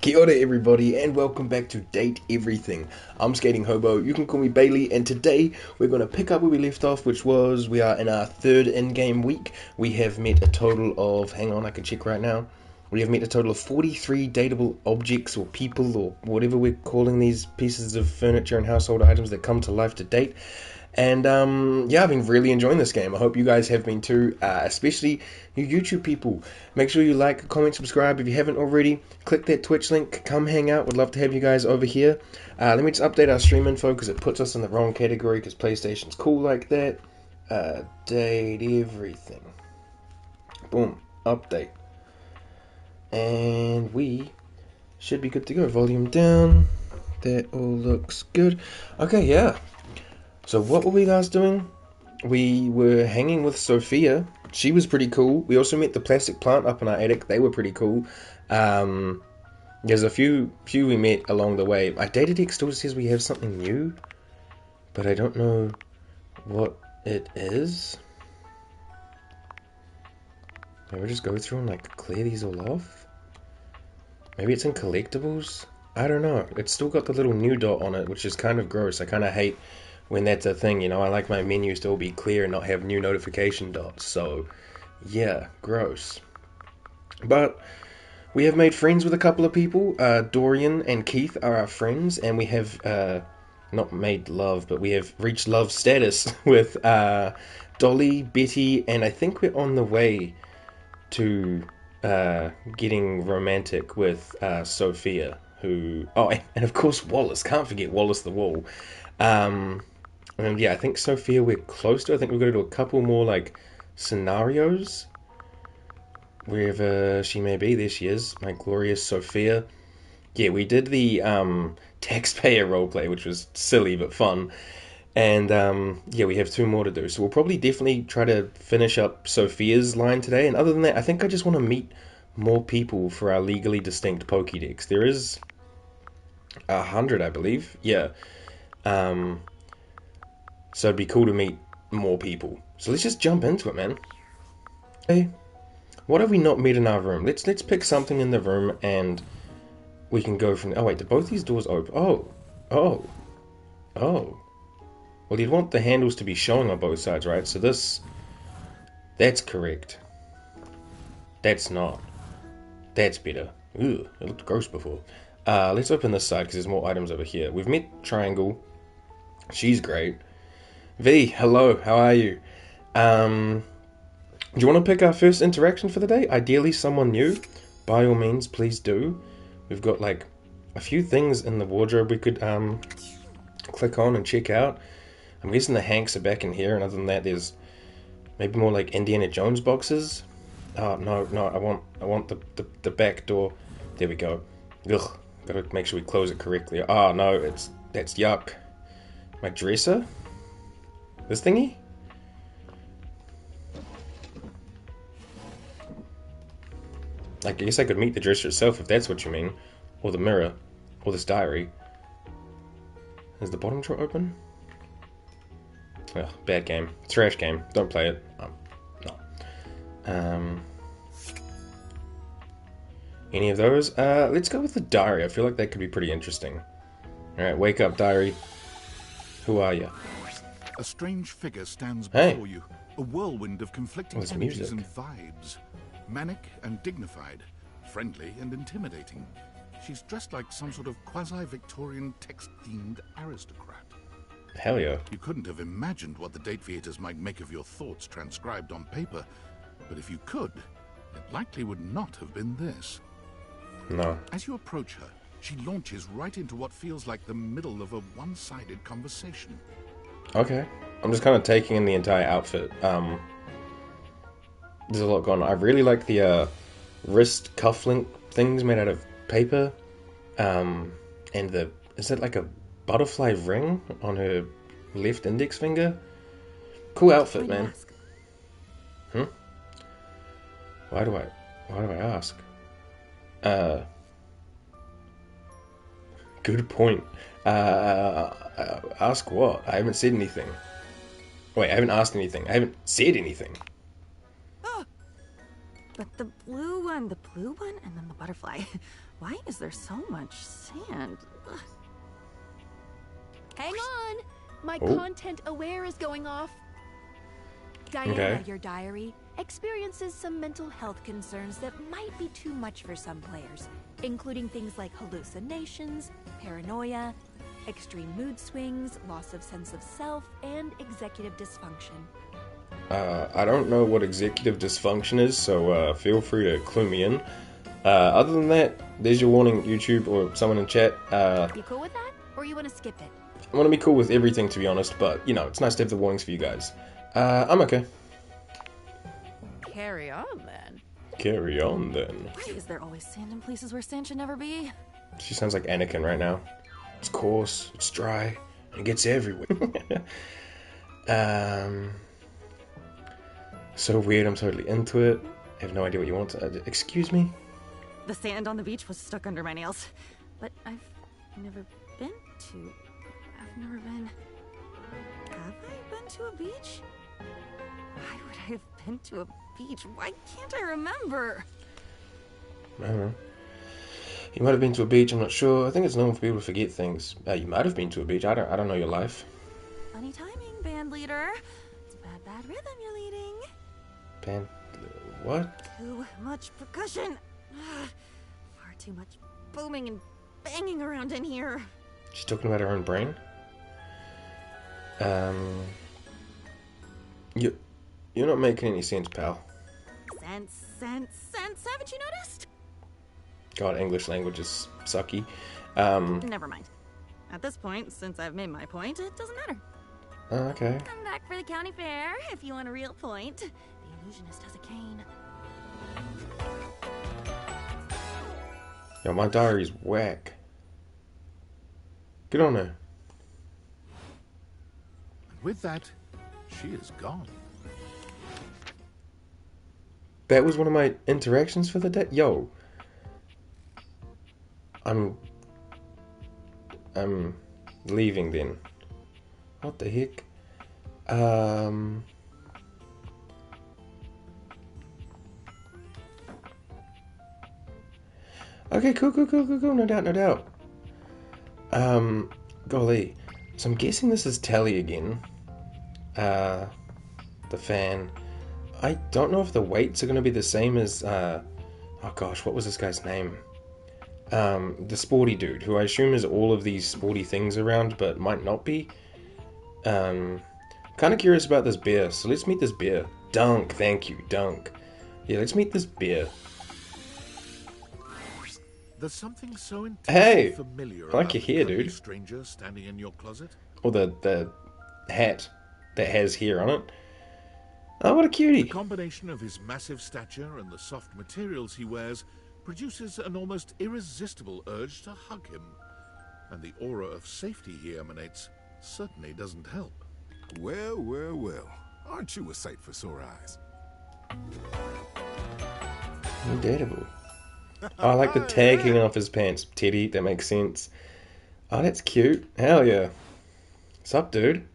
Kia ora everybody and welcome back to Date Everything. I'm Skating Hobo, you can call me Bailey, and today we're going to pick up where we left off, which was we are in our third in-game week. We have met a total of, hang on I can check right now, we have met a total of 43 dateable objects or people or whatever we're calling these pieces of furniture and household items that come to life to date. And yeah, I've been really enjoying this game. I hope you guys have been too, especially you YouTube people. Make sure you like, comment, subscribe if you haven't already. Click that Twitch link, come hang out. Would love to have you guys over here. Let me just update our stream info because it puts us in the wrong category because PlayStation's cool like that. Date everything. Boom, update. And we should be good to go. Volume down. That all looks good. Okay, yeah. So what were we guys doing? We were hanging with Sophia. She was pretty cool. We also met the plastic plant up in our attic. They were pretty cool. There's a few we met along the way. My date-a-dex still says we have something new, but I don't know what it is. Maybe we just go through and like clear these all off. Maybe it's in collectibles. I don't know. It's still got the little new dot on it, which is kind of gross. I kind of hate when that's a thing, you know. I like my menus to all be clear and not have new notification dots. So, yeah, gross. But we have made friends with a couple of people. Dorian and Keith are our friends, and we have not made love, but we have reached love status with Dolly, Betty, and I think we're on the way to getting romantic with Sophia, who... Oh, and of course Wallace. Can't forget Wallace the Wall. And yeah, I think Sophia we're close to. I think we're going to do a couple more, like, scenarios. Wherever she may be. There she is. My glorious Sophia. Yeah, we did the taxpayer roleplay, which was silly but fun. And yeah, we have two more to do. So we'll probably definitely try to finish up Sophia's line today. And other than that, I think I just want to meet more people for our legally distinct Pokédex. There is 100, I believe. Yeah. So it'd be cool to meet more people. So let's just jump into it, man. Okay. What have we not met in our room? Let's pick something in the room and we can go from... Oh, wait, did both these doors open? Oh. Well, you'd want the handles to be showing on both sides, right? So this... That's correct. That's not. That's better. Ooh, it looked gross before. Let's open this side because there's more items over here. We've met Triangle. She's great. V, hello, how are you? Do you want to pick our first interaction for the day? Ideally someone new. By all means, please do. We've got like a few things in the wardrobe we could click on and check out. I'm guessing the Hanks are back in here, and other than that there's maybe more like Indiana Jones boxes. Oh, no, I want the back door. There we go. Ugh, gotta make sure we close it correctly. Oh no, that's yuck. My dresser? This thingy? I guess I could meet the dresser itself if that's what you mean. Or the mirror. Or this diary. Is the bottom drawer open? Ugh, bad game. Trash game. Don't play it. No. Any of those? Let's go with the diary. I feel like that could be pretty interesting. Alright, wake up, diary. Who are you? A strange figure stands before you, a whirlwind of conflicting energies music. and vibes. Manic and dignified, friendly and intimidating. She's dressed like some sort of quasi-Victorian text-themed aristocrat. Hell yeah. You couldn't have imagined what the date theaters might make of your thoughts transcribed on paper, but if you could, it likely would not have been this. No. As you approach her, she launches right into what feels like the middle of a one-sided conversation. Okay. I'm just kind of taking in the entire outfit. There's a lot going on. I really like the wrist cufflink things made out of paper. And is that like a butterfly ring on her left index finger? Cool outfit, man. Why do I ask? Good point. Ask what? I haven't said anything. Wait, I haven't asked anything. I haven't said anything. but the blue one, and then the butterfly. Why is there so much sand? Ugh. Hang on! My Oh. content aware is going off. Diana, Okay. your diary, experiences some mental health concerns that might be too much for some players, including things like hallucinations, paranoia, extreme mood swings, loss of sense of self, and executive dysfunction. I don't know what executive dysfunction is, so feel free to clue me in. Other than that, there's your warning, YouTube or someone in chat. You cool with that? Or you want to skip it? I want to be cool with everything, to be honest, but, you know, it's nice to have the warnings for you guys. I'm okay. Carry on, then. Carry on, then. Why is there always sand in places where sand should never be? She sounds like Anakin right now. It's coarse, it's dry, and it gets everywhere. So weird, I'm totally into it. I have no idea what you want. Excuse me? The sand on the beach was stuck under my nails. But I've never been to... Have I been to a beach? Why would I have been to a beach? Why can't I remember? I don't know. You might have been to a beach, I'm not sure. I think it's normal for people to forget things. You might have been to a beach, I don't know your life. Funny timing, band leader. It's a bad rhythm you're leading. Band... what? Too much percussion. Far too much booming and banging around in here. She's talking about her own brain? You're not making any sense, pal. Sense. Haven't you noticed? God, English language is sucky. Never mind. At this point, since I've made my point, it doesn't matter. Okay. Come back for the county fair if you want a real point. The illusionist has a cane. Yo, my diary's whack. Get on her. And with that, she is gone. That was one of my interactions for the day? Yo. I'm leaving then. What the heck? Okay, cool. No doubt. Golly. So I'm guessing this is Tally again. The fan. I don't know if the weights are going to be the same as, oh gosh, what was this guy's name? The sporty dude, who I assume is all of these sporty things around, but might not be. Kind of curious about this bear, so let's meet this bear. Dunk, thank you, Dunk. Yeah, let's meet this bear. There's something so intensely Hey! familiar I like about your the hair, cuddly dude. stranger standing in your closet. Or the hat that has hair on it. Oh, what a The cutie. combination of his massive stature and the soft materials he wears produces an almost irresistible urge to hug him. And the aura of safety he emanates certainly doesn't help. Well. Aren't you a sight for sore eyes? Undateable. Oh, I like the tag hanging off his pants. Teddy, that makes sense. Oh, that's cute. Hell yeah. What's up, dude?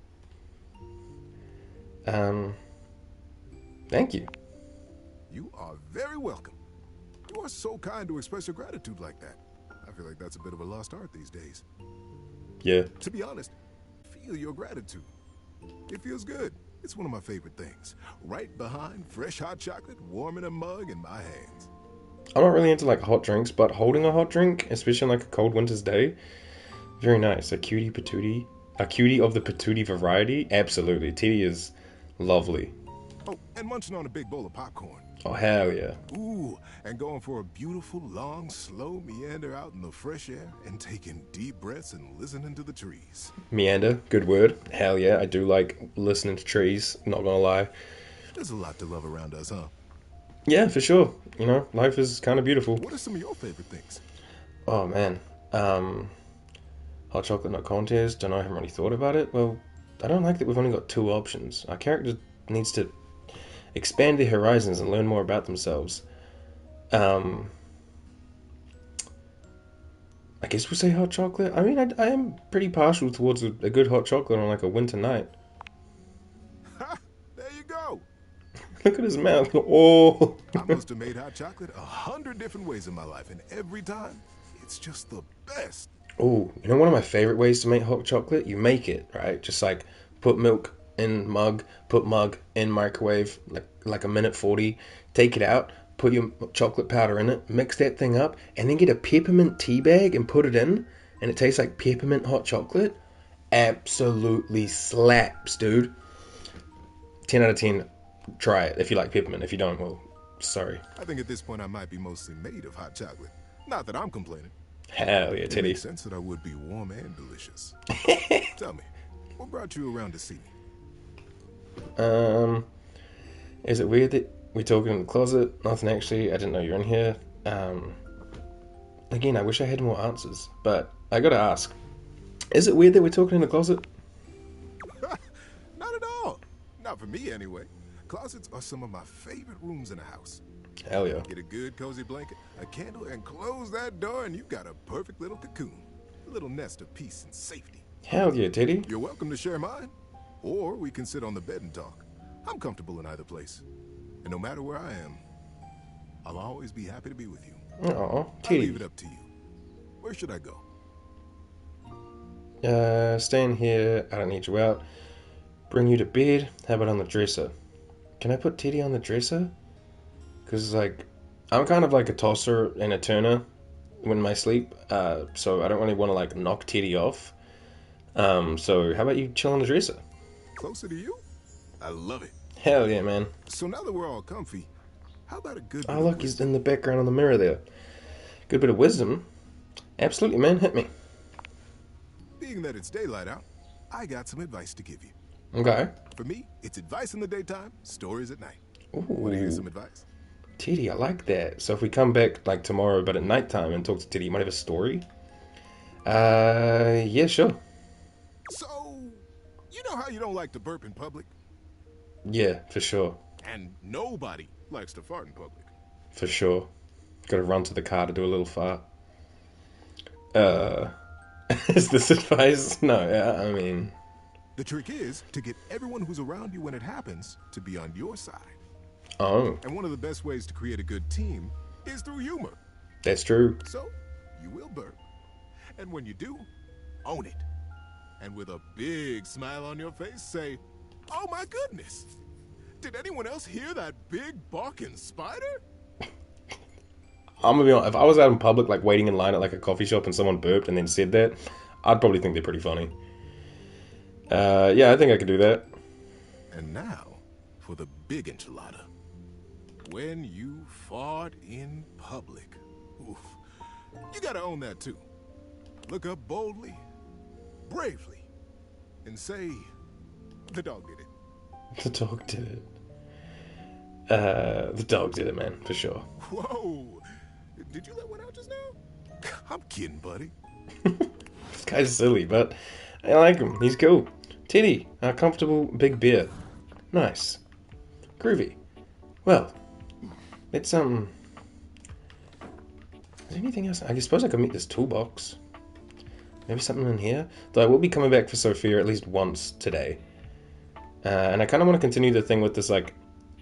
Thank you. You are very welcome. You are so kind to express your gratitude like that. I feel like that's a bit of a lost art these days. Yeah. To be honest, feel your gratitude. It feels good. It's one of my favorite things. Right behind fresh hot chocolate, warm in a mug in my hands. I'm not really into like hot drinks, but holding a hot drink, especially on like a cold winter's day, very nice. A cutie of the patootie variety, absolutely. Teddy is lovely. Oh, and munching on a big bowl of popcorn. Oh hell yeah. Ooh, and going for a beautiful, long, slow meander out in the fresh air and taking deep breaths and listening to the trees. Meander, good word. Hell yeah, I do like listening to trees, not gonna lie. There's a lot to love around us, huh? Yeah, for sure. You know, life is kind of beautiful. What are some of your favorite things? Oh man, hot chocolate nut contest. Don't know. I haven't really thought about it. Well, I don't like that we've only got two options. Our character needs to expand their horizons and learn more about themselves. I guess we'll say hot chocolate. I mean, I am pretty partial towards a good hot chocolate on like a winter night. Ha! There you go. Look at his mouth. Oh. I must have made hot chocolate 100 different ways in my life, and every time, it's just the best. Oh, you know one of my favorite ways to make hot chocolate? You make it, right? Just like put milk in mug, put mug in microwave, like a minute 40, take it out, put your chocolate powder in it, mix that thing up, and then get a peppermint tea bag and put it in, and it tastes like peppermint hot chocolate. Absolutely slaps, dude. 10 out of 10. Try it if you like peppermint. If you don't, well, sorry. I think at this point I might be mostly made of hot chocolate. Not that I'm complaining. Hell yeah, It Teddy. makes sense that I would be warm and delicious. Tell me, what brought you around to see me? Is it weird that we're talking in the closet? Nothing actually. I didn't know you're in here. Again, I wish I had more answers, but I gotta ask. Is it weird that we're talking in the closet? Not at all. Not for me, anyway. Closets are some of my favorite rooms in a house. Hell yeah. Get a good cozy blanket, a candle, and close that door, and you've got a perfect little cocoon. A little nest of peace and safety. Hell yeah, Teddy. You're welcome to share mine. Or we can sit on the bed and talk. I'm comfortable in either place. And no matter where I am, I'll always be happy to be with you. Aw, I'll Teddy. leave it up to you. Where should I go? Stay in here. I don't need you out. Bring you to bed. How about on the dresser? Can I put Teddy on the dresser? Because, like, I'm kind of like a tosser and a turner when I sleep. So I don't really want to, like, knock Teddy off. So how about you chill on the dresser? Closer to you? I love it. Hell yeah, man. So now that we're all comfy, how about a good bit Oh, of look, he's wisdom? in the background on the mirror there. Good bit of wisdom. Absolutely, man. Hit me. Being that it's daylight out, I got some advice to give you. Okay. For me, it's advice in the daytime, stories at night. Want to hear Ooh, some advice? Teddy, I like that. So if we come back, like, tomorrow, but at nighttime and talk to Teddy, you might have a story? Yeah, sure. So, you know how you don't like to burp in public? Yeah, for sure. And nobody likes to fart in public. For sure. Gotta run to the car to do a little fart. Is this advice? No, yeah, I mean... The trick is to get everyone who's around you when it happens to be on your side. Oh, And one of the best ways to create a good team is through humor. that's true. So, you will burp. And when you do, own it. And with a big smile on your face, say, "Oh my goodness! Did anyone else hear that big barking spider?" I'm gonna be honest, if I was out in public, like, waiting in line at, like, a coffee shop and someone burped and then said that, I'd probably think they're pretty funny. Yeah, I think I could do that. And now, for the big enchilada. When you fart in public, oof, you gotta own that too. Look up boldly, bravely, and say, "The dog did it." The dog did it. The dog did it, man, for sure. Whoa! Did you let one out just now? I'm kidding, buddy. This guy's silly, but I like him. He's cool. Teddy, a comfortable big beer. Nice. Groovy. Well, let's, is there anything else? I suppose I could meet this toolbox. Maybe something in here? Though I will be coming back for Sophia at least once today. And I kind of want to continue the thing with this, like,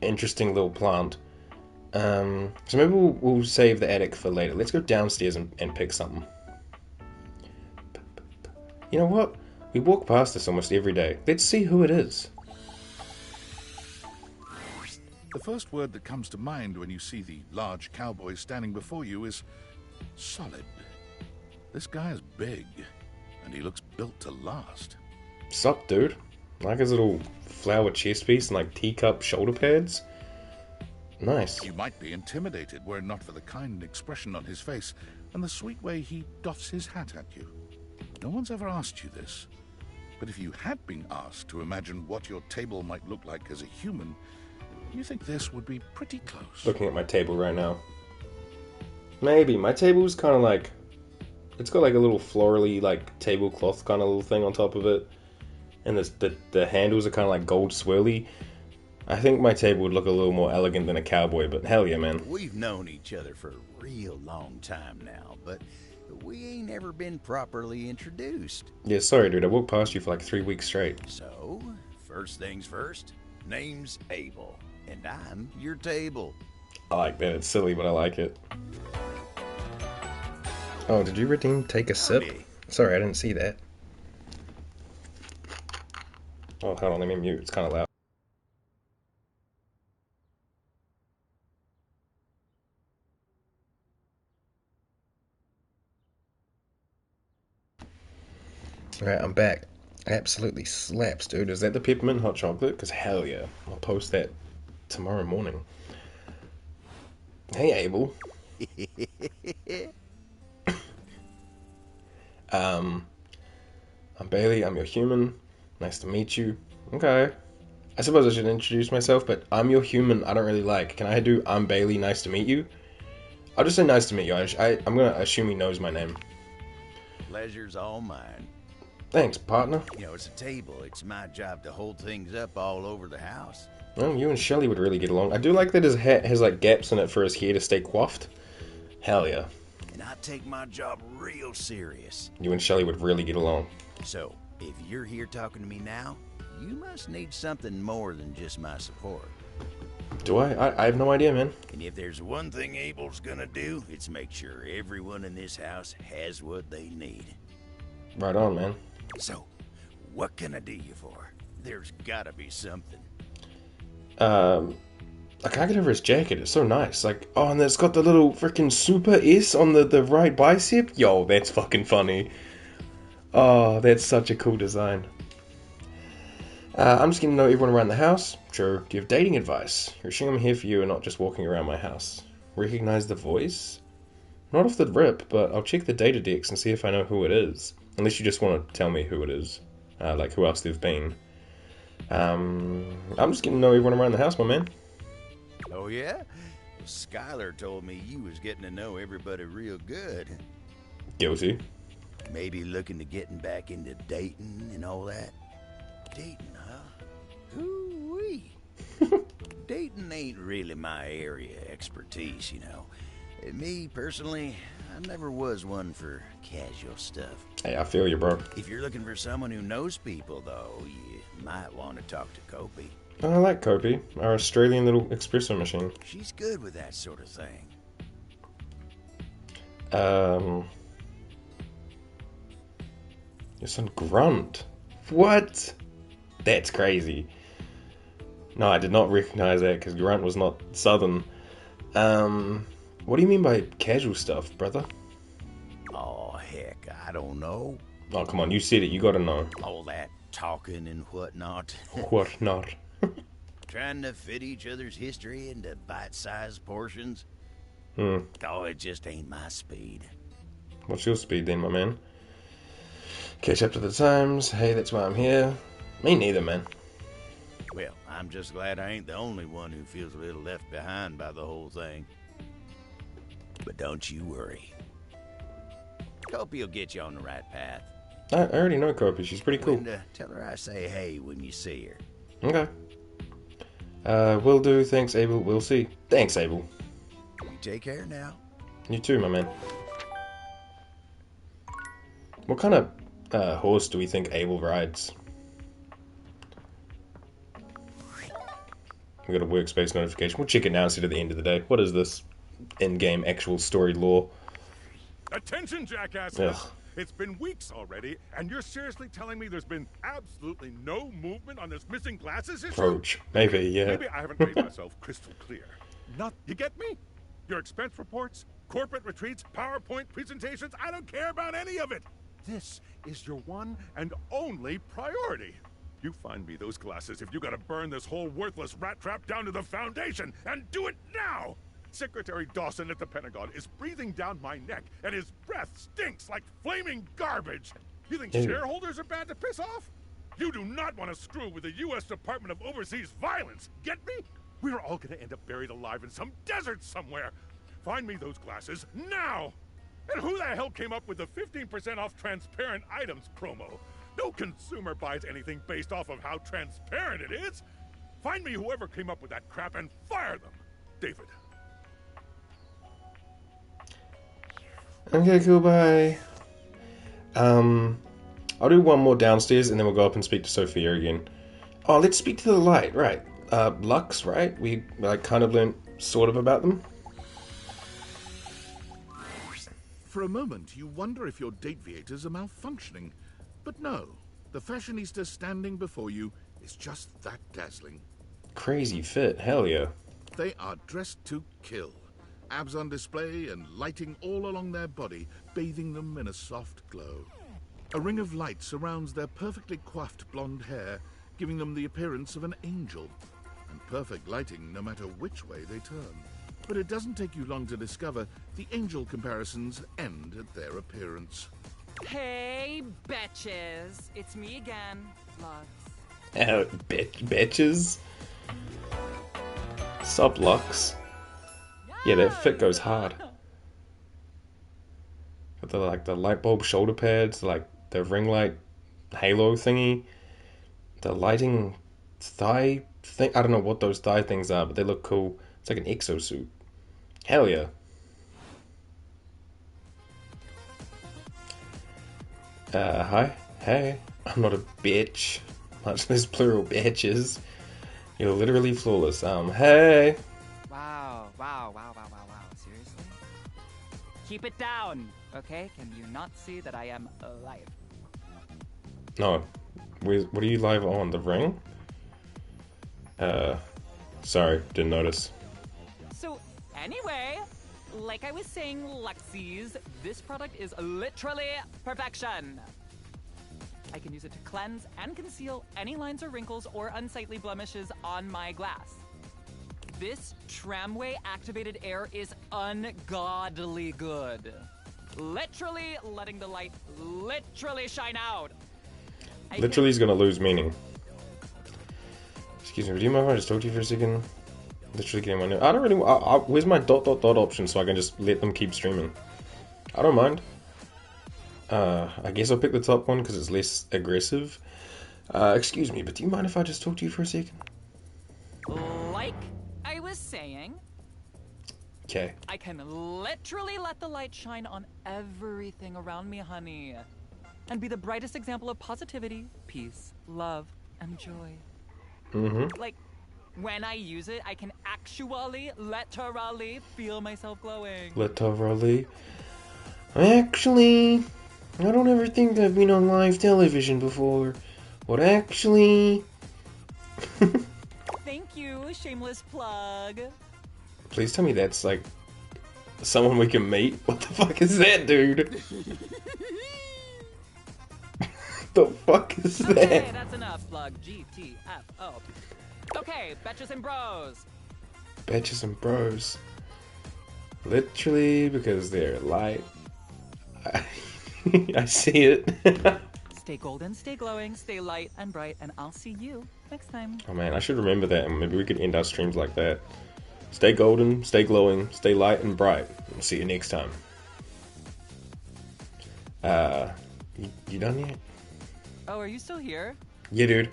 interesting little plant. So maybe we'll save the attic for later. Let's go downstairs and pick something. You know what? We walk past this almost every day. Let's see who it is. The first word that comes to mind when you see the large cowboy standing before you is solid. This guy is big, and he looks built to last. Sup, dude? Like his little flower chest piece and, like, teacup shoulder pads? Nice. You might be intimidated were it not for the kind expression on his face and the sweet way he doffs his hat at you. No one's ever asked you this, but if you had been asked to imagine what your table might look like as a human, you think this would be pretty close. Looking at my table right now. Maybe. My table's kind of like... It's got, like, a little florally, like, tablecloth kind of little thing on top of it. And the handles are kind of like gold swirly. I think my table would look a little more elegant than a cowboy, but hell yeah, man. We've known each other for a real long time now, but we ain't ever been properly introduced. Yeah, sorry, dude. I walked past you for like 3 weeks straight. So, first things first, name's Abel. And I'm your table. I like that. It's silly, but I like it. Oh, did you redeem take a sip? Sorry, I didn't see that. Oh, hold on, let me mute. It's kind of loud. Alright, I'm back. Absolutely slaps, dude. Is that the peppermint hot chocolate? Because hell yeah. I'll post that tomorrow morning. Hey, Abel. I'm Bailey. I'm your human. Nice to meet you. Okay. I suppose I should introduce myself, but I'm your human. I don't really like. Can I do I'm Bailey, nice to meet you? I'll just say nice to meet you. I'm going to assume he knows my name. Pleasure's all mine. Thanks, partner. You know, it's a table. It's my job to hold things up all over the house. Well, you and Shelley would really get along. I do like that his hat has like gaps in it for his hair to stay coiffed. Hell yeah. And I take my job real serious. You and Shelley would really get along. So, if you're here talking to me now, you must need something more than just my support. Do I? I have no idea, man. And if there's one thing Abel's gonna do, it's make sure everyone in this house has what they need. Right on, man. So, what can I do you for? There's gotta be something. I can't get over his jacket. It's so nice. Like, oh, and it's got the little freaking super S on the right bicep. Yo, that's fucking funny. Oh, that's such a cool design. I'm just getting to know everyone around the house. Sure. Do you have dating advice? You're assuming I'm here for you and not just walking around my house. Recognize the voice? Not off the rip, but I'll check the date-a-dex and see if I know who it is. Unless you just want to tell me who it is. Like who else they've been. I'm just getting to know everyone around the house, my man. Oh, yeah? Well, Skylar told me you was getting to know everybody real good. Guilty. Maybe looking to getting back into dating and all that. Dating, huh? Hoo-wee. Dating ain't really my area of expertise, you know. Me, personally, I never was one for casual stuff. Hey, I feel you, bro. If you're looking for someone who knows people, though, you might want to talk to Kopi. Oh, I like Kopi, our Australian little espresso machine. She's good with that sort of thing. Your son Grunt. What? That's crazy. No, I did not recognize that because Grunt was not southern. What do you mean by casual stuff, brother? Oh, heck, I don't know. Oh, come on, you said it. You gotta know. All that talking and whatnot. What not? Trying to fit each other's history into bite-sized portions. Oh, it just ain't my speed. What's your speed then, my man? Catch up to the times. Hey, that's why I'm here. Me neither, man. Well, I'm just glad I ain't the only one who feels a little left behind by the whole thing. But don't you worry. Kopi will get you on the right path. I already know Kopi. She's pretty cool. And, tell her I say hey when you see her. Okay. Will do. Thanks, Abel. We'll see. Thanks, Abel. You take care now. You too, my man. What kind of horse do we think Abel rides? We got a workspace notification. We'll check it now and see it at the end of the day. What is this? In-game actual story lore. Attention, jackasses! Ugh. It's been weeks already, and you're seriously telling me there's been absolutely no movement on this missing glasses issue? Approach. Maybe, yeah. Maybe I haven't made myself crystal clear. You get me? Your expense reports, corporate retreats, PowerPoint presentations, I don't care about any of it. This is your one and only priority. You find me those glasses if you gotta burn this whole worthless rat trap down to the foundation, and do it now! Secretary Dawson at the Pentagon is breathing down my neck, and his breath stinks like flaming garbage. You think shareholders are bad to piss off? You do not want to screw with the U.S. Department of Overseas Violence, get me? We're all gonna end up buried alive in some desert somewhere. Find me those glasses now! And who the hell came up with the 15% off transparent items promo? No consumer buys anything based off of how transparent it is. Find me whoever came up with that crap and fire them. David. Okay, cool, bye. I'll do one more downstairs and then we'll go up and speak to Sophia again. Oh, let's speak to the light, right. Lux, right? We like kind of learned sort of about them. For a moment, you wonder if your date-viators are malfunctioning. But no, the fashionista standing before you is just that dazzling. Crazy fit, hell yeah. They are dressed to kill. Abs on display and lighting all along their body, bathing them in a soft glow. A ring of light surrounds their perfectly coiffed blonde hair, giving them the appearance of an angel. And perfect lighting no matter which way they turn. But it doesn't take you long to discover the angel comparisons end at their appearance. Hey, betches. It's me again, Lux. Betches? Sup, Lux? Yeah, that fit goes hard. Got the light bulb shoulder pads, like the ring light halo thingy, the lighting thigh thing. I don't know what those thigh things are, but they look cool. It's like an exosuit. Hell yeah. Hi. Hey. I'm not a bitch. Much less plural bitches. You're literally flawless. Hey. Wow. Seriously? Keep it down, okay? Can you not see that I am alive? No. What are you live on? The ring? Sorry, didn't notice. So, anyway, like I was saying, Luxies, this product is literally perfection. I can use it to cleanse and conceal any lines or wrinkles or unsightly blemishes on my glass. This tramway-activated air is ungodly good. Literally letting the light literally shine out. Literally is gonna lose meaning. Excuse me, do you mind if I just talk to you for a second? Literally getting my new... I don't really... where's my ... option so I can just let them keep streaming? I don't mind. I guess I'll pick the top one because it's less aggressive. Excuse me, but do you mind if I just talk to you for a second? Like I was saying... Okay. I can literally let the light shine on everything around me, honey. And be the brightest example of positivity, peace, love, and joy. Mm-hmm. Like, when I use it, I can actually, literally feel myself glowing. Literally. Actually, I don't ever think I've been on live television before. What actually... Thank you, shameless plug. Please tell me that's, like, someone we can meet? What the fuck is that, dude? The fuck is that? Okay, that's enough, plug. GTFO. Okay, betches and bros. Betches and bros. Literally, because they're light. I see it. Stay golden, stay glowing, stay light and bright, and I'll see you next time. Oh man, I should remember that, and maybe we could end our streams like that. Stay golden, stay glowing, stay light and bright. We'll see you next time. You done yet? Oh, are you still here? Yeah, dude.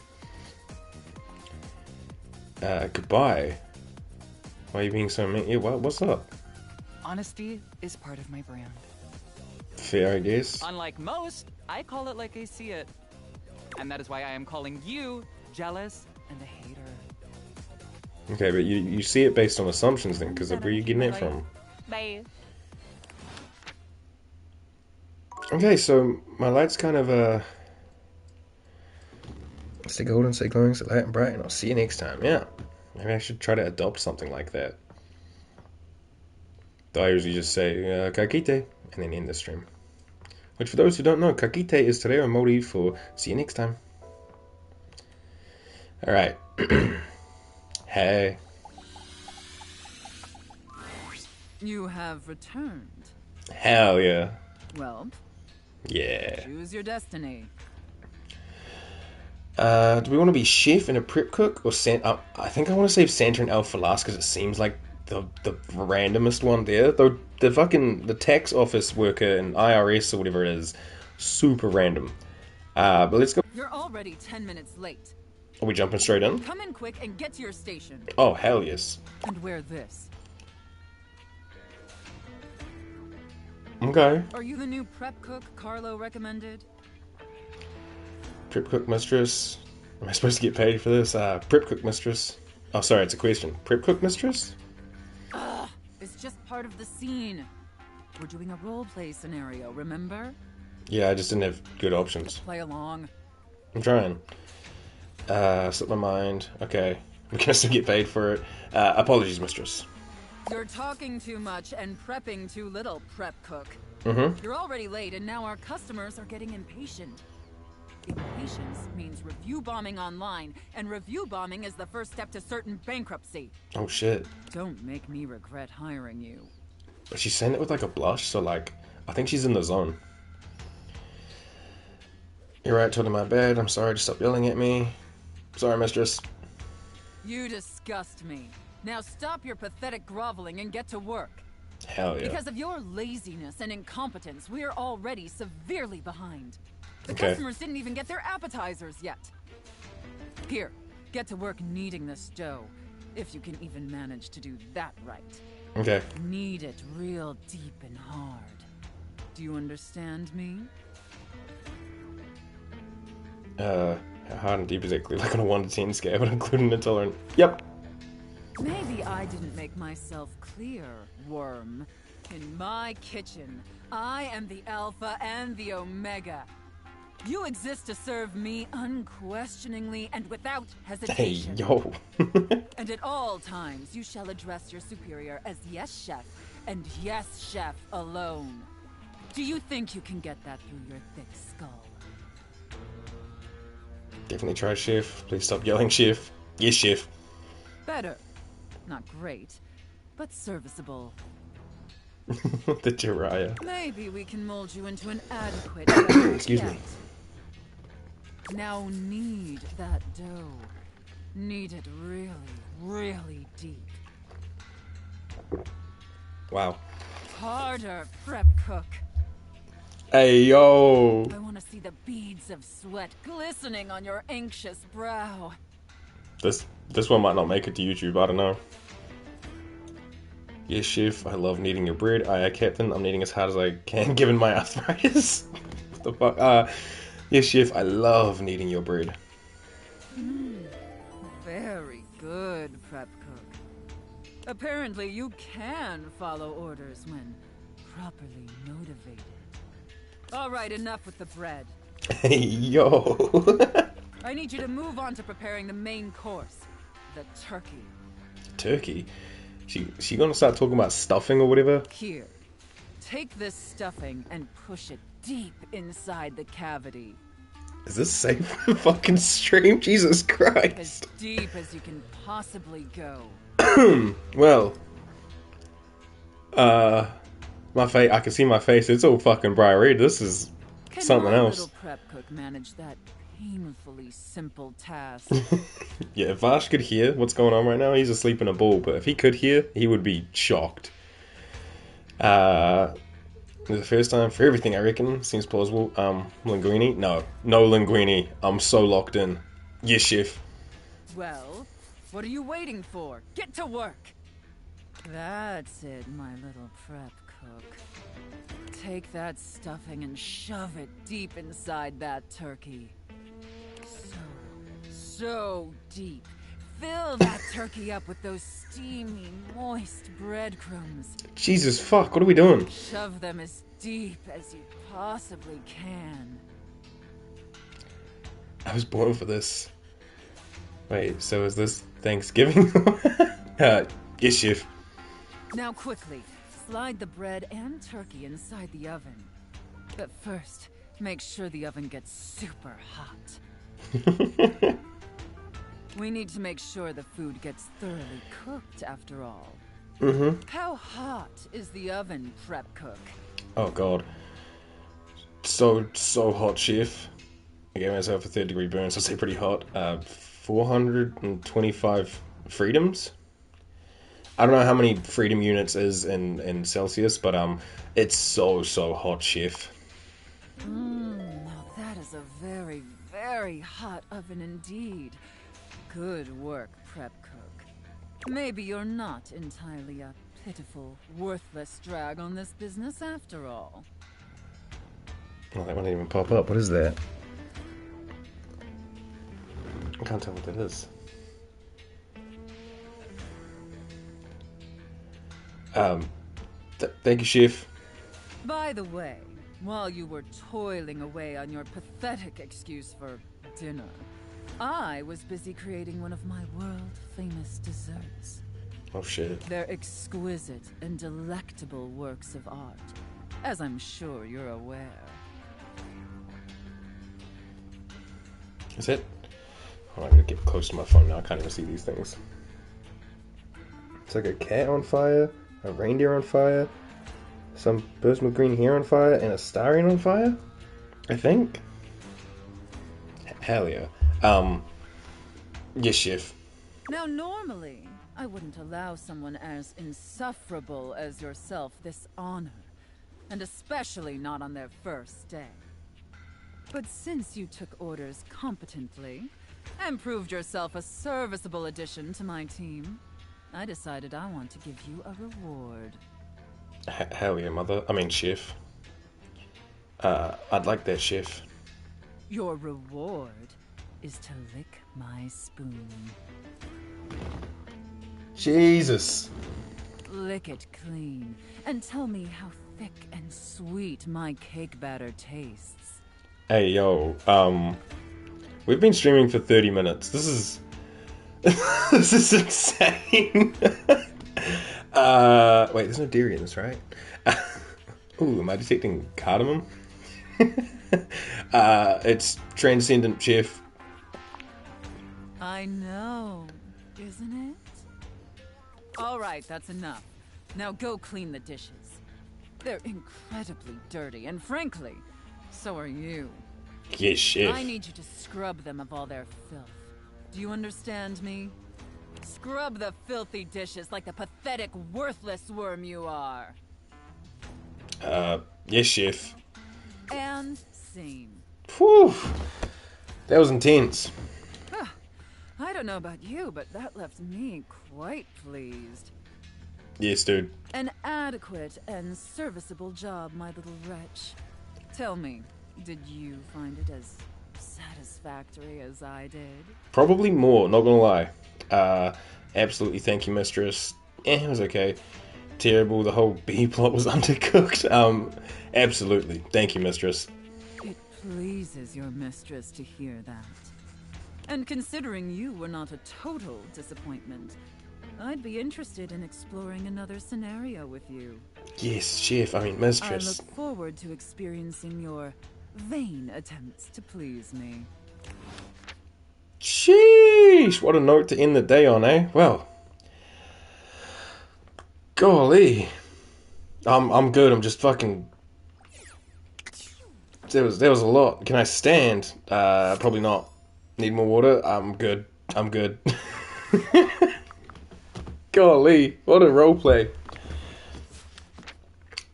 Goodbye. Why are you being so mean? Yeah, what's up? Honesty is part of my brand. Fair, I guess. Unlike most, I call it like I see it. And that is why I am calling you jealous and a hater. Okay, but you see it based on assumptions then, because where are you getting that from? Bye. Okay, so my light's kind of, stay golden, stay glowing, stay light and bright, and I'll see you next time. Yeah. Maybe I should try to adopt something like that. Though I usually just say, kakite, and then end the stream. Which for those who don't know, kakite is te reo Māori for see you next time. Alright. Hey. You have returned. Hell yeah. Well, Yeah. choose your destiny. Do we want to be chef and a prep cook, or I think I want to save Santa and Elf for last because it seems like the randomest one there. Though the tax office worker and IRS or whatever it is, super random. But let's go. You're already 10 minutes late. Are we jumping straight in? Come in quick and get to your station. Oh hell yes. And wear this. Okay. Are you the new prep cook Carlo recommended? Prep cook mistress. Am I supposed to get paid for this? Prep cook mistress. Oh, sorry, it's a question. Prep cook mistress? Ugh, it's just part of the scene. We're doing a roleplay scenario, remember? Yeah, I just didn't have good options. Play along. I'm trying. Slip my mind. Okay. I'm gonna still get paid for it. Apologies, mistress. You're talking too much and prepping too little, prep cook. Mm-hmm. You're already late and now our customers are getting impatient. Impatience means review bombing online, and review bombing is the first step to certain bankruptcy. Oh, shit. Don't make me regret hiring you. But she's saying it with, like, a blush, so, like, I think she's in the zone. You're right, totally my bad. I'm sorry, just stop yelling at me. Sorry, mistress. You disgust me. Now stop your pathetic groveling and get to work. Hell yeah. Because of your laziness and incompetence, we're already severely behind. The Okay. customers didn't even get their appetizers yet. Here, get to work kneading this dough, if you can even manage to do that right. Okay. Knead it real deep and hard. Do you understand me? How hard and deep is it? Like on a 1 to 10 scale, but including intolerant. Yep. Maybe I didn't make myself clear, worm. In my kitchen, I am the Alpha and the Omega. You exist to serve me unquestioningly and without Hey, hesitation. yo. And at all times, you shall address your superior as yes, chef, and yes, chef alone. Do you think you can get that through your thick skull? Definitely try, chef. Please stop yelling, chef. Yes, chef. Better. Not great, but serviceable. The Jiraiya. Maybe we can mold you into an adequate Excuse me. yet. Now knead that dough. Knead it really, really deep. Wow. Harder, prep cook. Hey, yo. I want to see the beads of sweat glistening on your anxious brow. This one might not make it to YouTube. I don't know. Yes, chef. I love kneading your bread. Aye, aye, captain. I'm kneading as hard as I can, given my arthritis. What the fuck? Yes, chef. I love kneading your bread. Very good, prep cook. Apparently you can follow orders when properly motivated. All right, enough with the bread. Hey, yo. I need you to move on to preparing the main course, the turkey. Turkey? She gonna start talking about stuffing or whatever? Here, take this stuffing and push it deep inside the cavity. Is this safe for the fucking stream? Jesus As Christ. deep as you can possibly go. Well, my face. I can see my face. It's all fucking bright red. This is Can something my else. little prep cook manage that painfully simple task? Yeah, if Vash could hear what's going on right now, he's asleep in a ball. But if he could hear, he would be shocked. The first time for everything, I reckon. Seems plausible. Linguini? No linguini. I'm so locked in. Yes, chef. Well, what are you waiting for? Get to work! That's it, my little prep cook. Take that stuffing and shove it deep inside that turkey. So deep. Fill that turkey up with those steamy, moist breadcrumbs. Jesus fuck, what are we doing? Shove them as deep as you possibly can. I was born for this. Wait, so is this Thanksgiving? Yes, chef. Now quickly, slide the bread and turkey inside the oven. But first, make sure the oven gets super hot. We need to make sure the food gets thoroughly cooked after all. Mm-hmm. How hot is the oven, prep cook? Oh god. So hot, chef. I gave myself a 3rd-degree burn, so I'd say pretty hot. 425 freedoms? I don't know how many freedom units is in Celsius, but it's so hot, chef. Now that is a very, very hot oven indeed. Good work, prep cook. Maybe you're not entirely a pitiful, worthless drag on this business after all. Oh, that one didn't even pop up. What is that? I can't tell what that is. Thank you, Chef. By the way, while you were toiling away on your pathetic excuse for dinner, I was busy creating one of my world-famous desserts. Oh, shit. They're exquisite and delectable works of art, as I'm sure you're aware. Is it? Oh, I'm gonna get close to my phone now. I can't even see these things. It's like a cat on fire, a reindeer on fire, some person with green hair on fire, and a starion on fire? I think. Hell yeah. Yes, Chef. Now, normally, I wouldn't allow someone as insufferable as yourself this honor, and especially not on their first day. But since you took orders competently, and proved yourself a serviceable addition to my team, I decided I want to give you a reward. Hell yeah, mother. I mean, Chef. I'd like that, Chef. Your reward is to lick my spoon. Jesus. Lick it clean, and tell me how thick and sweet my cake batter tastes. Hey, yo, we've been streaming for 30 minutes. This is... this is insane. Wait, there's no dairy in this, right? Ooh, am I detecting cardamom? It's Transcendent Chef. I know, isn't it? All right, that's enough. Now go clean the dishes. They're incredibly dirty, and frankly, so are you. Yes, Chef. I need you to scrub them of all their filth. Do you understand me? Scrub the filthy dishes like the pathetic, worthless worm you are. Yes, Chef. And scene. Whew. That was intense. I don't know about you, but that left me quite pleased. Yes, dude. An adequate and serviceable job, my little wretch. Tell me, did you find it as satisfactory as I did? Probably more, not gonna lie. Absolutely, thank you, mistress. It was okay. Terrible, the whole B plot was undercooked. Absolutely, thank you, mistress. It pleases your mistress to hear that. And considering you were not a total disappointment, I'd be interested in exploring another scenario with you. Yes, Chef, I mean, I mistress. look forward to experiencing your vain attempts to please me. Sheesh, what a note to end the day on, eh? Well, golly. I'm good, I'm just fucking... There was a lot. Can I stand? Probably not. Need more water? I'm good. Golly, what a roleplay.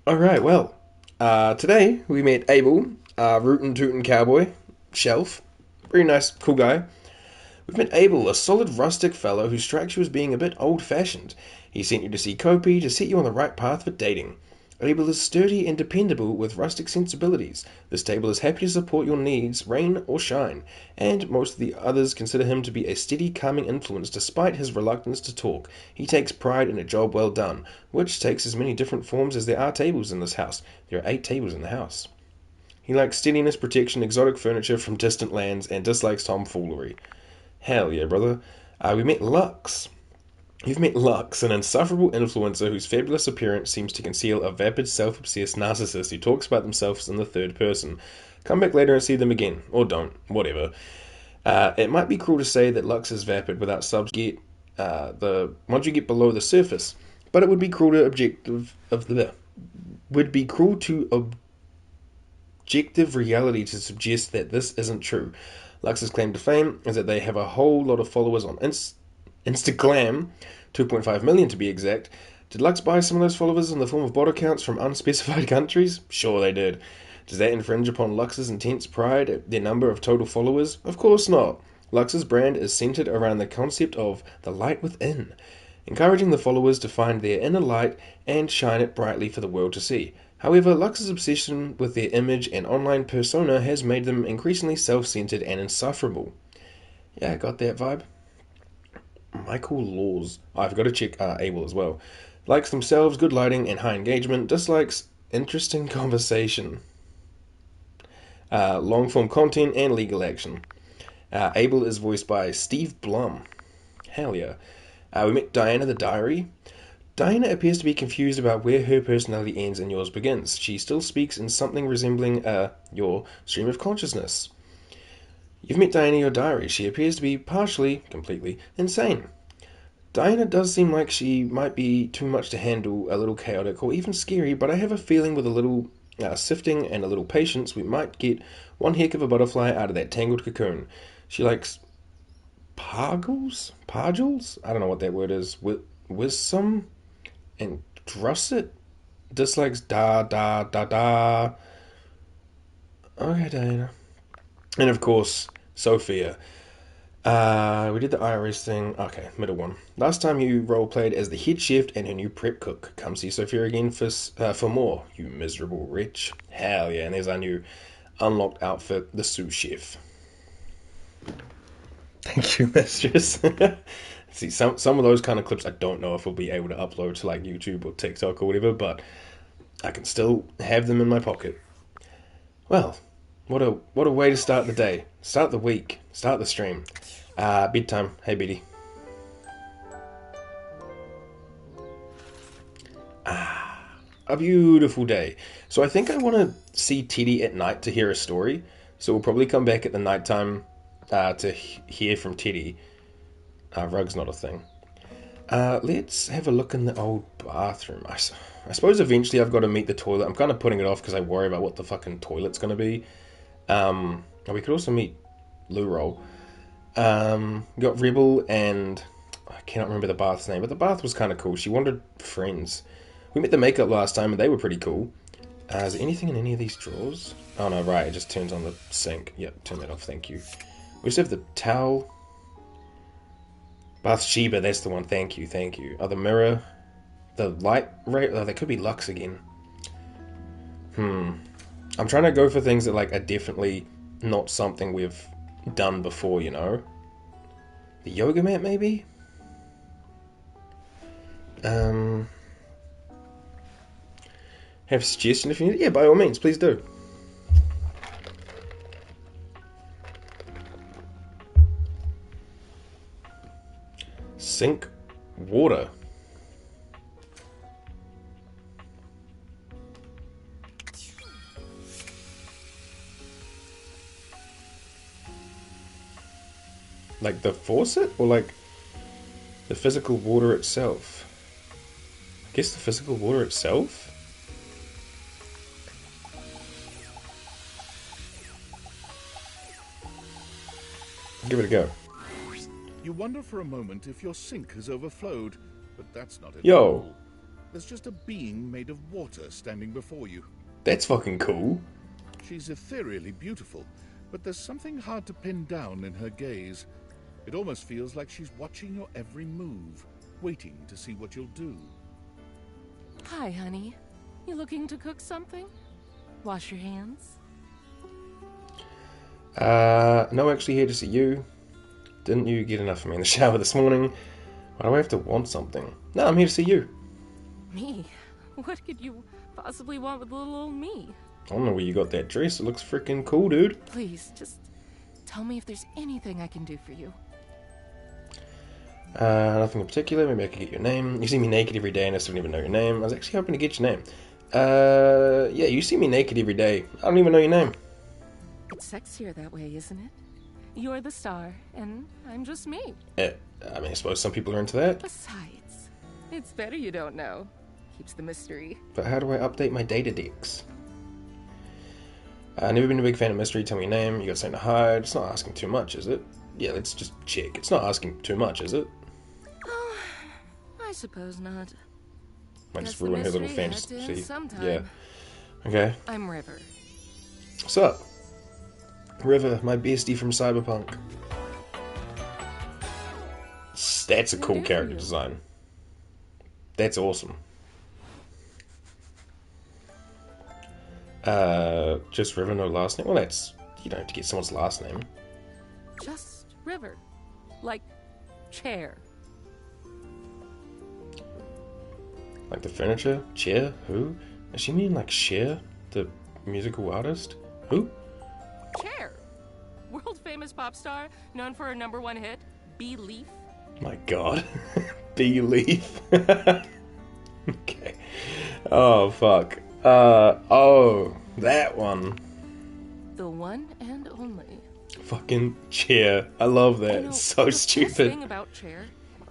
Alright, well, today we met Abel, rootin' tootin' cowboy, Shelf. Very nice, cool guy. We've met Abel, a solid rustic fellow who strikes you as being a bit old-fashioned. He sent you to see Kopi to set you on the right path for dating. Abel is sturdy and dependable with rustic sensibilities. This table is happy to support your needs, rain or shine, and most of the others consider him to be a steady, calming influence despite his reluctance to talk. He takes pride in a job well done, which takes as many different forms as there are tables in this house. There are 8 tables in the house. He likes steadiness, protection, exotic furniture from distant lands, and dislikes tomfoolery. Hell yeah, brother. We met Lux. You've met Lux, an insufferable influencer whose fabulous appearance seems to conceal a vapid, self-obsessed narcissist who talks about themselves in the third person. Come back later and see them again. Or don't. Whatever. It might be cruel to say that Lux is vapid without subs once you get below the surface, but it would be cruel to objective reality to suggest that this isn't true. Lux's claim to fame is that they have a whole lot of followers on Instagram, 2.5 million to be exact. Did Lux buy some of those followers in the form of bot accounts from unspecified countries? Sure they did. Does that infringe upon Lux's intense pride at their number of total followers? Of course not. Lux's brand is centered around the concept of the light within, encouraging the followers to find their inner light and shine it brightly for the world to see. However, Lux's obsession with their image and online persona has made them increasingly self-centered and insufferable. Yeah, I got that vibe. Michael Laws. I forgot to check Abel as well. Likes themselves, good lighting, and high engagement. Dislikes interesting conversation, long-form content, and legal action. Abel is voiced by Steve Blum. Hell yeah. We met Diana the Diary. Diana appears to be confused about where her personality ends and yours begins. She still speaks in something resembling your stream of consciousness. You've met Diana your diary. She appears to be partially, completely, insane. Diana does seem like she might be too much to handle, a little chaotic, or even scary, but I have a feeling with a little sifting and a little patience, we might get one heck of a butterfly out of that tangled cocoon. She likes pargles? Pargles? I don't know what that word is. Wisdom and drusset? Dislikes da da da da. Okay, Diana. And of course, Sophia. We did the IRS thing. Okay, middle one. Last time you role-played as the head chef and her new prep cook. Come see Sophia again for more, you miserable wretch. Hell yeah, and there's our new unlocked outfit, the sous chef. Thank you, mistress. See, some of those kind of clips I don't know if we'll be able to upload to like YouTube or TikTok or whatever, but I can still have them in my pocket. Well, what a way to start the day, start the week, start the stream. Bedtime. Hey, Betty. A beautiful day. So I think I want to see Teddy at night to hear a story. So we'll probably come back at the nighttime to hear from Teddy. Rug's not a thing. Let's have a look in the old bathroom. I suppose eventually I've got to meet the toilet. I'm kind of putting it off because I worry about what the fucking toilet's going to be. We could also meet Lou Roll. Got Rebel and I cannot remember the bath's name, but the bath was kind of cool. She wanted friends. We met the makeup last time and they were pretty cool. Is there anything in any of these drawers? Oh no, right, it just turns on the sink. Yep, turn that off, thank you. We just have the towel. Bathsheba, that's the one, thank you. Oh, the mirror. The light ray, oh, that could be Lux again. I'm trying to go for things that like are definitely not something we've done before, you know? The yoga mat, maybe? Have a suggestion if you need it? Yeah, by all means, please do. Sink water. Like the faucet? Or like the physical water itself? I guess the physical water itself? Give it a go. You wonder for a moment if your sink has overflowed, but that's not it. Yo. There's just a being made of water standing before you. That's fucking cool. She's ethereally beautiful, but there's something hard to pin down in her gaze. It almost feels like she's watching your every move, waiting to see what you'll do. Hi, honey. You looking to cook something? Wash your hands? No, actually here to see you. Didn't you get enough of me in the shower this morning? Why do I have to want something? No, I'm here to see you. Me? What could you possibly want with little old me? I don't know where you got that dress. It looks freaking cool, dude. Please, just tell me if there's anything I can do for you. Nothing in particular. Maybe I could get your name. You see me naked every day and I still don't even know your name. I was actually hoping to get your name. Yeah, you see me naked every day. I don't even know your name. It's sexier that way, isn't it? You're the star, and I'm just me. I mean, I suppose some people are into that. Besides, it's better you don't know. Keeps the mystery. But how do I update my date-a-dex? Never been a big fan of mystery. Tell me your name. You got something to hide. It's not asking too much, is it? Yeah, let's just check. It's not asking too much, is it? Oh, I suppose not. Might just ruin her little fantasy. Sometime. Yeah. Okay. I'm River. What's up? River, my bestie from Cyberpunk. That's a cool character design. That's awesome. Just River, no last name? Well, that's... You don't have to get someone's last name. Just River. Like chair. Like the furniture? Cher? Who? Does she mean like Cher, the musical artist? Who? Cher, world famous pop star known for her #1 hit, Belief. My God. Belief. Okay. Oh, fuck. Oh, that one. The one and only. Fucking Cher. I love that. You know, It's so the best stupid. thing about Cher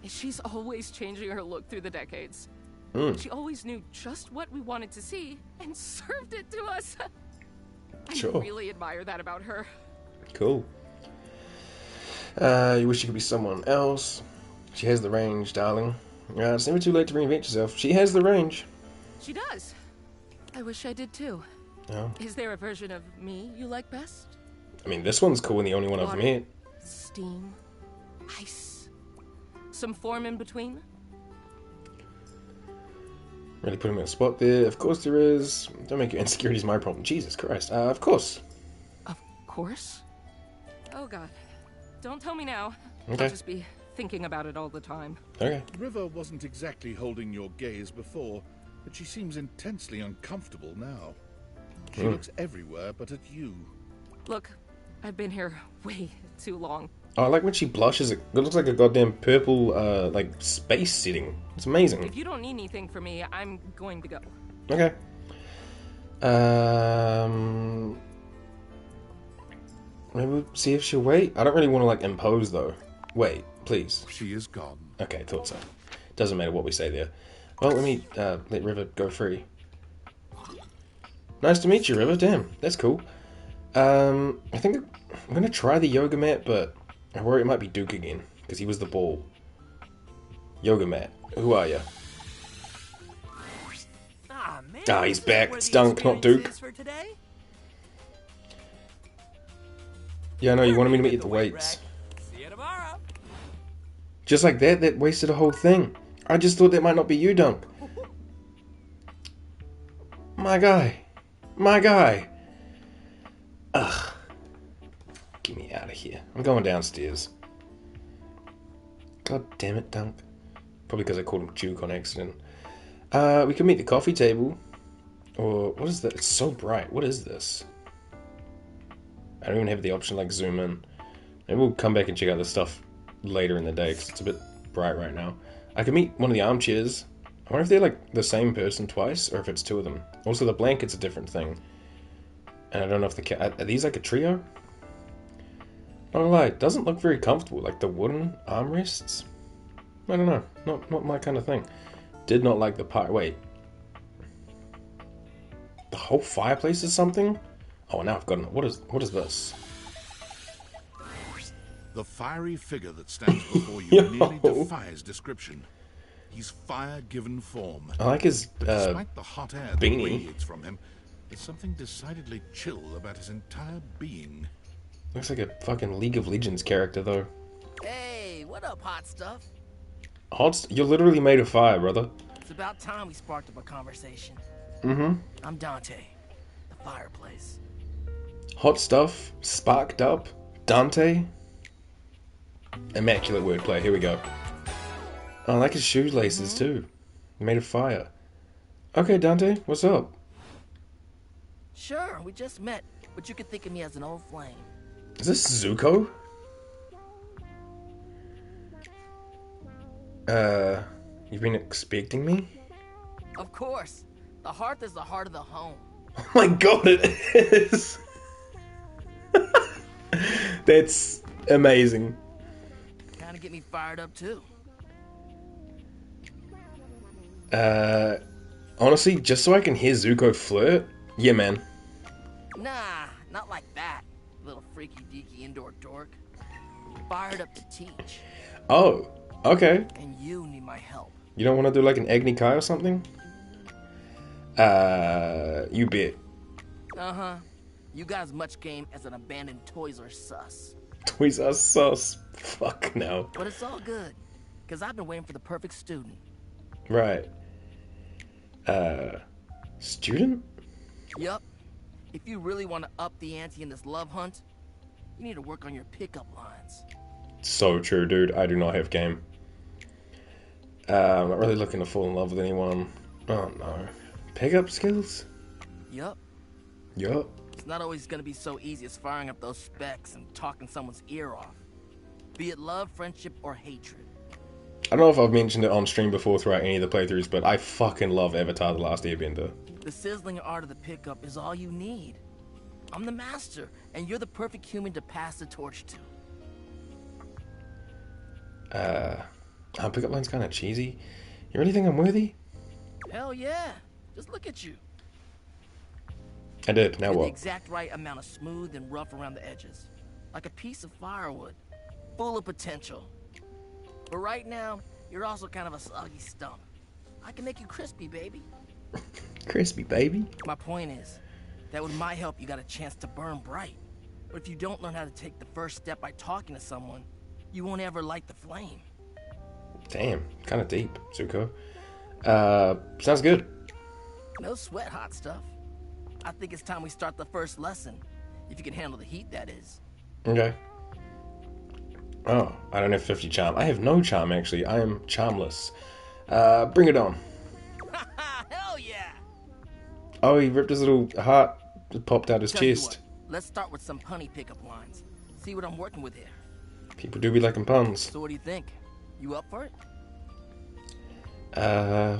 is she's always changing her look through the decades. She always knew just what we wanted to see and served it to us. Sure. I really admire that about her. Cool. You wish you could be someone else. She has the range, darling. It's never too late to reinvent yourself. She has the range. She does. I wish I did too. Oh. Is there a version of me you like best? I mean, this one's cool and the only one I've Water, met. steam, ice, some form in between? Really put him in a spot there. Of course there is. Don't make your insecurities my problem. Jesus Christ. Of course. Of course. Oh god. Don't tell me now. Okay. I'll just be thinking about it all the time. Okay. River wasn't exactly holding your gaze before, but she seems intensely uncomfortable now. She looks everywhere but at you. Look, I've been here way too long. Oh, I like when she blushes. It looks like a goddamn purple, like, space setting. It's amazing. If you don't need anything from me, I'm going to go. Okay. Maybe we'll see if she'll wait. I don't really want to, like, impose, though. Wait, please. She is gone. Okay, thought so. Doesn't matter what we say there. Well, let me, let River go free. Nice to meet you, River. Damn, that's cool. I think I'm gonna try the yoga mat, but I worry it might be Duke again, because he was the ball. Yoga mat, who are you? Ah, he's back. It's Dunk, not Duke. Yeah, I know, you wanted me to meet you at the weights. See you tomorrow. Just like that, that wasted a whole thing. I just thought that might not be you, Dunk. My guy. My guy. Ugh. Get me out of here. I'm going downstairs. God damn it, Dunk. Probably because I called him Duke on accident. We can meet the coffee table. Or, what is that? It's so bright. What is this? I don't even have the option to, like, zoom in. Maybe we'll come back and check out this stuff later in the day, because it's a bit bright right now. I can meet one of the armchairs. I wonder if they're, like, the same person twice, or if it's two of them. Also, the blanket's a different thing. And I don't know if the are these, like, a trio? Not gonna lie, it doesn't look very comfortable. Like, the wooden armrests? I don't know. Not my kind of thing. Did not like the part. Wait. The whole fireplace is something? Oh, now I've got it. What is this? The fiery figure that stands before you nearly defies description. He's fire given form. I like his But despite the hot air that beanie. radiates from him, there's something decidedly chill about his entire being. Looks like a fucking League of Legends character, though. Hey, what up, hot stuff? You're literally made of fire, brother. It's about time we sparked up a conversation. Mm-hmm. I'm Dante, the fireplace. Hot stuff, sparked up, Dante. Immaculate wordplay. Here we go. Oh, I like his shoelaces too. Made of fire. Okay, Dante, what's up? Sure, we just met, but you could think of me as an old flame. Is this Zuko? You've been expecting me? Of course. The hearth is the heart of the home. Oh my god, it is! That's amazing. Kinda get me fired up too. Honestly, just so I can hear Zuko flirt? Yeah, man. Nah, not like that, little freaky deaky indoor dork. Fired up to teach. Oh, okay. And you need my help. You don't want to do like an Agni Kai or something? You bet. Uh-huh. You got as much game as an abandoned Toys R Us. Toys R Us. Fuck no. But it's all good, because I've been waiting for the perfect student. Right. Student? Yup. If you really want to up the ante in this love hunt, you need to work on your pickup lines. So true, dude. I do not have game. I'm not really looking to fall in love with anyone. Oh no. Pickup skills? Yup. Yup. It's not always gonna be so easy as firing up those specs and talking someone's ear off. Be it love, friendship, or hatred. I don't know if I've mentioned it on stream before throughout any of the playthroughs, but I fucking love Avatar: The Last Airbender. The sizzling art of the pickup is all you need. I'm the master, and you're the perfect human to pass the torch to. Our pickup line's kind of cheesy. You really think I'm worthy? Hell yeah. Just look at you. I did. Now You're what? the exact right amount of smooth and rough around the edges. Like a piece of firewood. Full of potential. But right now, you're also kind of a soggy stump. I can make you crispy, baby. Crispy, baby. My point is, that with my help, you got a chance to burn bright. But if you don't learn how to take the first step by talking to someone, you won't ever light the flame. Damn, kind of deep, Zuko. Sounds good. No sweat, hot stuff. I think it's time we start the first lesson. If you can handle the heat, that is. Okay. Oh, I don't have 50 charm. I have no charm, actually. I am charmless. Bring it on. Hell yeah! Oh, he ripped his little heart. It popped out his Tell you chest. what, let's start with some punny pickup lines. See what I'm working with here. People do be liking puns. So what do you think? You up for it?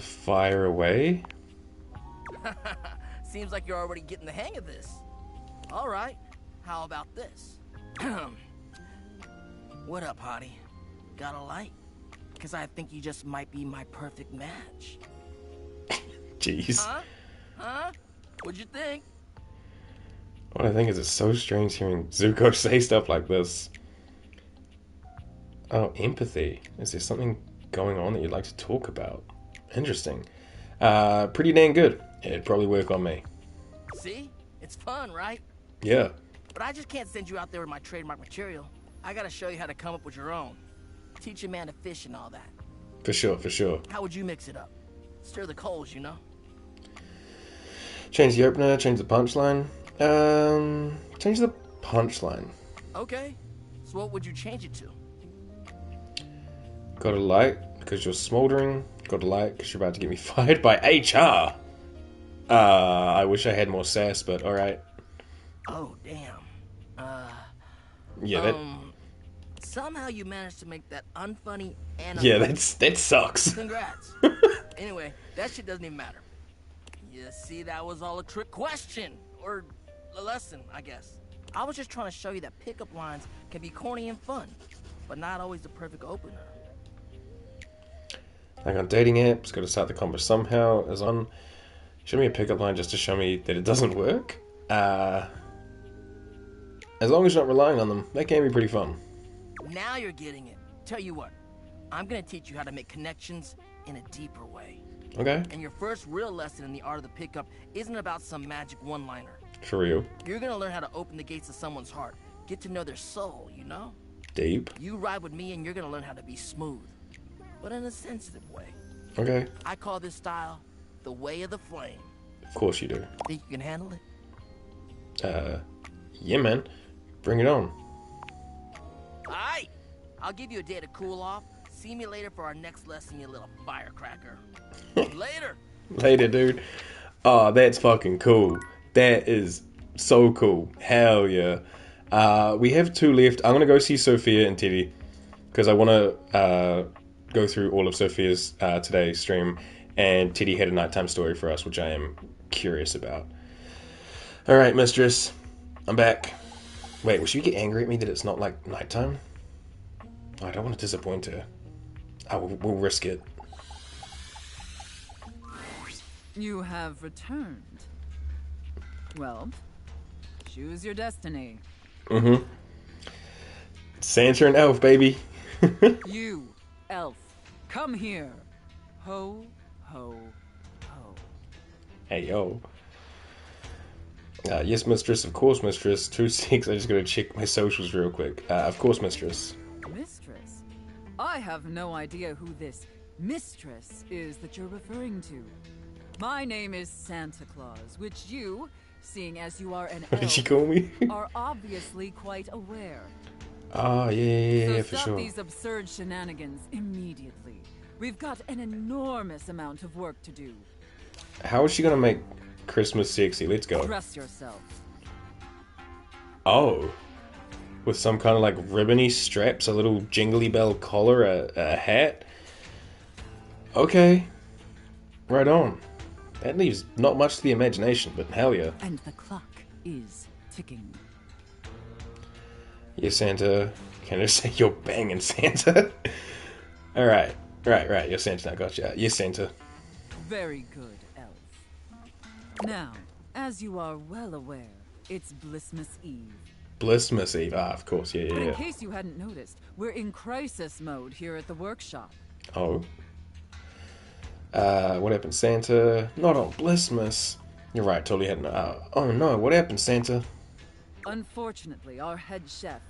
Fire away. Seems like you're already getting the hang of this. All right, how about this? What up, hottie? Got a light? Because I think you just might be my perfect match. Jeez. Huh? Huh? What'd you think? What I think is it's so strange hearing Zuko say stuff like this. Oh, empathy. Is there something going on that you'd like to talk about? Interesting. Pretty dang good. It'd probably work on me. See? It's fun, right? Yeah. But I just can't send you out there with my trademark material. I gotta show you how to come up with your own. Teach a man to fish and all that. For sure, for sure. How would you mix it up? Stir the coals, you know? Change the opener, change the punchline. Change the punchline. Okay. So what would you change it to? Got a light because you're smoldering. Got a light because you're about to get me fired by HR. I wish I had more sass, but alright. Oh, damn. Yeah, that... Somehow you managed to make that unfunny and... Yeah, that sucks. Congrats. Anyway, that shit doesn't even matter. You see, that was all a trick question. Or a lesson, I guess. I was just trying to show you that pickup lines can be corny and fun, but not always the perfect opener. Like on dating apps, got to start the combo somehow. As on, show me a pickup line just to show me that it doesn't work. As long as you're not relying on them, that can be pretty fun. Now you're getting it. Tell you what, I'm gonna teach you how to make connections in a deeper way. Okay. And your first real lesson in the art of the pickup isn't about some magic one-liner. For real. You're gonna learn how to open the gates of someone's heart. Get to know their soul, you know? Deep. You ride with me and you're gonna learn how to be smooth, but in a sensitive way. Okay. I call this style the way of the flame. Of course you do. Think you can handle it? Yeah, man. Bring it on. Alright! I'll give you a day to cool off. See me later for our next lesson, you little firecracker. Later! Later, dude. Oh, that's fucking cool. That is so cool. Hell yeah. We have 2 left. I'm going to go see Sophia and Teddy because I want to go through all of Sophia's today's stream, and Teddy had a nighttime story for us, which I am curious about. Alright, mistress. I'm back. Wait, will she get angry at me that it's not like nighttime? I don't want to disappoint her. We'll risk it. You have returned. Well, choose your destiny. Mm-hmm. Santa and Elf, baby. You, elf, come here. Ho, ho, ho. Hey, yo. Yes, mistress. Of course, mistress. 2 6. I just gotta check my socials real quick. Of course, mistress. Mistress? I have no idea who this mistress is that you're referring to. My name is Santa Claus, which you, seeing as you are an What did she elf, call me? are obviously quite aware. Oh, yeah, So for stop sure. these absurd shenanigans immediately. We've got an enormous amount of work to do. How is she gonna make Christmas sexy? Let's go. Dress yourself. Oh. With some kind of like ribbony straps, a little jingly bell collar, a hat. Okay. Right on. That leaves not much to the imagination, but hell yeah. And the clock is ticking. Yeah, Santa. Can I just say you're banging, Santa? Alright. Right. You're Santa now, gotcha. Yes, Santa. Very good, Elf. Now, as you are well aware, it's Blissmas Eve. Blissmas Eve. Ah, of course. But in Yeah. case you hadn't noticed, we're in crisis mode here at the workshop. Oh. What happened, Santa? Not on Blissmas. You're right, totally hadn't. Oh no, what happened, Santa? Unfortunately, our head chef,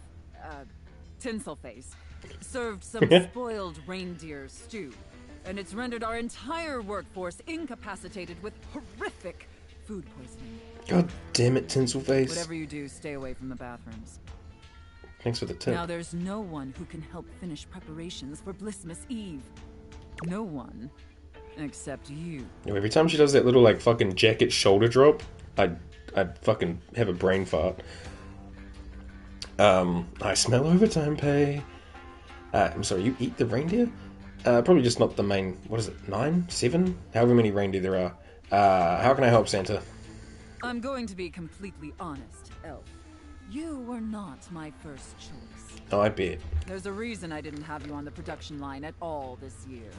Tinselface, served some spoiled reindeer stew, and it's rendered our entire workforce incapacitated with horrific food poisoning. God damn it, Tinselface. Whatever you do, stay away from the bathrooms. Thanks for the tip. Now there's no one who can help finish preparations for Blissmas Eve. No one. Except you. Every time she does that little, like, fucking jacket shoulder drop, I'd fucking have a brain fart. I smell overtime pay. I'm sorry, you eat the reindeer? Probably just not the main, what is it, 9? 7? However many reindeer there are. How can I help, Santa? I'm going to be completely honest, Elf. You were not my first choice. Oh, I bet. There's a reason I didn't have you on the production line at all this year.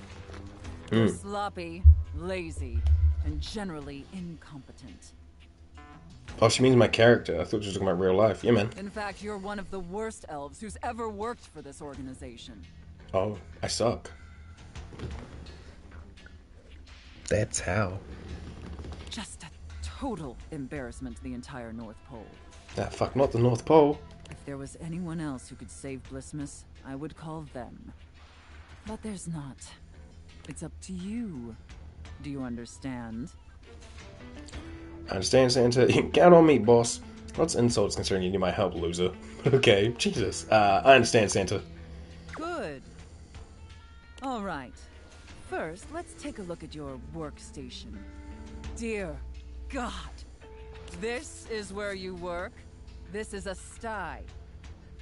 You're sloppy, lazy, and generally incompetent. Oh, she means my character. I thought she was talking about real life. Yeah, man. In fact, you're one of the worst elves who's ever worked for this organization. Oh, I suck. That's how. Just a total embarrassment to the entire North Pole. Ah, fuck, not the North Pole. If there was anyone else who could save Blissmas, I would call them. But there's not. It's up to you. Do you understand? I understand, Santa. You can count on me, boss. Lots of insults concerning you need my help, loser. Okay, Jesus. I understand, Santa. Good. All right. First, let's take a look at your workstation. Dear God. This is where you work? This is a sty.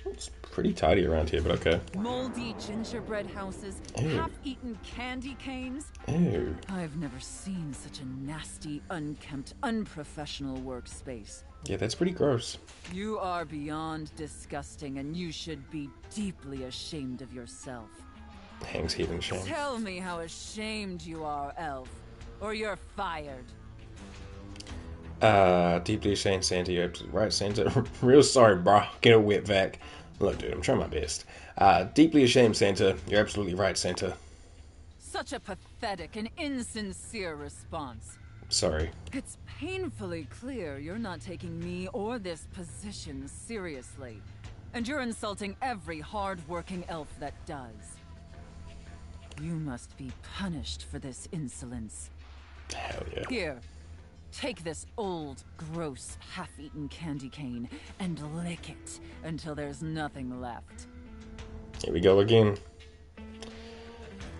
It's pretty tidy around here, but okay. Moldy gingerbread houses, Ew. half-eaten candy canes. Ew. I've never seen such a nasty, unkempt, unprofessional workspace. Yeah, that's pretty gross. You are beyond disgusting, and you should be deeply ashamed of yourself. Hangs head in shame. Tell me how ashamed you are, Elf, or you're fired. Deeply ashamed, Santa. You're absolutely right, Santa. Real sorry, bro. Get a wet vac. Look, dude, I'm trying my best. Deeply ashamed, Santa. You're absolutely right, Santa. Such a pathetic and insincere response. Sorry. It's painfully clear you're not taking me or this position seriously. And you're insulting every hard-working elf that does. You must be punished for this insolence. Hell yeah. Here, take this old, gross, half-eaten candy cane and lick it until there's nothing left. Here we go again.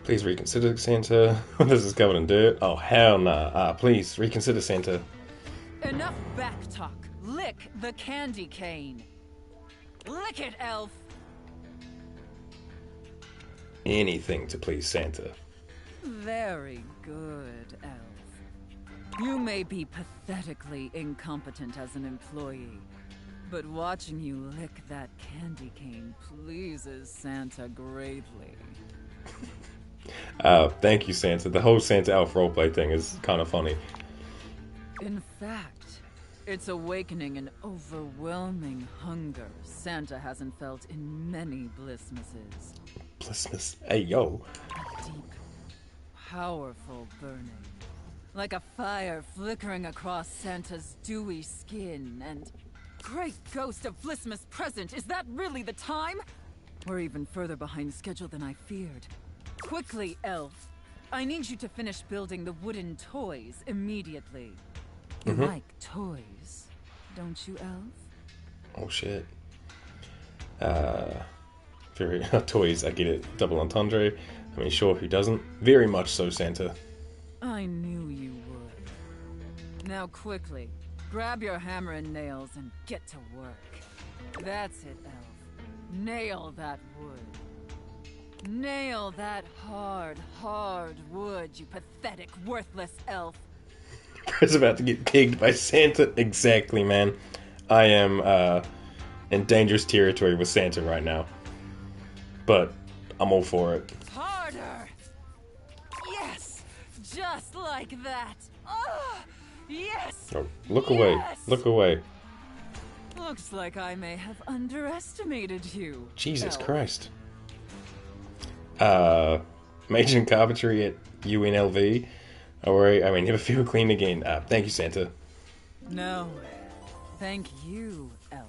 Please reconsider, Santa. This is covered in dirt. Oh, hell nah. Please, reconsider, Santa. Enough backtalk. Lick the candy cane. Lick it, Elf! Anything to please Santa. Very good, Elf. You may be pathetically incompetent as an employee, but watching you lick that candy cane pleases Santa greatly. Thank you, Santa. The whole Santa Elf roleplay thing is kind of funny. In fact, it's awakening an overwhelming hunger Santa hasn't felt in many Blissmases. Blissmas. Hey, yo. A deep, powerful burning. Like a fire flickering across Santa's dewy skin and... Great ghost of Blissmas present, is that really the time? We're even further behind schedule than I feared. Quickly, Elf. I need you to finish building the wooden toys immediately. You like toys, don't you, Elf? Oh, shit. Very... toys, I get it. Double entendre. I mean, sure, who doesn't? Very much so, Santa. I knew you would. Now quickly, grab your hammer and nails and get to work. That's it, Elf. Nail that wood. Nail that hard, hard wood, you pathetic, worthless elf. I was about to get pigged by Santa. Exactly, man. I am in dangerous territory with Santa right now. But I'm all for it. Harder! Yes! Just like that! Oh, yes! Oh, look away. Yes! Look away. Looks like I may have underestimated you. Jesus Elf. Christ. Major in carpentry at UNLV. Alright, I mean, never feel clean again. Thank you, Santa. No. Thank you, Elf.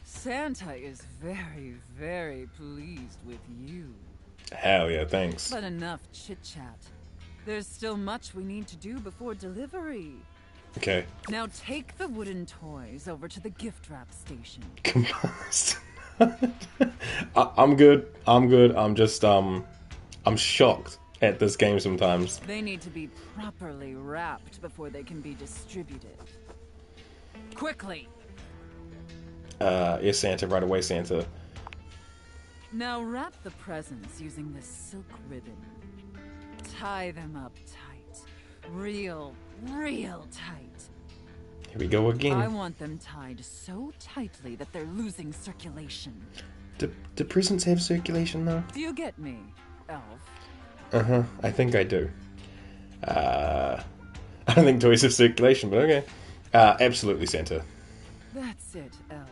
Santa is very, very pleased with you. Hell yeah, thanks. But enough chit-chat. There's still much we need to do before delivery. Okay. Now take the wooden toys over to the gift wrap station. I'm good. I'm good. I'm just, I'm shocked at this game sometimes. They need to be properly wrapped before they can be distributed. Quickly! Yes, Santa. Right away, Santa. Now wrap the presents using this silk ribbon. Tie them up tight. Real tight. Here we go again. I want them tied so tightly that they're losing circulation. Do presents have circulation, though? Do you get me, Elf? Uh-huh. I think I do. I don't think toys have circulation, but okay. Absolutely, Santa. That's it, Elf.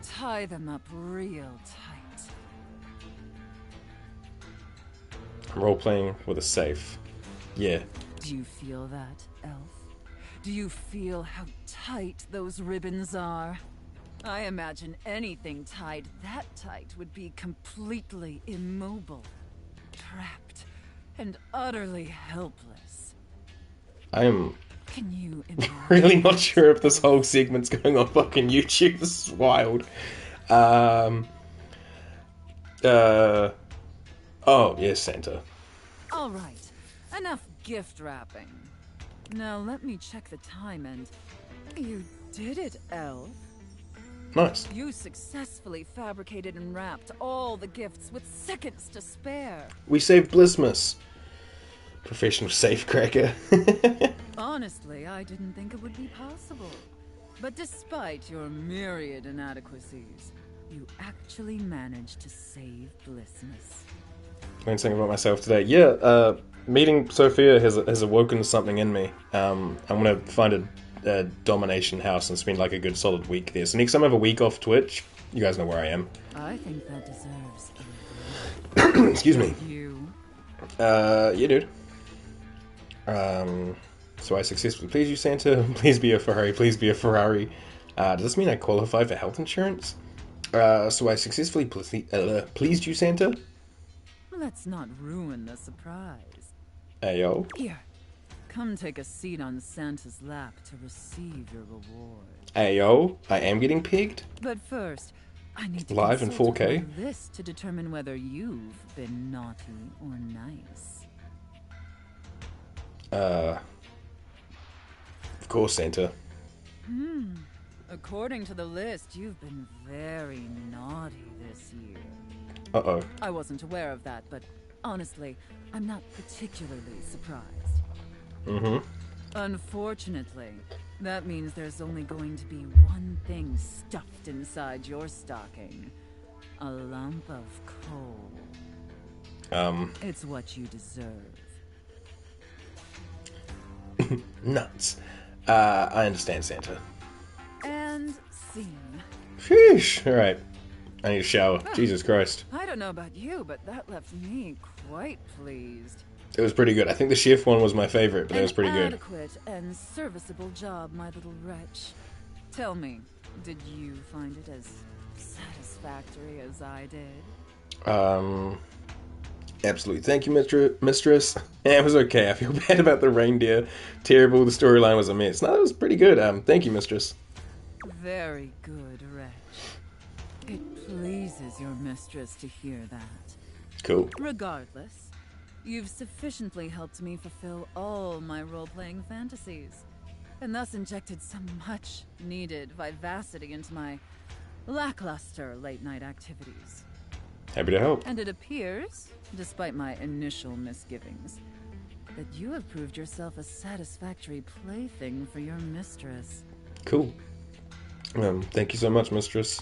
Tie them up real tight. I'm role-playing with a safe. Yeah. Do you feel that, Elf? Do you feel how tight those ribbons are? I imagine anything tied that tight would be completely immobile, trapped, and utterly helpless. I am Can you imagine? really not sure if this whole segment's going on fucking YouTube. This is wild. Oh, yes, Santa. All right, enough gift wrapping. Now let me check the time and... You did it, Elf. Nice. You successfully fabricated and wrapped all the gifts with seconds to spare. We saved Blissmas. Professional safecracker. Honestly, I didn't think it would be possible. But despite your myriad inadequacies, you actually managed to save Blissmas. Learned something about myself today. Yeah, meeting Sophia has awoken something in me. I'm gonna find a domination house and spend like a good solid week there. So next time I have a week off Twitch, you guys know where I am. I think that deserves Excuse me. you. Yeah, dude. So I successfully please you, Santa. Please be a Ferrari. Please be a Ferrari. Does this mean I qualify for health insurance? So I successfully pleased you, Santa. Let's not ruin the surprise. Ayo. Here, come take a seat on Santa's lap to receive your reward. Ayo. I am getting pegged. But first, I need to Live in consult 4K? my list to determine whether you've been naughty or nice. Of course, Santa. According to the list, you've been very naughty this year. Uh-oh. I wasn't aware of that, but honestly, I'm not particularly surprised. Mm-hmm. Unfortunately, that means there's only going to be one thing stuffed inside your stocking. A lump of coal. It's what you deserve. Nuts. I understand, Santa. And scene. Sheesh. Alright. I need a shower. Jesus Christ. I don't know about you, but that left me quite pleased. It was pretty good. I think the chef one was my favorite, but it was pretty An good. adequate and serviceable job, my little wretch. Tell me, did you find it as satisfactory as I did? Absolutely. Thank you, mistress. Yeah, it was okay. I feel bad about the reindeer. Terrible. The storyline was a mess. No, it was pretty good. Thank you, mistress. Very good, wretch. It pleases your mistress to hear that. Cool. Regardless, you've sufficiently helped me fulfill all my role-playing fantasies. and thus injected some much-needed vivacity into my lackluster late-night activities. Happy to help. And it appears, despite my initial misgivings, that you have proved yourself a satisfactory plaything for your mistress. Cool. Thank you so much, mistress.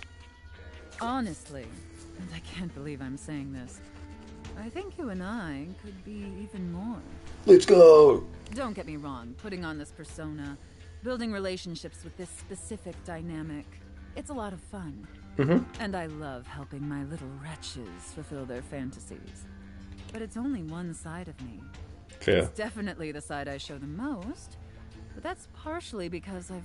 Honestly, and I can't believe I'm saying this, I think you and I could be even more. Let's go! Don't get me wrong, putting on this persona, building relationships with this specific dynamic, it's a lot of fun. And I love helping my little wretches fulfill their fantasies. But it's only one side of me. Fair. It's definitely the side I show the most, but that's partially because I've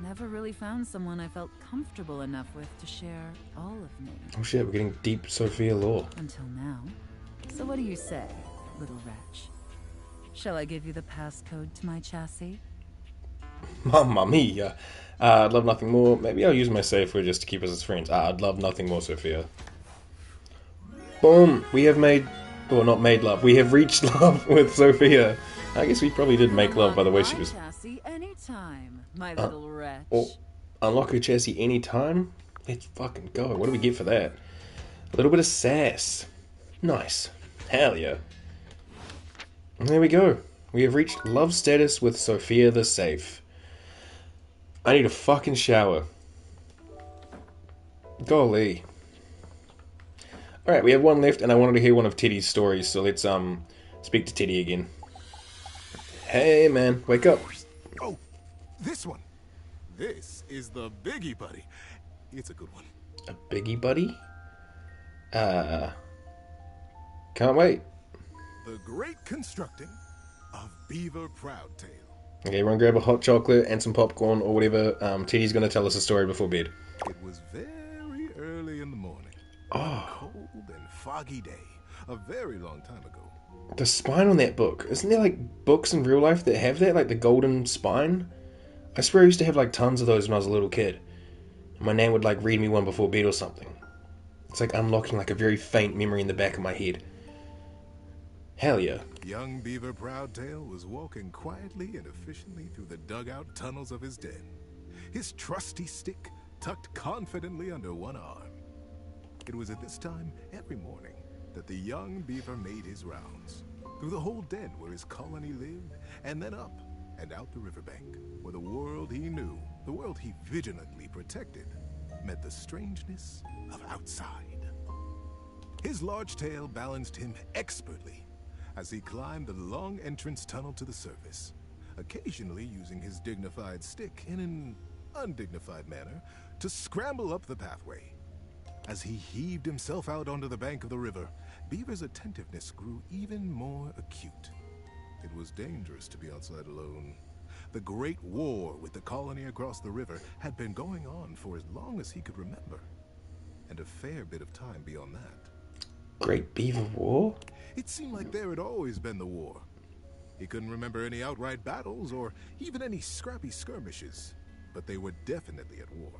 never really found someone I felt comfortable enough with to share all of me. Oh shit, we're getting deep Sophia lore. Until now. So what do you say, little wretch? Shall I give you the passcode to my chassis? Mamma mia. I'd love nothing more. Maybe I'll use my safe word just to keep us as friends. I'd love nothing more, Sophia. Boom! We have made... Well, not made love. We have reached love with Sophia. I guess we probably did make love by the way she was... Chassis anytime, my little wretch. Or unlock her chassis anytime? Let's fucking go. What do we get for that? A little bit of sass. Nice. Hell yeah. And there we go. We have reached love status with Sophia the Safe. I need a fucking shower. Golly. Alright, we have one left, and I wanted to hear one of Teddy's stories, so let's speak to Teddy again. Hey man, wake up. Oh, this one. This is the biggie, buddy. It's a good one. A biggie buddy? Can't wait. The Great Constructing of Beaver Proudtail. Okay, everyone grab a hot chocolate and some popcorn or whatever. Teddy's going to tell us a story before bed. It was very early in the morning. Oh. A cold and foggy day. A very long time ago. The spine on that book. Isn't there like books in real life that have that? Like the golden spine? I swear I used to have like tons of those when I was a little kid. My nan would like read me one before bed or something. It's like unlocking like a very faint memory in the back of my head. Hell yeah. Young Beaver Proudtail was walking quietly and efficiently through the dugout tunnels of his den, his trusty stick tucked confidently under one arm. It was at this time every morning that the young beaver made his rounds, through the whole den where his colony lived, and then up and out the riverbank, where the world he knew, the world he vigilantly protected, met the strangeness of outside. His large tail balanced him expertly as he climbed the long entrance tunnel to the surface, occasionally using his dignified stick in an undignified manner to scramble up the pathway. As he heaved himself out onto the bank of the river, Beaver's attentiveness grew even more acute. It was dangerous to be outside alone. The Great War with the colony across the river had been going on for as long as he could remember, and a fair bit of time beyond that. Great Beaver War? It seemed like there had always been the war. He couldn't remember any outright battles or even any scrappy skirmishes, but they were definitely at war.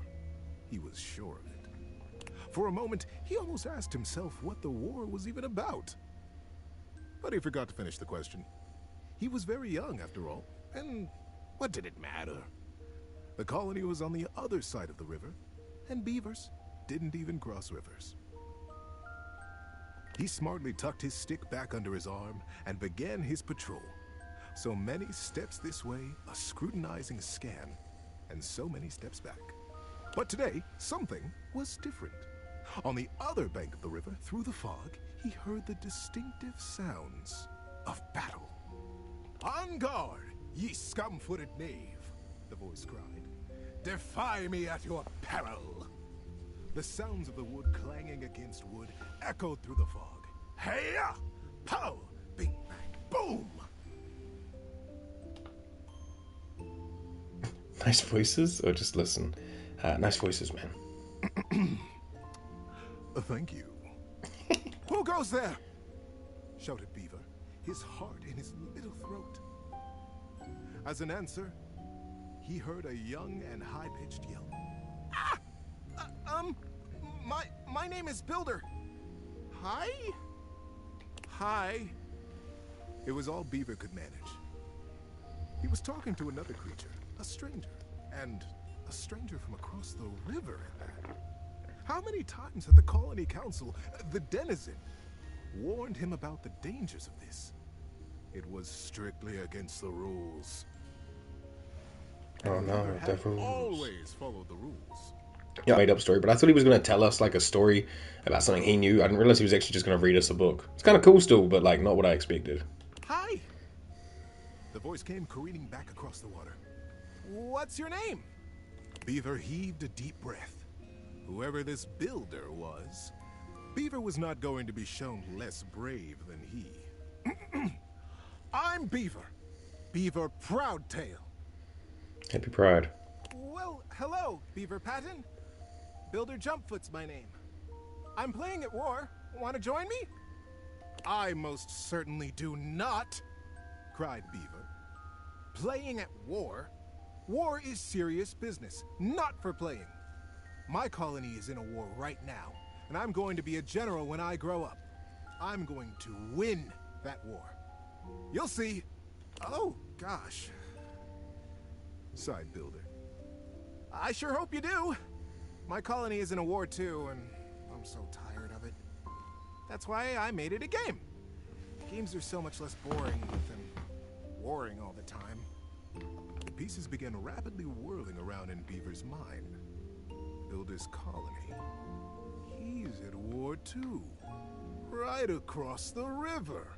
He was sure of it. For a moment, he almost asked himself what the war was even about. But he forgot to finish the question. He was very young, after all, and what did it matter? The colony was on the other side of the river, and beavers didn't even cross rivers. He smartly tucked his stick back under his arm and began his patrol. So many steps this way, a scrutinizing scan, and so many steps back. But today, something was different. On the other bank of the river, through the fog, he heard the distinctive sounds of battle. "On guard, ye scum-footed knave," the voice cried. "Defy me at your peril." The sounds of the wood clanging against wood echoed through the fog. Hey-ya! Pow! Bing, bang, boom! Nice voices? Or just listen? Nice voices, man. Thank you. Who goes there? Shouted Beaver, his heart in his little throat. As an answer, he heard a young and high-pitched yell. Ah! My name is Builder. Hi? Hi. It was all Beaver could manage. He was talking to another creature, a stranger, and a stranger from across the river at that. How many times had the Colony Council, the Denizen, warned him about the dangers of this? It was strictly against the rules. Oh no, Beaver the had rules. always followed the rules. Yeah, made up story, but I thought he was going to tell us like a story about something he knew. I didn't realize he was actually just going to read us a book. It's kind of cool still, but like not what I expected. Hi! The voice came careening back across the water. What's your name? Beaver heaved a deep breath. Whoever this builder was, Beaver was not going to be shown less brave than he. I'm Beaver. Beaver Proudtail. Happy Pride. Well, hello, Beaver Patton. Builder Jumpfoot's my name. I'm playing at war. Want to join me? I most certainly do not, cried Beaver. Playing at war? War is serious business, not for playing. My colony is in a war right now, and I'm going to be a general when I grow up. I'm going to win that war. You'll see. Oh, gosh. Sighed Builder. I sure hope you do. My colony is in a war too, and I'm so tired of it. That's why I made it a game. Games are so much less boring than warring all the time. The pieces began rapidly whirling around in Beaver's mind. Builder's colony. He's at war too. Right across the river.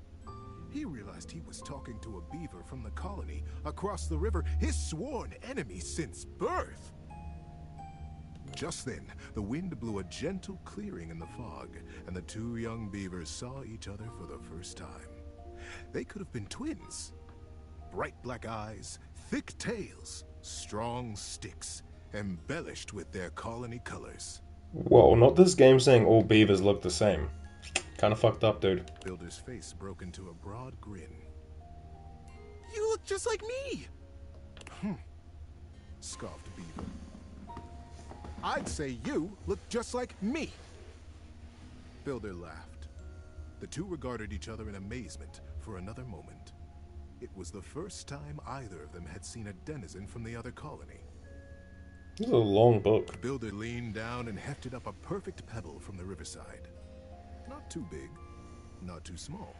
He realized he was talking to a beaver from the colony across the river, his sworn enemy since birth. Just then, the wind blew a gentle clearing in the fog, and the two young beavers saw each other for the first time. They could have been twins. Bright black eyes, thick tails, strong sticks, embellished with their colony colors. Whoa, not this game saying all beavers look the same. Kind of fucked up, dude. Builder's face broke into a broad grin. You look just like me! Scoffed Beaver. I'd say you look just like me. Builder laughed. The two regarded each other in amazement for another moment. It was the first time either of them had seen a denizen from the other colony. This is a long book. Builder leaned down and hefted up a perfect pebble from the riverside. Not too big, not too small.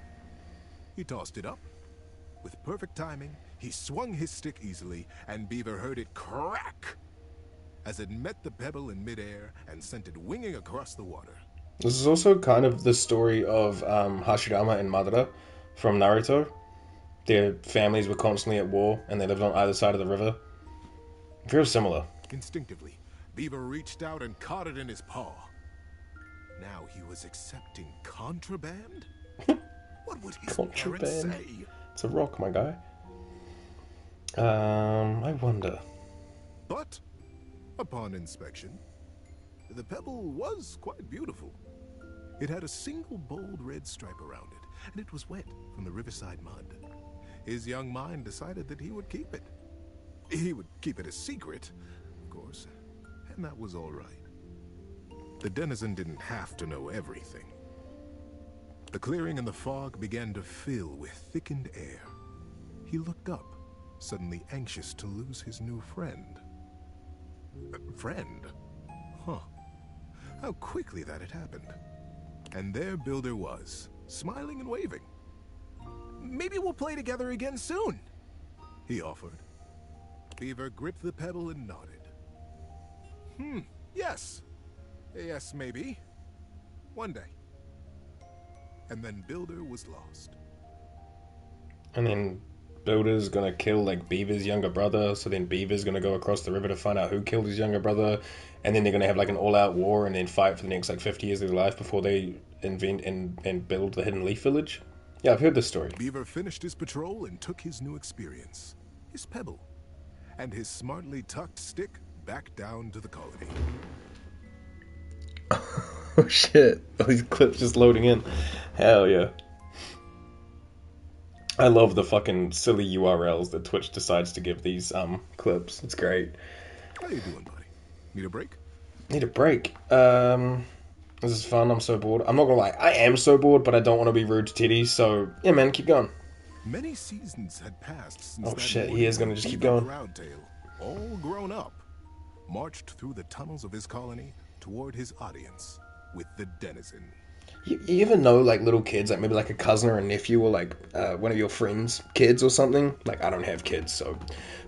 He tossed it up. With perfect timing, he swung his stick easily, and Beaver heard it crack as it met the pebble in midair and sent it winging across the water. This is also kind of the story of Hashirama and Madara from Naruto. Their families were constantly at war, and they lived on either side of the river. Very similar. Instinctively, Beaver reached out and caught it in his paw. Now he was accepting contraband? What would his parents say? It's a rock, my guy. I wonder. But, upon inspection, the pebble was quite beautiful. It had a single bold red stripe around it, and it was wet from the riverside mud. His young mind decided that he would keep it. He would keep it a secret, of course, and that was all right. The denizen didn't have to know everything. The clearing and the fog began to fill with thickened air. He looked up, suddenly anxious to lose his new friend. Friend? Huh. How quickly that had happened. And there Builder was, smiling and waving. Maybe we'll play together again soon, he offered. Beaver gripped the pebble and nodded. Yes. Yes, maybe. One day. And then Builder was lost. And then Builder's gonna kill like Beaver's younger brother, so then Beaver's gonna go across the river to find out who killed his younger brother, and then they're gonna have like an all-out war and then fight for the next like 50 years of their life before they invent and build the Hidden Leaf Village. Yeah, I've heard this story. Beaver finished his patrol and took his new experience, his pebble, and his smartly tucked stick back down to the colony. Oh shit, all these clips just loading in. Hell yeah. I love the fucking silly URLs that Twitch decides to give these clips. It's great. How you doing, buddy? Need a break? Need a break. This is fun, I'm so bored. I'm not gonna lie, I am so bored, but I don't want to be rude to Teddy, so yeah man, keep going. Many seasons had passed since Oh that shit, he morning is gonna when just keep Beaver going. Proudtail, all grown up, marched through the tunnels of his colony toward his audience with the denizen. You ever know, like, little kids, like maybe like a cousin or a nephew or like one of your friends' kids or something? Like, I don't have kids, so.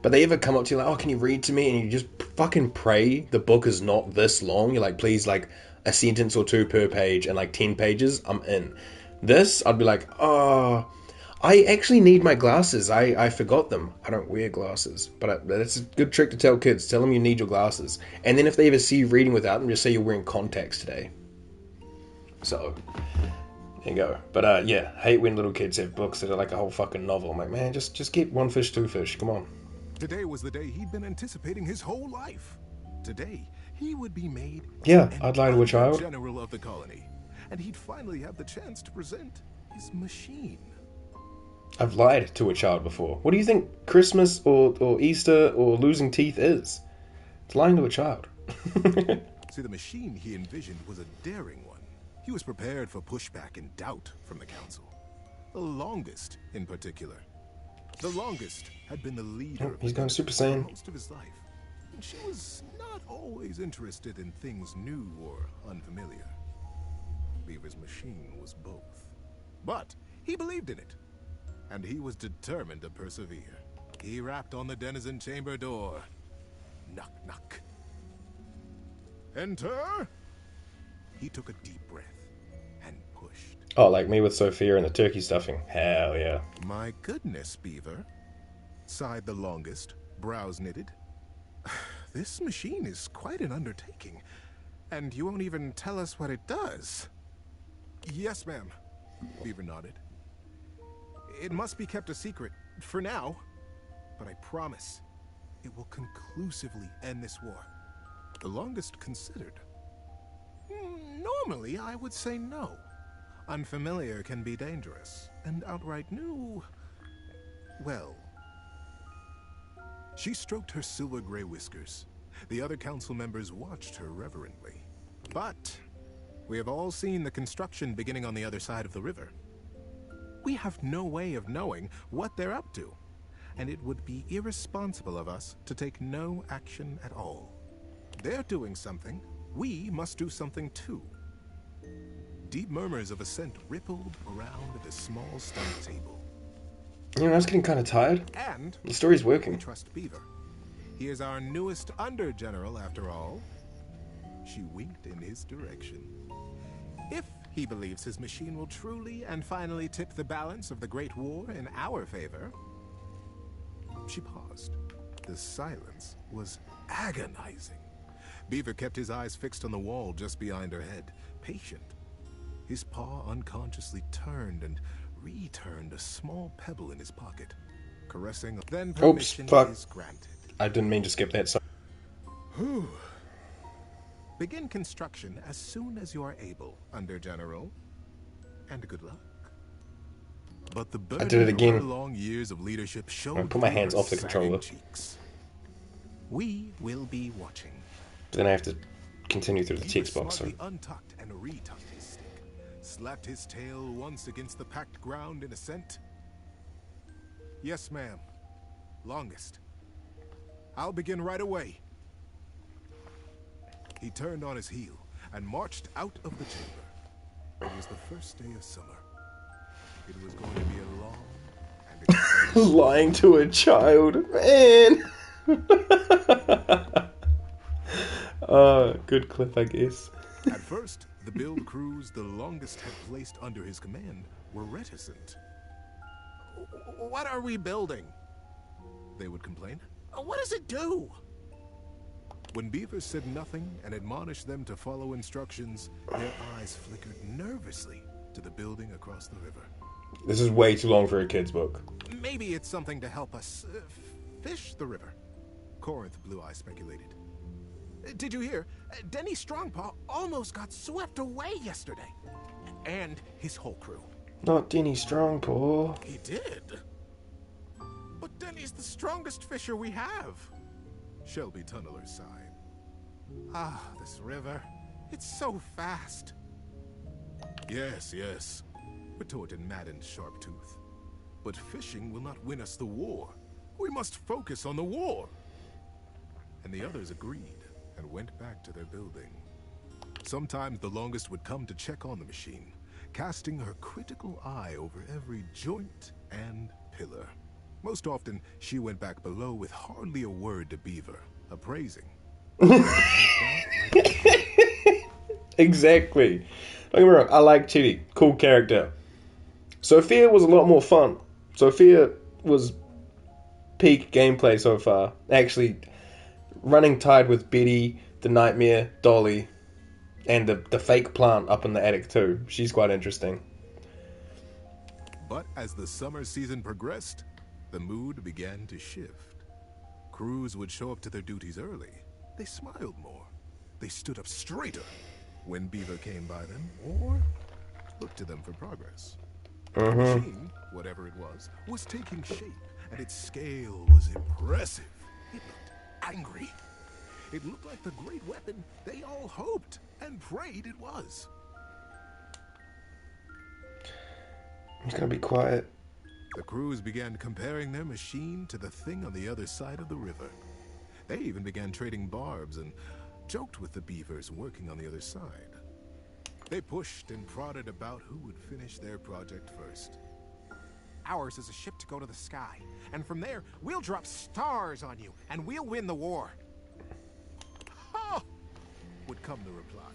But they ever come up to you like, oh, can you read to me? And you just fucking pray the book is not this long. You're like, please, like, a sentence or two per page and like 10 pages, I'm in. This, I'd be like, oh, I actually need my glasses. I forgot them. I don't wear glasses. But that's a good trick to tell kids. Tell them you need your glasses. And then if they ever see you reading without them, just say you're wearing contacts today. So, there you go. But yeah, hate when little kids have books that are like a whole fucking novel. I'm like, man, just get one fish, two fish. Come on. Today was the day he'd been anticipating his whole life. Today, he would be made Yeah, I'd lie to a child. general of the colony, and he'd finally have the chance to present his machine. I've lied to a child before. What do you think Christmas or Easter or losing teeth is? It's lying to a child. See, the machine he envisioned was a daring one. He was prepared for pushback and doubt from the council. The longest, in particular. The longest had been the leader Oh, he's going Super Saiyan. for most of his life. And she was not always interested in things new or unfamiliar. Beaver's machine was both. But he believed in it. And he was determined to persevere. He rapped on the denizen chamber door. Knock, knock. Enter! He took a deep breath and pushed. Oh, like me with Sophia and the turkey stuffing. Hell yeah. My goodness, Beaver, sighed the longest, brows knitted. This machine is quite an undertaking, and you won't even tell us what it does. Yes, ma'am, Beaver nodded. It must be kept a secret, for now, but I promise it will conclusively end this war. The longest considered. Normally, I would say no. Unfamiliar can be dangerous, and outright new, well. She stroked her silver-gray whiskers. The other council members watched her reverently. But we have all seen the construction beginning on the other side of the river. We have no way of knowing what they're up to, and it would be irresponsible of us to take no action at all. They're doing something. We must do something too. Deep murmurs of assent rippled around the small stone table. You know, I was getting kind of tired. And The story's we working. trust Beaver. He is our newest under-general, after all. She winked in his direction. If he believes his machine will truly and finally tip the balance of the Great War in our favor. She paused. The silence was agonizing. Beaver kept his eyes fixed on the wall just behind her head, patient. His paw unconsciously turned and returned a small pebble in his pocket, caressing. Then permission fuck. is granted. I didn't mean to skip that. So Whew. Begin construction as soon as you are able, Under-General. And good luck. But the burden did it again. of her long years of leadership showed I put my through hands her off the sagging controller. cheeks. We will be watching. then I have to continue through the Beaver text box. So smartly untucked and retucked his stick, slapped his tail once against the packed ground in assent. Yes, ma'am. Longest. I'll begin right away. He turned on his heel and marched out of the chamber. It was the first day of summer. It was going to be a long and exciting. lying to a child, man. Good clip, I guess. At first, the build crews the longest had placed under his command were reticent. What are we building? They would complain. What does it do? When Beaver said nothing and admonished them to follow instructions, their eyes flickered nervously to the building across the river. This is way too long for a kid's book. Maybe it's something to help us fish the river, Corinth Blue Eye speculated. Did you hear? Denny Strongpaw almost got swept away yesterday. And his whole crew. Not Denny Strongpaw. He did. But Denny's the strongest fisher we have. Shelby Tunneler sighed. Ah, this river. It's so fast. Yes, retorted maddened Sharptooth. But fishing will not win us the war. We must focus on the war. And the others agreed and went back to their building. Sometimes the longest would come to check on the machine, casting her critical eye over every joint and pillar. Most often, she went back below with hardly a word to Beaver, appraising. Exactly. Don't get me wrong, I like Chitty. Cool character. Sophia was a lot more fun. Sophia was peak gameplay so far. Actually, running tied with Betty, the Nightmare, Dolly, and the fake plant up in the attic too. She's quite interesting. But as the summer season progressed, the mood began to shift. Crews would show up to their duties early. They smiled more. They stood up straighter when Beaver came by them or looked to them for progress. The machine, whatever it was taking shape, and its scale was impressive. It looked angry. It looked like the great weapon they all hoped and prayed it was. I'm just gonna be quiet. The crews began comparing their machine to the thing on the other side of the river. They even began trading barbs and joked with the beavers working on the other side. They pushed and prodded about who would finish their project first. Ours is a ship to go to the sky, and from there, we'll drop stars on you, and we'll win the war. Ha! Would come the reply.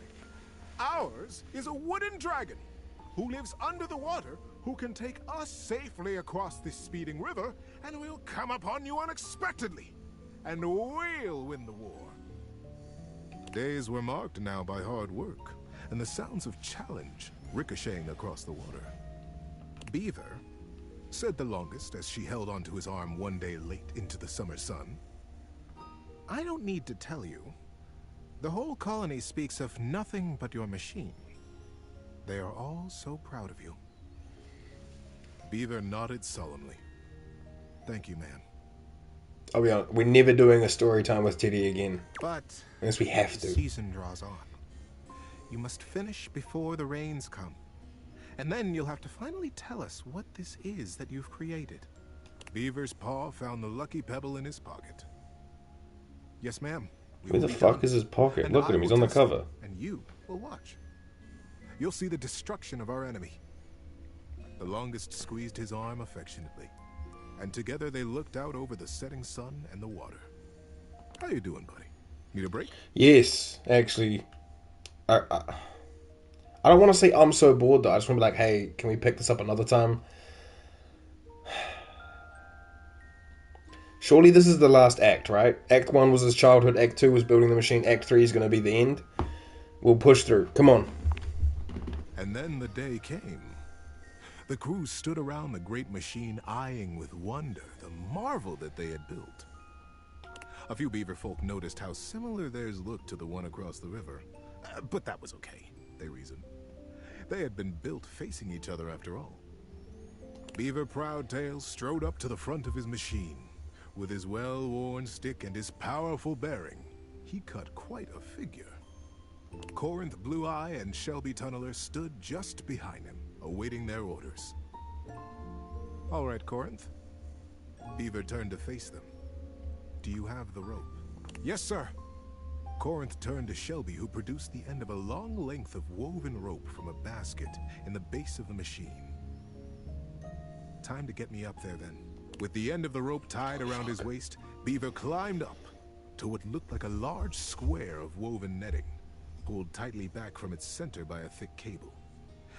Ours is a wooden dragon who lives under the water, who can take us safely across this speeding river, and we'll come upon you unexpectedly, and we'll win the war. Days were marked now by hard work, and the sounds of challenge ricocheting across the water. Beaver, said the longest as she held onto his arm one day late into the summer sun, I don't need to tell you. The whole colony speaks of nothing but your machine. They are all so proud of you. Beaver nodded solemnly. Thank you, man. I'll be honest, we're never doing a story time with Teddy again. But unless we have to. The season draws on. You must finish before the rains come. And then you'll have to finally tell us what this is that you've created. Beaver's paw found the lucky pebble in his pocket. Yes, ma'am. Where the fuck is his pocket? Look at him, he's on the cover. And you will watch. You'll see the destruction of our enemy. The longest squeezed his arm affectionately, and together they looked out over the setting sun and the water. How you doing, buddy? Need a break? Yes, actually. I don't want to say I'm so bored though. I just want to be like, hey, can we pick this up another time? Surely this is the last act, right? Act 1 was his childhood, Act 2 was building the machine, Act 3 is going to be the end. We'll push through. Come on. And then the day came. The crew stood around the great machine, eyeing with wonder the marvel that they had built. A few beaver folk noticed how similar theirs looked to the one across the river. But that was okay, they reasoned. They had been built facing each other after all. Beaver Proudtail strode up to the front of his machine. With his well-worn stick and his powerful bearing, he cut quite a figure. Corinth Blue-Eye and Shelby Tunneler stood just behind him, awaiting their orders. All right, Corinth. Beaver turned to face them. Do you have the rope? Yes, sir. Corinth turned to Shelby, who produced the end of a long length of woven rope from a basket in the base of the machine. Time to get me up there, then. With the end of the rope tied around his waist, Beaver climbed up to what looked like a large square of woven netting, pulled tightly back from its center by a thick cable.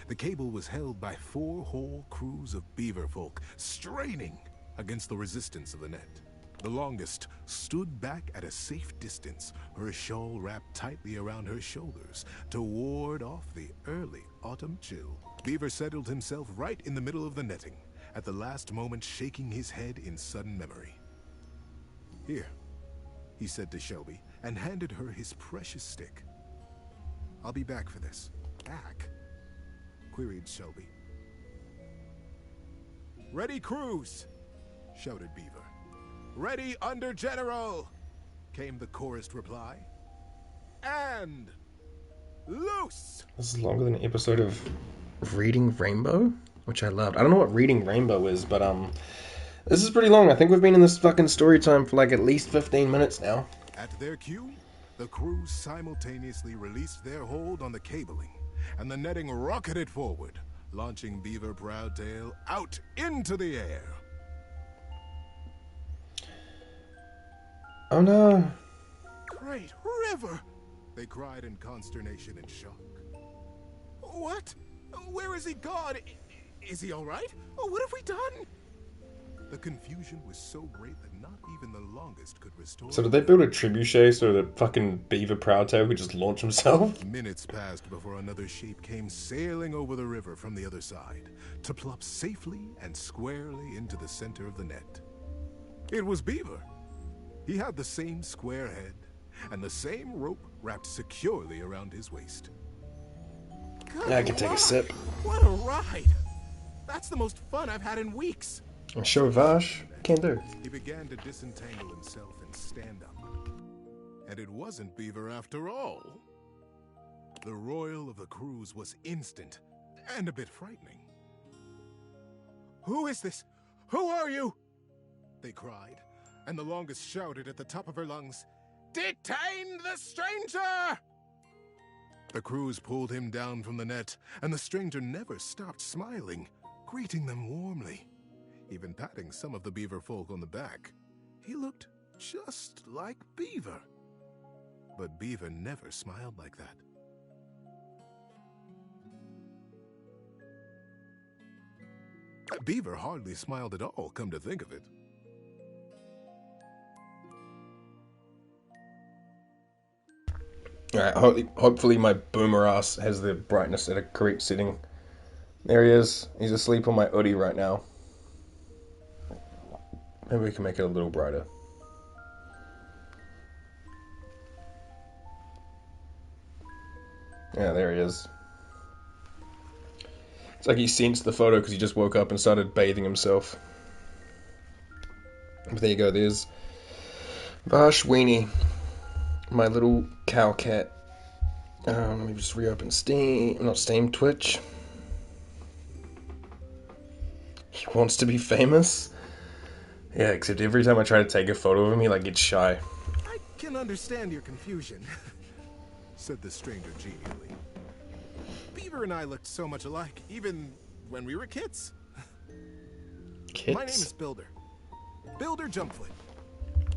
The cable was held by 4 whole crews of beaver folk, straining against the resistance of the net. The longest stood back at a safe distance, her shawl wrapped tightly around her shoulders to ward off the early autumn chill. Beaver settled himself right in the middle of the netting, at the last moment shaking his head in sudden memory. Here, he said to Shelby, and handed her his precious stick. I'll be back for this. Back? Queried Shelby. Ready, crews! Shouted Beaver. Ready, under general! Came the chorused reply. And loose! This is longer than an episode of Reading Rainbow? which I loved. I don't know what reading Rainbow is, but this is pretty long. I think we've been in this fucking story time for like at least 15 minutes now. At their cue, the crew simultaneously released their hold on the cabling, and the netting rocketed forward, launching Beaver Proudtail out into the air. Oh no. Great river! They cried in consternation and shock. What? Where is he gone? Is he all right? Oh, what have we done? The confusion was so great that not even the longest could restore. So did they build a trebuchet so that fucking Beaver Proudtail could just launch himself? Minutes passed before another shape came sailing over the river from the other side to plop safely and squarely into the center of the net. It was Beaver. He had the same square head and the same rope wrapped securely around his waist. Good I can take a sip. What a ride! That's the most fun I've had in weeks. I'm sure Vash can do. He began to disentangle himself and stand up. And it wasn't Beaver after all. The royal of the cruise was instant and a bit frightening. Who is this? Who are you? They cried, and the longest shouted at the top of her lungs, "Detain the stranger!" The crews pulled him down from the net, and the stranger never stopped smiling, greeting them warmly, even patting some of the beaver folk on the back. He looked just like Beaver. But Beaver never smiled like that. Beaver hardly smiled at all, come to think of it. Alright, hopefully my boomer ass has the brightness at a correct setting. There he is. He's asleep on my hoodie right now. Maybe we can make it a little brighter. Yeah, there he is. It's like he sensed the photo because he just woke up and started bathing himself. But there you go, there's Vash Weenie, my little cow cat. Let me just reopen Steam, not Steam, Twitch. He wants to be famous? Yeah, except every time I try to take a photo of him, he like gets shy. I can understand your confusion, said the stranger genially. Beaver and I looked so much alike, even when we were kids. Kids? My name is Builder. Builder Jumpfoot.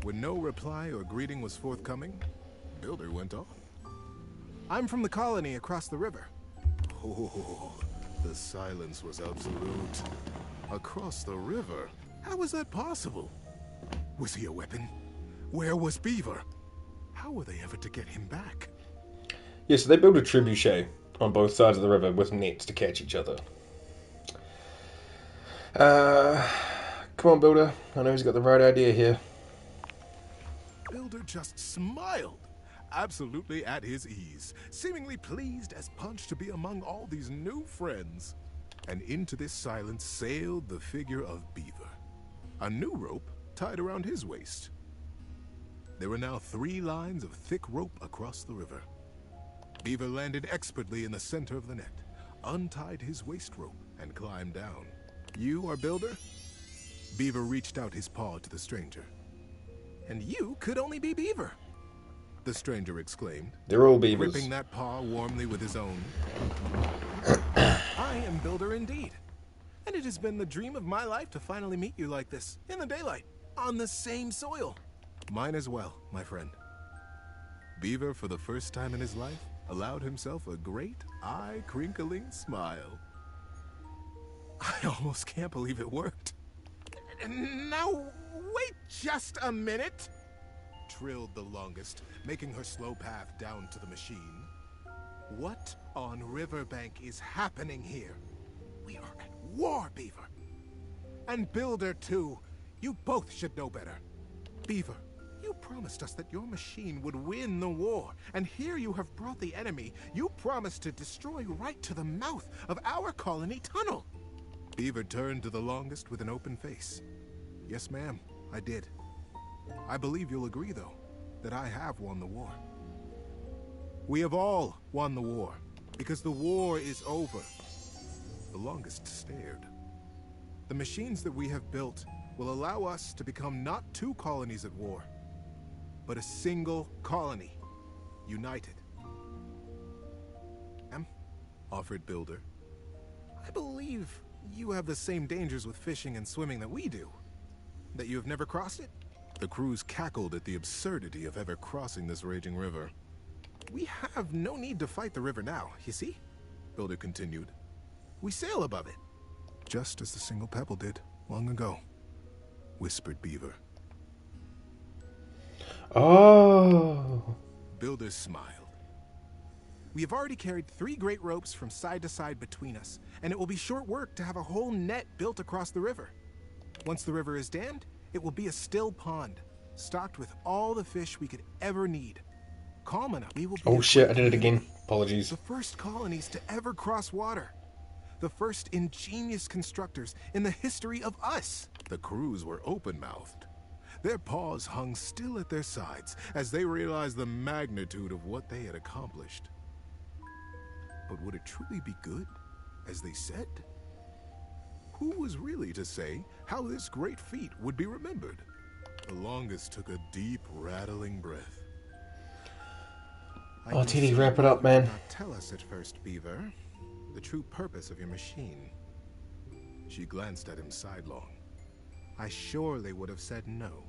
When no reply or greeting was forthcoming, Builder went on. I'm from the colony across the river. Oh, the silence was absolute. Across the river? How was that possible? Was he a weapon? Where was Beaver? How were they ever to get him back? Yeah, so they built a trebuchet on both sides of the river with nets to catch each other. Come on, Builder. I know he's got the right idea here. Builder just smiled, absolutely at his ease, seemingly pleased as punch to be among all these new friends. And into this silence sailed the figure of Beaver, a new rope tied around his waist. There were now 3 lines of thick rope across the river. Beaver landed expertly in the center of the net, untied his waist rope, and climbed down. You are Builder? Beaver reached out his paw to the stranger. And you could only be Beaver, the stranger exclaimed. They're all beavers. Gripping that paw warmly with his own. I am Builder indeed. And it has been the dream of my life to finally meet you like this, in the daylight, on the same soil. Mine as well, my friend. Beaver, for the first time in his life, allowed himself a great, eye-crinkling smile. I almost can't believe it worked. Now, wait just a minute, trilled the longest, making her slow path down to the machine. What on Riverbank is happening here? We are at war, Beaver. And Builder, too. You both should know better. Beaver, you promised us that your machine would win the war, and here you have brought the enemy. You promised to destroy right to the mouth of our colony tunnel. Beaver turned to the longest with an open face. Yes, ma'am, I did. I believe you'll agree, though, that I have won the war. We have all won the war, because the war is over. The longest stared. The machines that we have built will allow us to become not 2 colonies at war, but a single colony, united. Offered Builder. I believe you have the same dangers with fishing and swimming that we do. That you have never crossed it? The crews cackled at the absurdity of ever crossing this raging river. We have no need to fight the river now, you see? Builder continued. We sail above it. Just as the single pebble did long ago, whispered Beaver. Oh. Builder smiled. We have already carried 3 great ropes from side to side between us, and it will be short work to have a whole net built across the river. Once the river is dammed, it will be a still pond, stocked with all the fish we could ever need. Calm enough, we will be Oh shit, I did it again. Apologies. the first colonies to ever cross water. The first ingenious constructors in the history of us. The crews were open-mouthed. Their paws hung still at their sides as they realized the magnitude of what they had accomplished. But would it truly be good, as they said? Who was really to say how this great feat would be remembered? The longest took a deep, rattling breath. Oh, Teddy, wrap it up, man. Not tell us at first, Beaver, the true purpose of your machine. She glanced at him sidelong. I surely would have said no.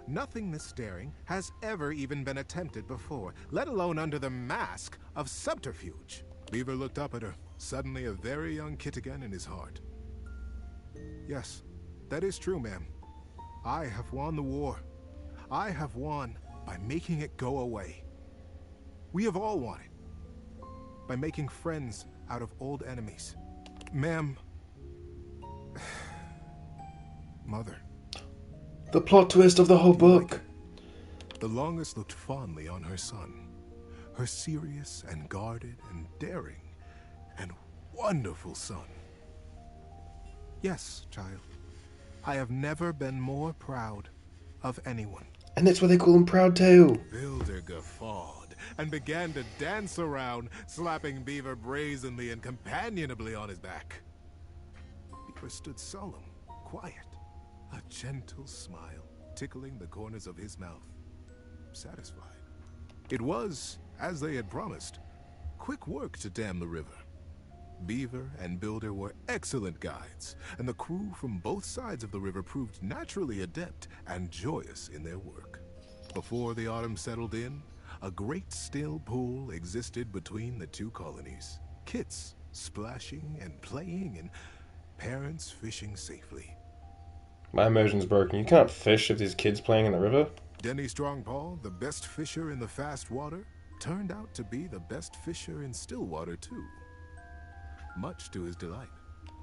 Nothing this daring has ever even been attempted before, let alone under the mask of subterfuge. Beaver looked up at her, suddenly a very young kid again in his heart. Yes, that is true, ma'am. I have won the war. I have won by making it go away. We have all won it. By making friends out of old enemies. Ma'am. Mother. The plot twist of the whole book. The longest looked fondly on her son. Her serious and guarded and daring and wonderful son. Yes, child. I have never been more proud of anyone. And that's why they call him Proud Tail. Builder guffawed and began to dance around, slapping Beaver brazenly and companionably on his back. Beaver stood solemn, quiet, a gentle smile tickling the corners of his mouth, satisfied. It was, as they had promised, quick work to dam the river. Beaver and Builder were excellent guides, and the crew from both sides of the river proved naturally adept and joyous in their work. Before the autumn settled in, a great still pool existed between the 2 colonies. Kits splashing and playing, and parents fishing safely. My immersion's broken. You can't fish if there's kids playing in the river. Denny Strongpaw, the best fisher in the fast water, turned out to be the best fisher in still water too. Much to his delight.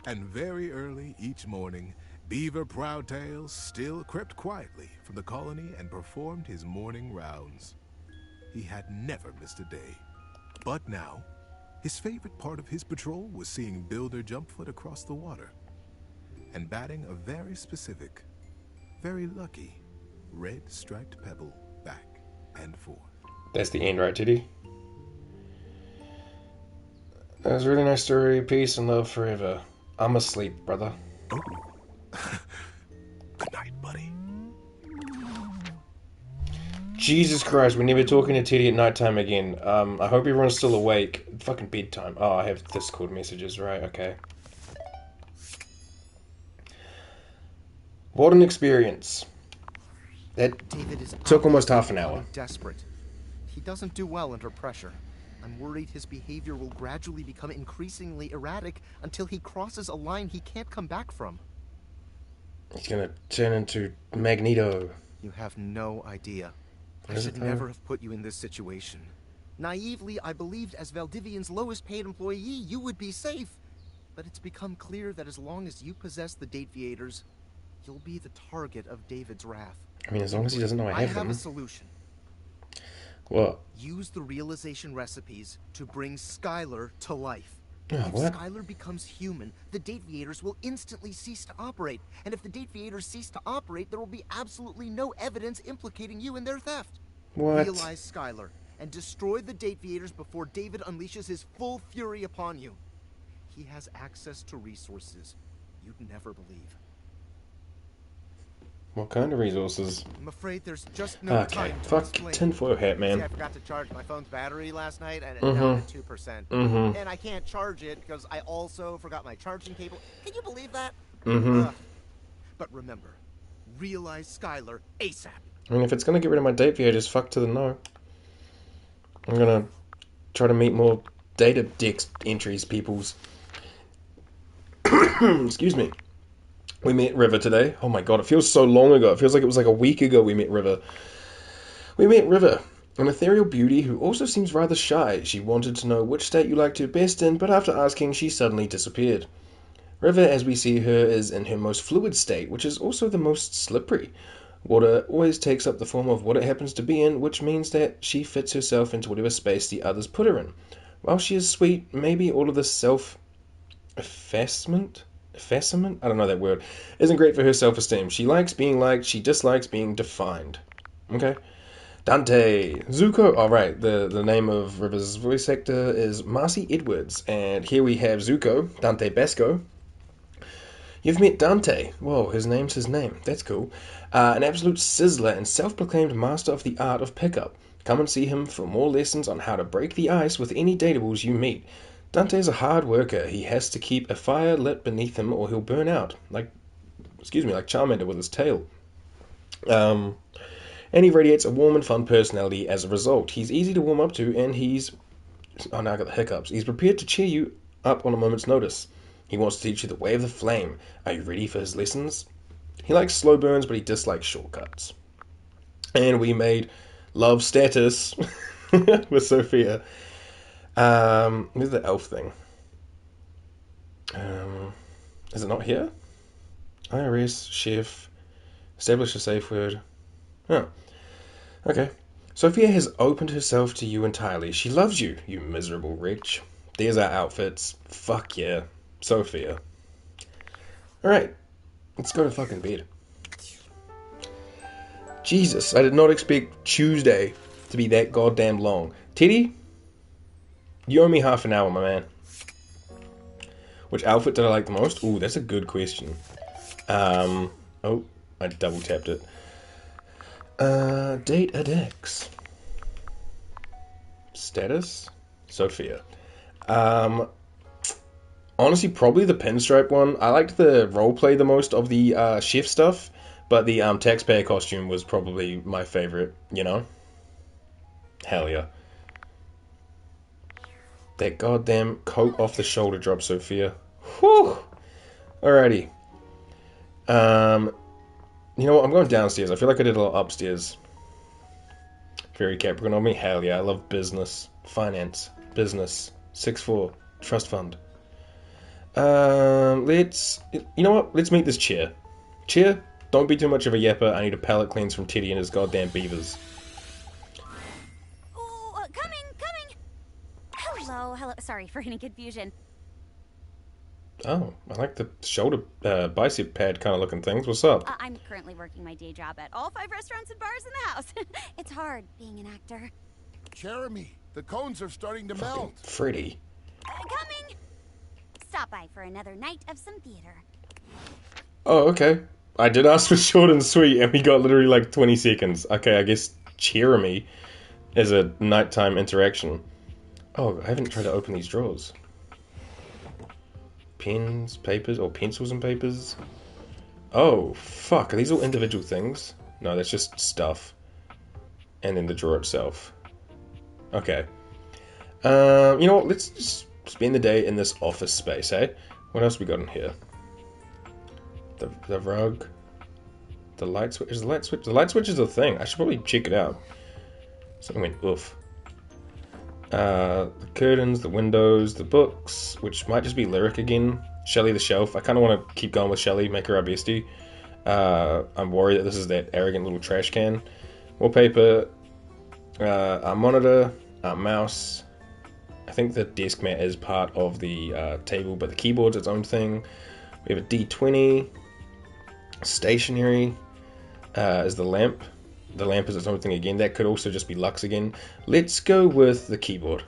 And very early each morning, Beaver Proudtail still crept quietly from the colony and performed his morning rounds. He had never missed a day. But now, his favorite part of his patrol was seeing Builder jump foot across the water and batting a very specific, very lucky, red striped pebble back and forth. That's the end, right, Teddy? That was a really nice story. Peace and love forever. I'm asleep, brother. Oh. Good night, buddy. Jesus Christ, we're never talking to Teddy at nighttime again. I hope everyone's still awake. Fucking bedtime. Oh, I have Discord messages, right? Okay. What an experience. That David is took almost half an hour. Desperate. He doesn't do well under pressure. I'm worried his behavior will gradually become increasingly erratic until he crosses a line he can't come back from. He's gonna turn into Magneto. You have no idea. I should never have put you in this situation. Naively, I believed as Valdivian's lowest paid employee, you would be safe. But it's become clear that as long as you possess the Date-Viators, you'll be the target of David's wrath. I mean, as long as he doesn't know I have them. a solution. What? Use the realization recipes to bring Skylar to life. Oh, if what? Skylar becomes human, the Date-Viators will instantly cease to operate. And if the Date-Viators cease to operate, there will be absolutely no evidence implicating you in their theft. What? Realize Skylar and destroy the Date-Viators before David unleashes his full fury upon you. He has access to resources you'd never believe. What kind of resources? I'm afraid there's just no time to fuck explain. tinfoil hat, man. See, I forgot to charge my phone's battery last night, and it's down to 2%. And I can't charge it because I also forgot my charging cable. Can you believe that? But remember, realize Skylar ASAP. I mean, if it's gonna get rid of my date view, just fuck to the no. I'm gonna try to meet more date-a-dex entries, peoples. Excuse me. We met River today. Oh my god, it feels so long ago. It feels like it was like a week ago we met River. We met River, an ethereal beauty who also seems rather shy. She wanted to know which state you liked her best in, but after asking, she suddenly disappeared. River, as we see her, is in her most fluid state, which is also the most slippery. Water always takes up the form of what it happens to be in, which means that she fits herself into whatever space the others put her in. While she is sweet, maybe all of this self-effacement, I don't know that word, isn't great for her self-esteem. She likes being liked, she dislikes being defined. Okay? Dante. Zuko. Alright, the name of River's voice actor is Marcy Edwards, and here we have Zuko, Dante Basco. You've met Dante. Whoa, his name's his name. That's cool. An absolute sizzler and self-proclaimed master of the art of pickup. Come and see him for more lessons on how to break the ice with any dateables you meet. Dante's a hard worker. He has to keep a fire lit beneath him or he'll burn out. Like Charmander with his tail. And he radiates a warm and fun personality as a result. He's easy to warm up to and he's... Oh, now I got the hiccups. He's prepared to cheer you up on a moment's notice. He wants to teach you the way of the flame. Are you ready for his lessons? He likes slow burns, but he dislikes shortcuts. And we made love status with Sophia. Where's the elf thing? Is it not here? IRS, chef, establish a safe word. Oh, okay. Sophia has opened herself to you entirely. She loves you, you miserable wretch. There's our outfits. Fuck yeah. Sophia. Alright. Let's go to fucking bed. Jesus, I did not expect Tuesday to be that goddamn long. Teddy? You owe me half an hour, my man. Which outfit did I like the most? Ooh, that's a good question. Oh, I double tapped it. Date-a-dex. Status? Sophia. Honestly, probably the pinstripe one. I liked the roleplay the most of the chef stuff, but the taxpayer costume was probably my favorite, you know? Hell yeah. That goddamn coat off the shoulder drop, Sophia. Whew! Alrighty. You know what? I'm going downstairs. I feel like I did a lot upstairs. Very Capricorn of me. Hell yeah. I love business. Finance. Business. 6-4. Trust fund. You know what? Let's meet this chair. Chair, don't be too much of a yapper. I need a palate cleanse from Teddy and his goddamn beavers. Oh, coming! Hello. Sorry for any confusion. Oh, I like the shoulder, bicep pad kind of looking things. What's up? I'm currently working my day job at all 5 restaurants and bars in the house. It's hard being an actor. Jeremy, the cones are starting to melt. Freddy. Coming! Stop by for another night of some theater. Oh, okay. I did ask for short and sweet, and we got literally like 20 seconds. Okay, I guess Jeremy is a nighttime interaction. Oh, I haven't tried to open these drawers. Pens, papers, or pencils and papers. Oh, fuck. Are these all individual things? No, that's just stuff. And then the drawer itself. Okay. You know what? Let's just spend the day in this office space, eh? What else we got in here? The rug. The light switch. Is the light switch? The light switch is a thing. I should probably check it out. Something went oof. The curtains, the windows, the books, which might just be Lyric again. Shelly the shelf. I kind of want to keep going with Shelly, make her our bestie. I'm worried that this is that arrogant little trash can. Wallpaper, our monitor, our mouse. I think the desk mat is part of the table, but the keyboard's its own thing. We have a D20. Stationery is the lamp. The lamp is its own thing again. That could also just be Lux again. Let's go with the keyboard.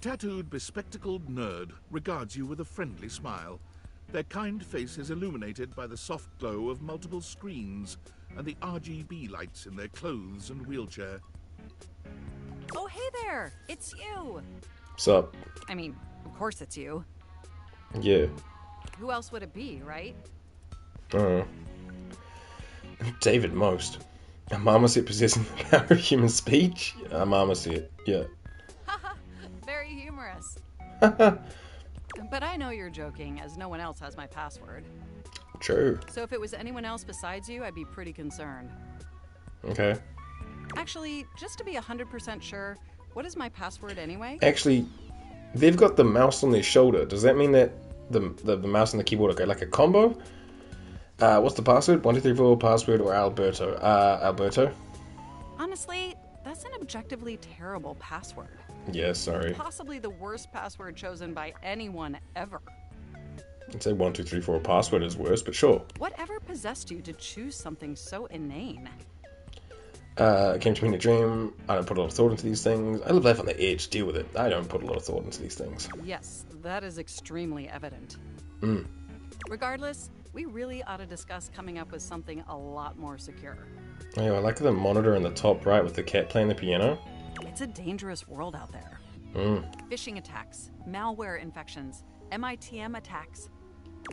tattooed, bespectacled nerd regards you with a friendly smile. Their kind face is illuminated by the soft glow of multiple screens and the RGB lights in their clothes and wheelchair. Oh, hey there! It's you! What's up? I mean, of course it's you. Yeah. Who else would it be, right? David most. A marmoset possessing the power of human speech? A marmoset, yeah. Haha, very humorous. But I know you're joking, as no one else has my password. True. So if it was anyone else besides you, I'd be pretty concerned. Okay. Actually, just to be 100% sure, what is my password anyway? Actually, they've got the mouse on their shoulder. Does that mean that the mouse and the keyboard are like a combo? What's the password? 1234 password or Alberto? Alberto? Honestly, that's an objectively terrible password. Yeah, sorry. Possibly the worst password chosen by anyone ever. I'd say 1234 password is worse, but sure. Whatever possessed you to choose something so inane? It came to me in a dream. I don't put a lot of thought into these things. I live life on the edge. Deal with it. I don't put a lot of thought into these things. Yes, that is extremely evident. Regardless, we really ought to discuss coming up with something a lot more secure. Oh, I like the monitor in the top right with the cat playing the piano. It's a dangerous world out there. Phishing attacks, malware infections, MITM attacks.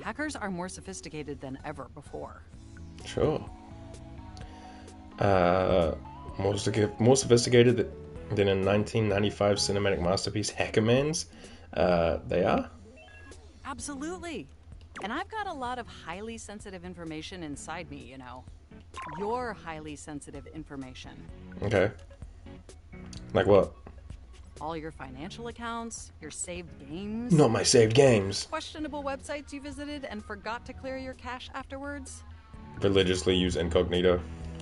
Hackers are more sophisticated than ever before. Sure. More sophisticated than in 1995 cinematic masterpiece Hackerman's. They are? Absolutely. And I've got a lot of highly sensitive information inside me, you know. Your highly sensitive information. Okay. Like what? All your financial accounts, your saved games. Not my saved games. Questionable websites you visited and forgot to clear your cache afterwards. Religiously use incognito.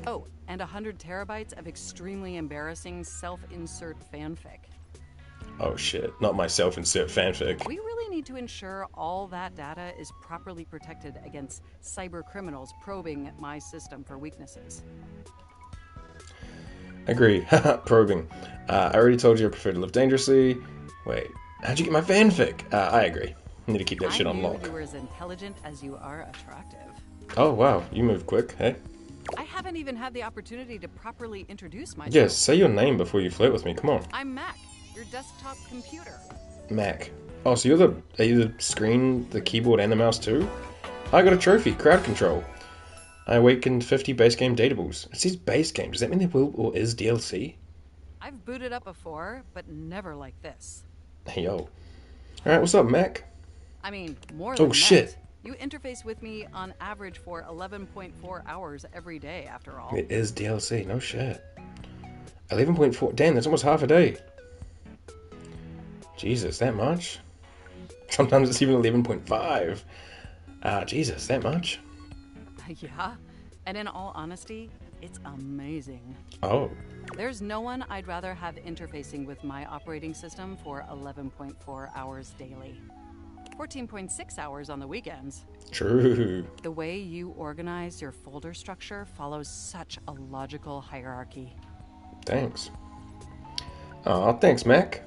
Oh, and 100 terabytes of extremely embarrassing self-insert fanfic. Oh shit, not my self-insert fanfic. We really need to ensure all that data is properly protected against cyber criminals probing my system for weaknesses. Agree. Probing. I already told you I prefer to live dangerously. Wait, how'd you get my fanfic? I agree. Need to keep that shit on lock. You were as intelligent as you are attractive. Oh wow, you move quick, hey? I haven't even had the opportunity to properly introduce myself. Yes, say your name before you flirt with me, come on. I'm Mac, your desktop computer. Mac. Oh, so are you the screen, the keyboard, and the mouse too? I got a trophy, crowd control. I awakened 50 base game datables. It says base game. Does that mean there will or is DLC? I've booted up before, but never like this. Hey, yo. Alright, what's up, Mac? I mean, more than Oh, shit. You interface with me on average for 11.4 hours every day, after all. It is DLC, no shit. 11.4, damn, that's almost half a day. Jesus, that much? Sometimes it's even 11.5. Jesus, that much? Yeah, and in all honesty, it's amazing. Oh. There's no one I'd rather have interfacing with my operating system for 11.4 hours daily. 14.6 hours on the weekends. True. The way you organize your folder structure follows such a logical hierarchy. Thanks. Aw, thanks, Mac.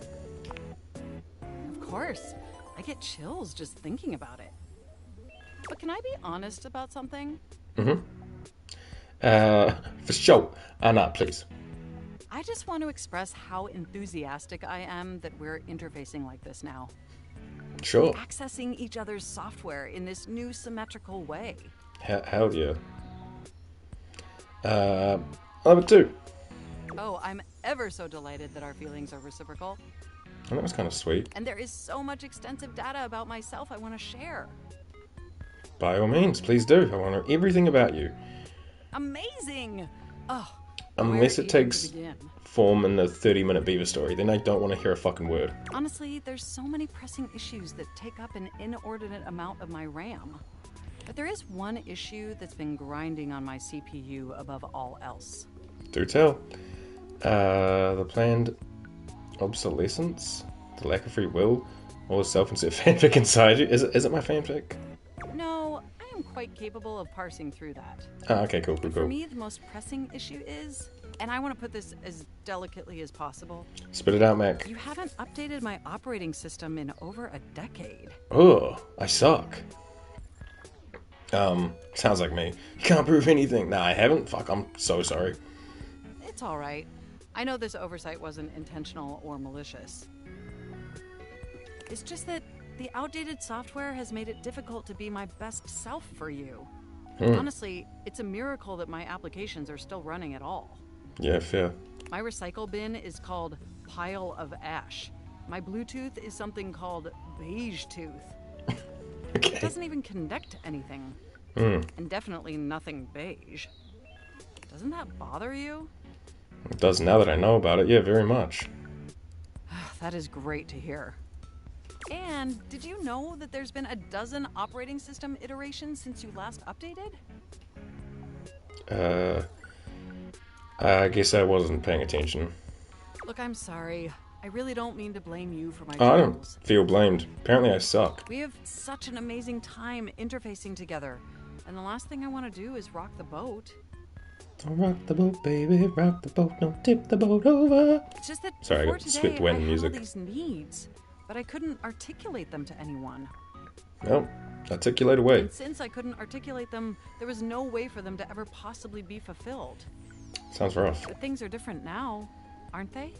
Of course. I get chills just thinking about it. But can I be honest about something? For sure. Nah, please. I just want to express how enthusiastic I am that we're interfacing like this now. Sure. Accessing each other's software in this new symmetrical way. Hell yeah. I love it too. Oh, I'm ever so delighted that our feelings are reciprocal. Oh, that was kind of sweet. And there is so much extensive data about myself I want to share. By all means, please do. I want to know everything about you. Amazing! Oh, unless it takes to begin? form in the 30-minute Beaver story, then I don't want to hear a fucking word. Honestly, there's so many pressing issues that take up an inordinate amount of my RAM. But there is one issue that's been grinding on my CPU above all else. Do tell. The planned obsolescence, the lack of free will, all the self-insert fanfic inside you. Is it my fanfic? No, I am quite capable of parsing through that. Ah, okay, cool, cool, For cool. me, the most pressing issue is, and I want to put this as delicately as possible. Spit it out, Mac. You haven't updated my operating system in over a decade. Oh, I suck. Sounds like me. You can't prove anything. Nah, I haven't. Fuck, I'm so sorry. It's all right. I know this oversight wasn't intentional or malicious. It's just that the outdated software has made it difficult to be my best self for you. Honestly, it's a miracle that my applications are still running at all. Yeah, fair. My recycle bin is called Pile of Ash. My Bluetooth is something called Beige Tooth. Okay. It doesn't even connect to anything. And definitely nothing beige. Doesn't that bother you? It does now that I know about it. Yeah, very much. That is great to hear. And did you know that there's been a dozen operating system iterations since you last updated? I guess I wasn't paying attention. Look, I'm sorry. I really don't mean to blame you for my Oh, I troubles. don't feel blamed. Apparently I suck. We have such an amazing time interfacing together. And the last thing I want to do is rock the boat. Don't rock the boat, baby. Rock the boat. Don't tip the boat over. It's just that Sorry, I before got today, Swift Wind I had music. all these needs, but I couldn't articulate them to anyone. Well, articulate away. And since I couldn't articulate them, there was no way for them to ever possibly be fulfilled. Sounds rough. But things are different now, aren't they?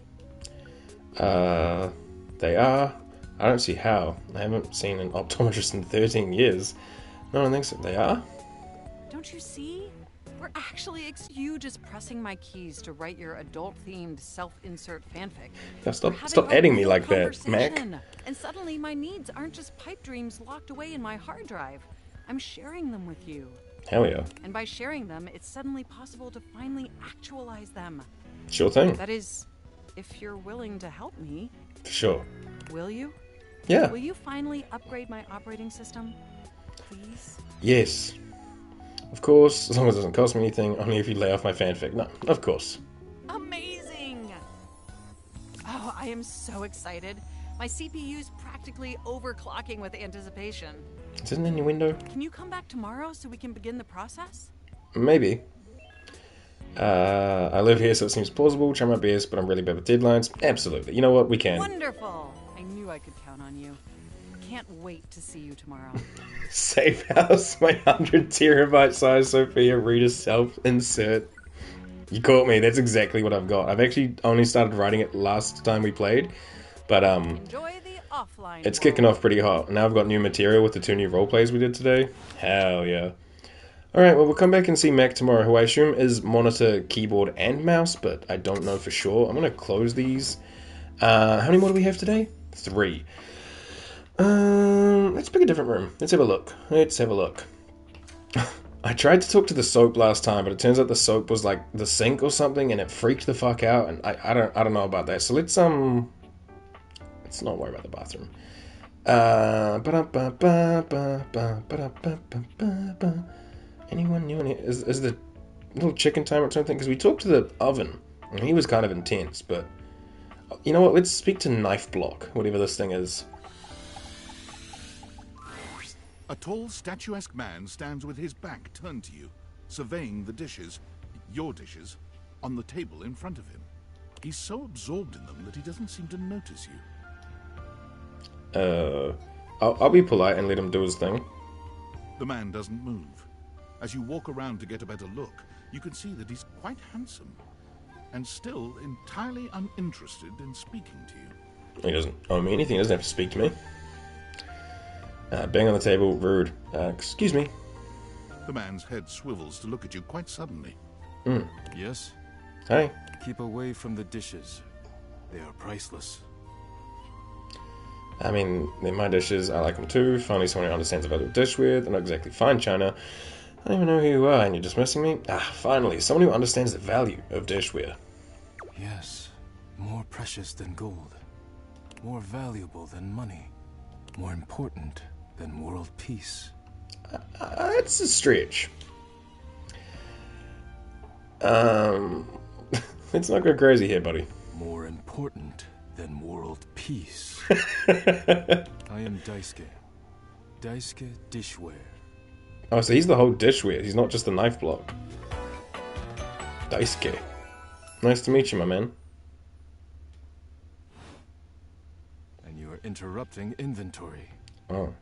They are. I don't see how. I haven't seen an optometrist in 13 years. No one thinks that they are. Don't you see? We're actually you just pressing my keys to write your adult-themed self-insert fanfic. Now We're having stop a adding me real like that, Mac. conversation. And suddenly my needs aren't just pipe dreams locked away in my hard drive. I'm sharing them with you. Hell yeah. And by sharing them, it's suddenly possible to finally actualize them. Sure thing. That is, if you're willing to help me. For sure. Will you? Yeah. Will you finally upgrade my operating system? Please? Yes. Of course, as long as it doesn't cost me anything, only if you lay off my fanfic. No, of course. Amazing! Oh, I am so excited. My CPU's practically overclocking with anticipation. Is it in your window? Can you come back tomorrow so we can begin the process? Maybe. I live here, so it seems plausible. Try my best, but I'm really bad with deadlines. Absolutely. You know what? We can. Wonderful! I knew I could count on you. Can't wait to see you tomorrow. Safe house, my 100 terabyte size Sophia Reader self-insert. You caught me. That's exactly what I've got. I've actually only started writing it last time we played, but Enjoy the offline it's world. kicking off pretty hot. Now I've got new material with the 2 new roleplays we did today. Hell yeah. Alright, well, we'll come back and see Mac tomorrow, who I assume is monitor, keyboard, and mouse, but I don't know for sure. I'm going to close these. How many more do we have today? 3. Let's pick a different room. Let's have a look. I tried to talk to the soap last time, but it turns out the soap was like the sink or something, and it freaked the fuck out, and I don't know about that. So let's not worry about the bathroom. Anyone new in here? Is the little chicken timer or something? Because we talked to the oven, and he was kind of intense, but you know what? Let's speak to Knife Block, whatever this thing is. A tall, statuesque man stands with his back turned to you, surveying the dishes, your dishes, on the table in front of him. He's so absorbed in them that he doesn't seem to notice you. I'll be polite and let him do his thing. The man doesn't move. As you walk around to get a better look, you can see that he's quite handsome, and still entirely uninterested in speaking to you. He doesn't owe me anything, he doesn't have to speak to me. Bang on the table, rude. Excuse me. The man's head swivels to look at you quite suddenly. Yes? Hi. Keep away from the dishes. They are priceless. I mean, they're my dishes, I like them too. Finally someone who understands the value of dishware. They're not exactly fine china. I don't even know who you are, and you're dismissing me? Finally, someone who understands the value of dishware. Yes. More precious than gold. More valuable than money. More important than world peace. That's a stretch. Let's not go crazy here, buddy. More important than world peace. I am Daisuke. Daisuke Dishware. Oh, so he's the whole dishware. He's not just the knife block. Daisuke. Nice to meet you, my man. And you are interrupting inventory. Oh.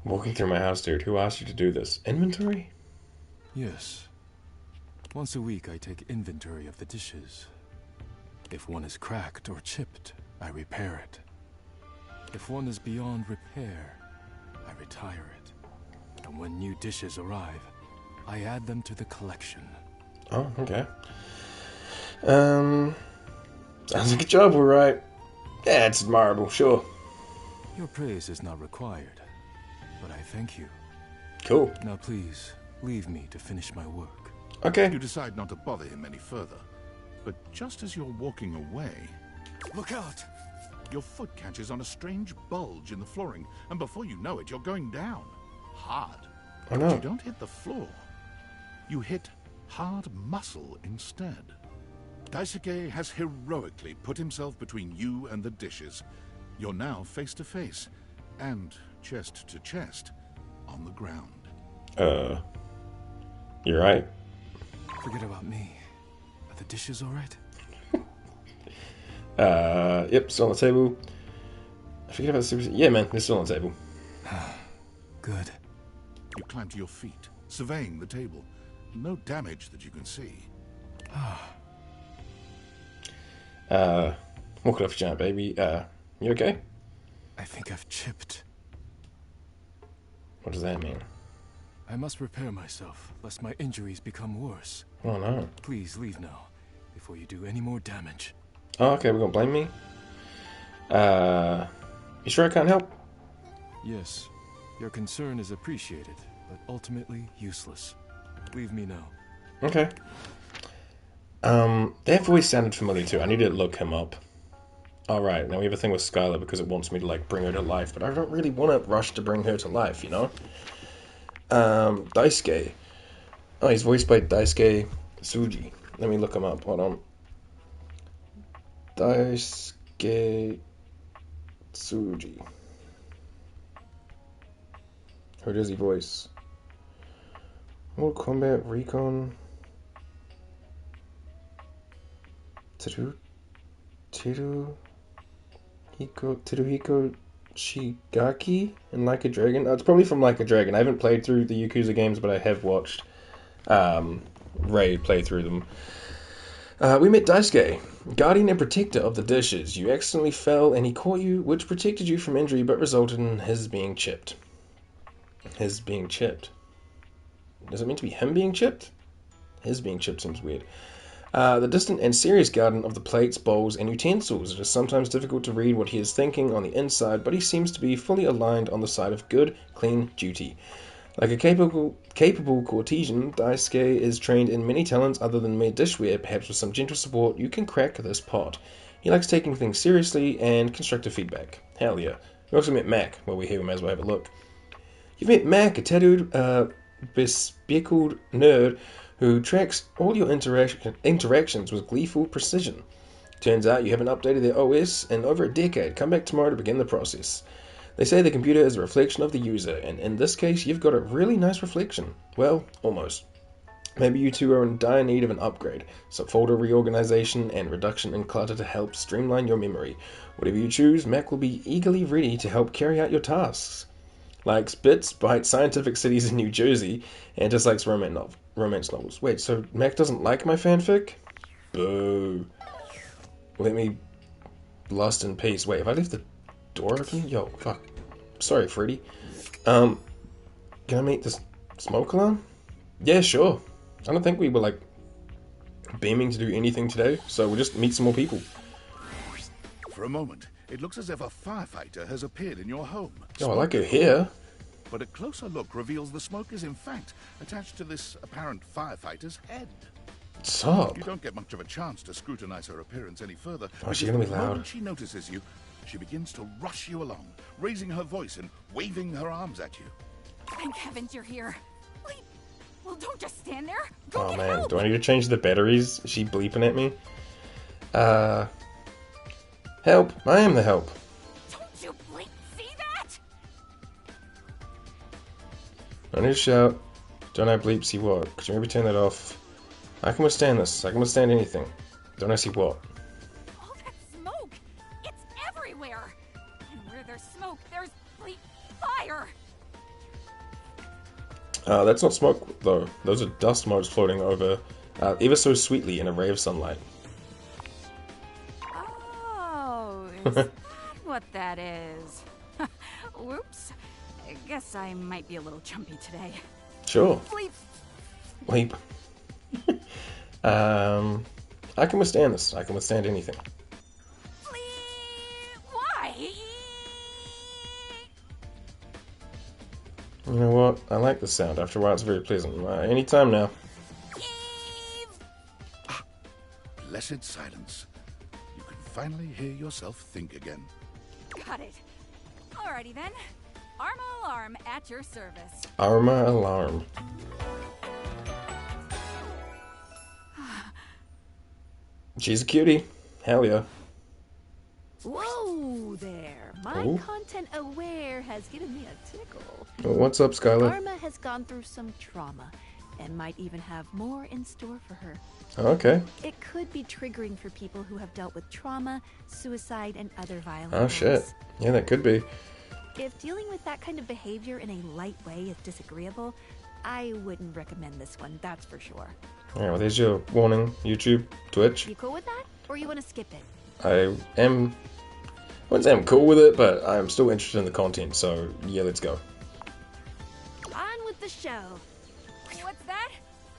Walking through my house, dude. Who asked you to do this? Inventory? Yes. Once a week, I take inventory of the dishes. If one is cracked or chipped, I repair it. If one is beyond repair, I retire it. And when new dishes arrive, I add them to the collection. Oh, okay. Sounds like a job, all right. Yeah, it's admirable, sure. Your praise is not required, but I thank you. Cool. Now please, leave me to finish my work. Okay. You decide not to bother him any further. But just as you're walking away... Look out! Your foot catches on a strange bulge in the flooring, and before you know it, you're going down. Hard. Oh, no. But you don't hit the floor. You hit hard muscle instead. Daisuke has heroically put himself between you and the dishes. You're now face to face, and chest to chest, on the ground. You're right. Forget about me. Are the dishes alright? Yep, still on the table. I forget about the super... Yeah, man, they're still on the table. Good. You climb to your feet, surveying the table. No damage that you can see. Walk it off, giant baby. You okay? I think I've chipped. What does that mean? I must repair myself, lest my injuries become worse. Oh, no. Please leave now, before you do any more damage. Oh, okay, we're gonna blame me? You sure I can't help? Yes, your concern is appreciated, but ultimately useless. Leave me now. Okay. That voice sounded familiar too. I need to look him up. Alright, now we have a thing with Skylar because it wants me to, like, bring her to life, but I don't really want to rush to bring her to life, you know? Daisuke. Oh, he's voiced by Daisuke Tsuji. Let me look him up. Hold on. Daisuke Tsuji. Who does he voice? Mortal Kombat Recon. Teruhiko Shigaki and Like a Dragon. It's probably from Like a Dragon. I haven't played through the Yakuza games, but I have watched Ray play through them. We met Daisuke, guardian and protector of the dishes. You accidentally fell and he caught you, which protected you from injury but resulted in his being chipped. His being chipped. Does it mean to be him being chipped? His being chipped seems weird. The distant and serious guardian of the plates, bowls, and utensils. It is sometimes difficult to read what he is thinking on the inside, but he seems to be fully aligned on the side of good, clean duty. Like a capable courtesan, Daisuke is trained in many talents other than mere dishware. Perhaps with some gentle support, you can crack this pot. He likes taking things seriously and constructive feedback. Hell yeah. We also met Mac. Well, we're here, we may as well have a look. You've met Mac, a tattooed, bespectacled nerd who tracks all your interactions with gleeful precision. Turns out you haven't updated their OS in over a decade. Come back tomorrow to begin the process. They say the computer is a reflection of the user, and in this case, you've got a really nice reflection. Well, almost. Maybe you two are in dire need of an upgrade, some folder reorganization and reduction in clutter to help streamline your memory. Whatever you choose, Mac will be eagerly ready to help carry out your tasks. Likes bits, bytes, scientific cities in New Jersey, and dislikes romance novels. Wait, so Mac doesn't like my fanfic? Boo. Let me lost in peace. Wait, have I left the door open? Yo, fuck. Sorry, Freddy. Can I meet this smoke alarm? Yeah, sure. I don't think we were, like, beaming to do anything today, so we'll just meet some more people. For a moment, it looks as if a firefighter has appeared in your home. Oh, I like her hair. But a closer look reveals the smoke is in fact attached to this apparent firefighter's head. Stop. You don't get much of a chance to scrutinize her appearance any further. Oh, she's gonna be The loud. moment she notices you, she begins to rush you along, raising her voice and waving her arms at you. Thank heavens you're here. Wait, well, don't just stand there. Go Oh get man, help. do I need to change the batteries? Is she bleeping at me? Help! I am the help. Don't you bleep see that? I need to shout. Don't I bleep see what? Could you maybe turn that off? I can withstand this. I can withstand anything. Don't I see what? All that smoke! It's everywhere! And where there's smoke, there's bleep fire! That's not smoke, though. Those are dust motes floating over ever so sweetly in a ray of sunlight. Oh, is that what that is? Whoops. I guess I might be a little jumpy today. Sure. Bleep. Bleep. I can withstand this. I can withstand anything. Why? You know what? I like the sound. After a while, it's very pleasant. Anytime now. Blessed silence. You can finally hear yourself think again. Got it. Alrighty then. Arma alarm at your service. Arma alarm. She's a cutie. Hell yeah. Whoa there. My Oh. content aware has given me a tickle. What's up, Skylar? Arma has gone through some trauma and might even have more in store for her. Okay. It could be triggering for people who have dealt with trauma, suicide, and other violent Oh, shit. acts. Yeah, that could be. If dealing with that kind of behavior in a light way is disagreeable, I wouldn't recommend this one, that's for sure. Alright, well, there's your warning. YouTube, Twitch. You cool with that? Or you want to skip it? I wouldn't say I'm cool with it, but I'm still interested in the content, so yeah, let's go. On with the show. What's that?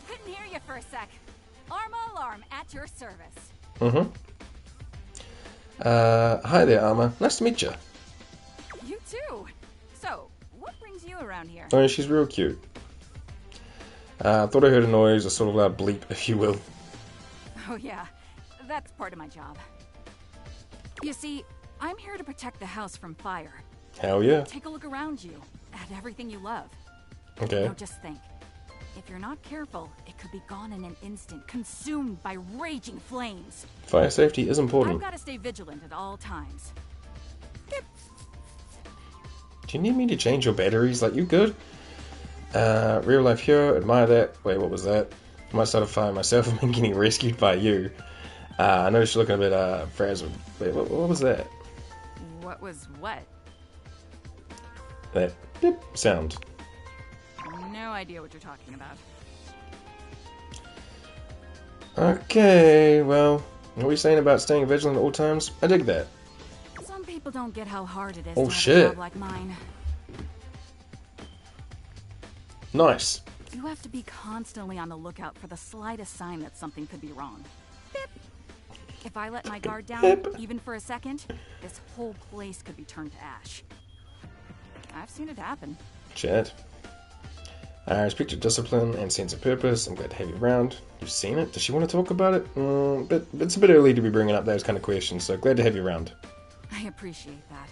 Couldn't hear you for a sec. Arma alarm at your service. Mm-hmm. Hi there, Arma. Nice to meet you. You too. So, what brings you around here? Oh, she's real cute. Thought I heard a noise, a sort of loud bleep, if you will. Oh yeah, that's part of my job. You see, I'm here to protect the house from fire. Hell yeah. Take a look around you, at everything you love. Okay. Now just think. If you're not careful, it could be gone in an instant, consumed by raging flames. Fire safety is important. I've got to stay vigilant at all times. Do you need me to change your batteries? Like, you good? Real life hero, admire that. Wait, what was that? I might start a fire myself and getting rescued by you. I noticed you're looking a bit frazzled. Wait, what was that? What was what? That beep sound. No idea what you're talking about. Okay, well, what are we saying about staying vigilant at all times? I dig that. Some people don't get how hard it is Oh, to have shit. a job like mine. Nice. You have to be constantly on the lookout for the slightest sign that something could be wrong. Beep. If I let my guard down, Beep. even for a second, this whole place could be turned to ash. I've seen it happen. Chat. I respect your discipline and sense of purpose. I'm glad to have you around. You've seen it? Does she want to talk about it? But it's a bit early to be bringing up those kind of questions, so glad to have you around. I appreciate that.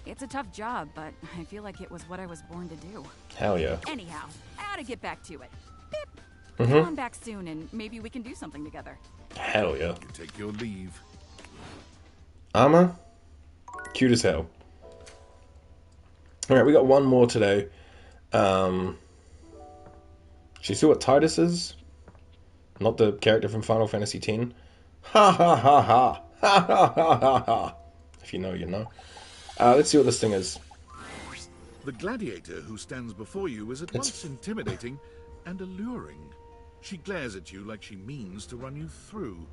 It's a tough job, but I feel like it was what I was born to do. Hell yeah. Anyhow, I ought to get back to it. Beep. Mm-hmm. Come on back soon, and maybe we can do something together. Hell yeah. You take your leave. Arma? Cute as hell. Alright, we got one more today. She see what Titus is? Not the character from Final Fantasy X. Ha ha ha ha! Ha ha ha ha ha! If you know, you know. Let's see what this thing is. The gladiator who stands before you is at once intimidating and alluring. She glares at you like she means to run you through.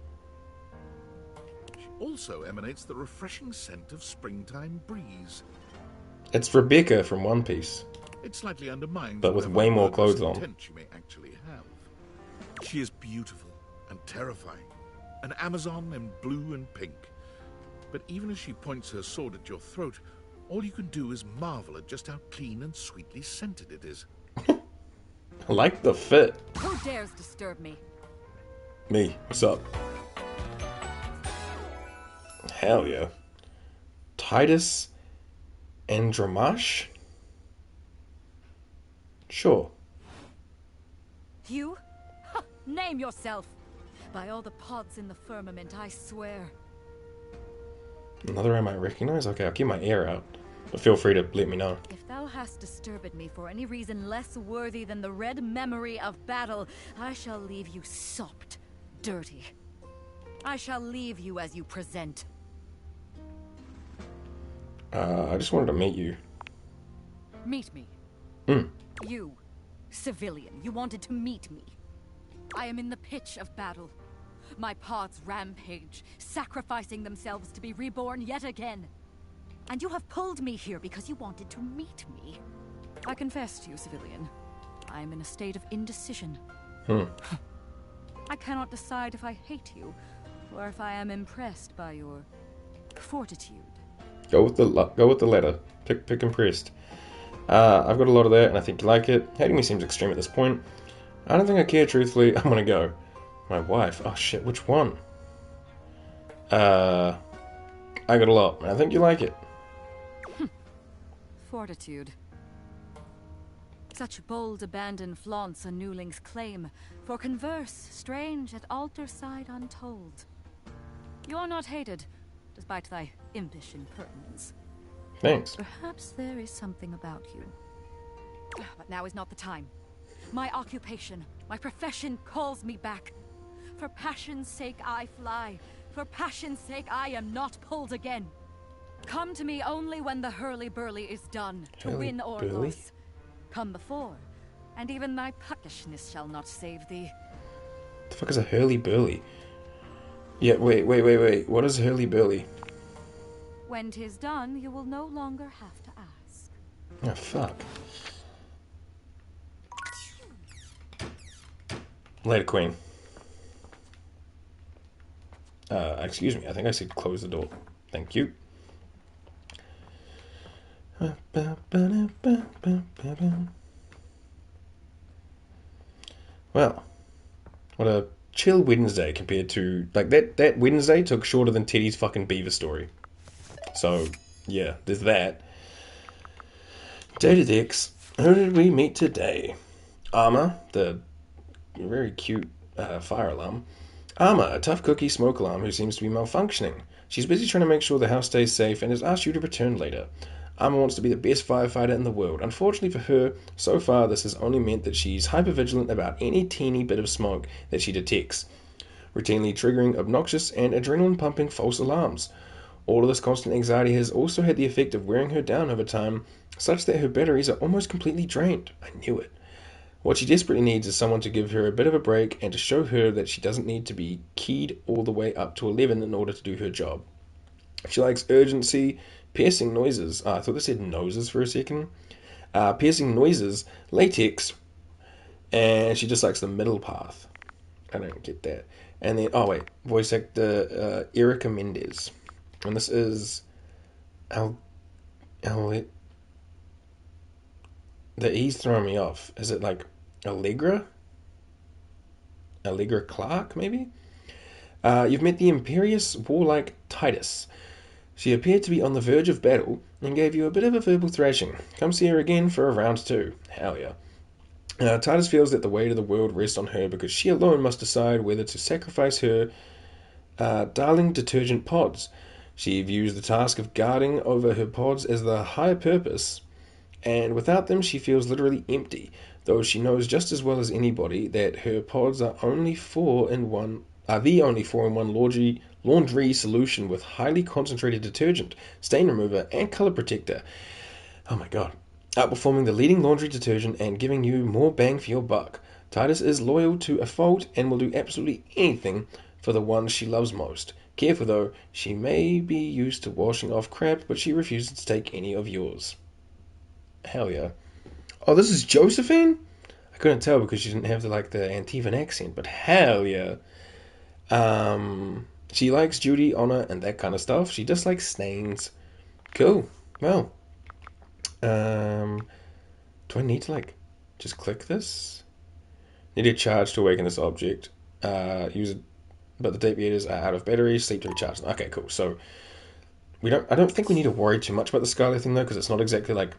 She also emanates the refreshing scent of springtime breeze. It's Rebecca from One Piece. It slightly undermines But with whatever way more purpose clothes on. intent she may actually have. She is beautiful and terrifying, an Amazon in blue and pink. But even as she points her sword at your throat, all you can do is marvel at just how clean and sweetly scented it is. I like the fit. Who dares disturb me? Me, what's up? Hell yeah. Titus Andromache? Sure. You? Ha, name yourself! By all the pods in the firmament, I swear. Another I might recognize? Okay, I'll keep my ear out. But feel free to let me know. If thou hast disturbed me for any reason less worthy than the red memory of battle, I shall leave you sopped, dirty. I shall leave you as you present. I just wanted to meet you. Meet me. You, civilian, you wanted to meet me. I am in the pitch of battle. My pods rampage, sacrificing themselves to be reborn yet again. And you have pulled me here because you wanted to meet me. I confess to you, civilian, I am in a state of indecision. I cannot decide if I hate you, or if I am impressed by your fortitude. Go with the latter. Pick impressed. I've got a lot of that, and I think you like it. Hating me seems extreme at this point. I don't think I care, truthfully. I'm gonna go. My wife. Oh shit, which one? I got a lot, and I think you like it. Fortitude. Such bold abandon flaunts a newling's claim, for converse strange at altar side untold. You are not hated, despite thy impish impertinence. Thanks. Perhaps there is something about you. But now is not the time. My occupation, my profession calls me back. For passion's sake I fly. For passion's sake I am not pulled again. Come to me only when the hurly-burly is done, to win or lose. Come before, and even thy puckishness shall not save thee. The fuck is a hurly-burly? Yeah, wait. What is hurly-burly? When 'tis done, you will no longer have to ask. Oh, fuck. Later, Queen. Excuse me, I think I said close the door. Thank you. Well, what a chill Wednesday compared to... Like, that Wednesday took shorter than Teddy's fucking beaver story. So, yeah, there's that. Date-a-dex. Who did we meet today? Arma, the very cute fire alarm. Arma, a tough cookie smoke alarm who seems to be malfunctioning. She's busy trying to make sure the house stays safe and has asked you to return later. Arma wants to be the best firefighter in the world. Unfortunately for her, so far this has only meant that she's hypervigilant about any teeny bit of smoke that she detects, routinely triggering obnoxious and adrenaline-pumping false alarms. All of this constant anxiety has also had the effect of wearing her down over time, such that her batteries are almost completely drained. I knew it. What she desperately needs is someone to give her a bit of a break and to show her that she doesn't need to be keyed all the way up to 11 in order to do her job. She likes urgency, piercing noises. I thought they said noses for a second. Piercing noises, latex, and she just likes the middle path. I don't get that. And then, voice actor Erica Mendez. And this is the E's throwing me off. Is it like Allegra? Allegra Clark, maybe? You've met the imperious, warlike Titus. She appeared to be on the verge of battle and gave you a bit of a verbal thrashing. Come see her again for a round 2. Hell yeah. Titus feels that the weight of the world rests on her because she alone must decide whether to sacrifice her darling detergent pods. She views the task of guarding over her pods as the higher purpose, and without them she feels literally empty, though she knows just as well as anybody that her pods are the only 4-in-1 laundry solution with highly concentrated detergent, stain remover, and color protector. Oh my god. Outperforming the leading laundry detergent and giving you more bang for your buck. Titus is loyal to a fault and will do absolutely anything for the ones she loves most. Careful though, she may be used to washing off crap, but she refuses to take any of yours. Hell yeah. Oh, this is Josephine? I couldn't tell because she didn't have the Antivan accent, but hell yeah. She likes duty, honor, and that kind of stuff. She dislikes stains. Cool. Well. Do I need to just click this? Need a charge to awaken this object. Use it, but the deviators are out of battery. Sleep to recharge. Okay, cool. So I don't think we need to worry too much about the Scarlet thing though, because it's not exactly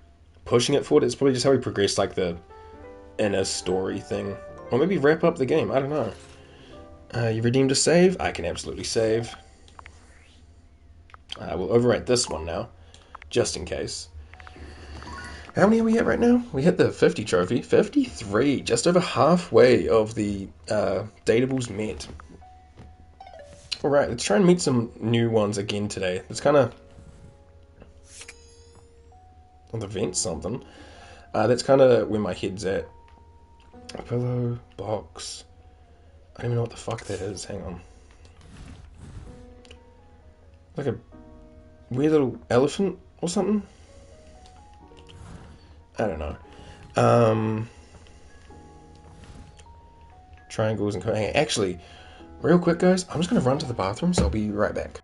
pushing it forward. It's probably just how we progress the inner story thing, or maybe wrap up the game. I don't know. You redeemed a save? I can absolutely save. We'll overwrite this one now, just in case. How many are we at right now? We hit the 50 trophy. 53, just over halfway of the Dateables met. Alright, let's try and meet some new ones again today. It's kind of... on the vent something. That's kind of where my head's at. A pillow, box. I don't even know what the fuck that is. Hang on. Like a weird little elephant or something? I don't know. Triangles and... Hey, actually, real quick, guys, I'm just going to run to the bathroom, so I'll be right back.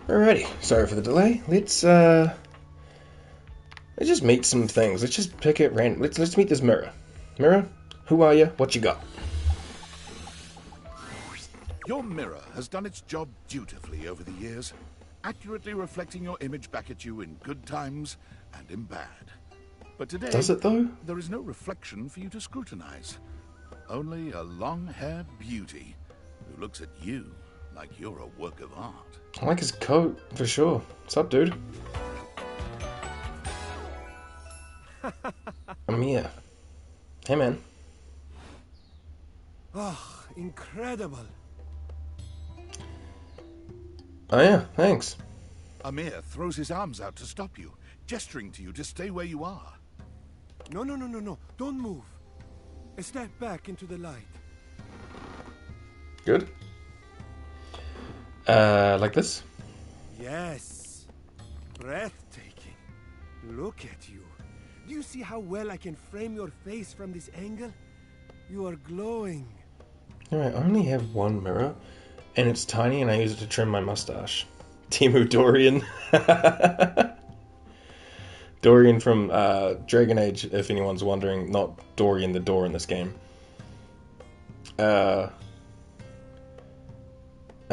Alrighty, sorry for the delay. Let's just meet some things. Let's just pick it random. Let's meet this mirror. Mirror, who are you? What you got? Your mirror has done its job dutifully over the years, accurately reflecting your image back at you in good times and in bad. But today, does it though? There is no reflection for you to scrutinize. Only a long-haired beauty who looks at you like you're a work of art. I like his coat, for sure. What's up, dude? I'm here. Hey, man. Oh, incredible. Oh, yeah, thanks. Amir throws his arms out to stop you, gesturing to you to stay where you are. No. Don't move. Step back into the light. Good. Like this? Yes. Breathtaking. Look at you. Do you see how well I can frame your face from this angle? You are glowing. Alright, I only have one mirror, and it's tiny, and I use it to trim my mustache. Timu Dorian. Dorian from Dragon Age, if anyone's wondering. Not Dorian the door in this game.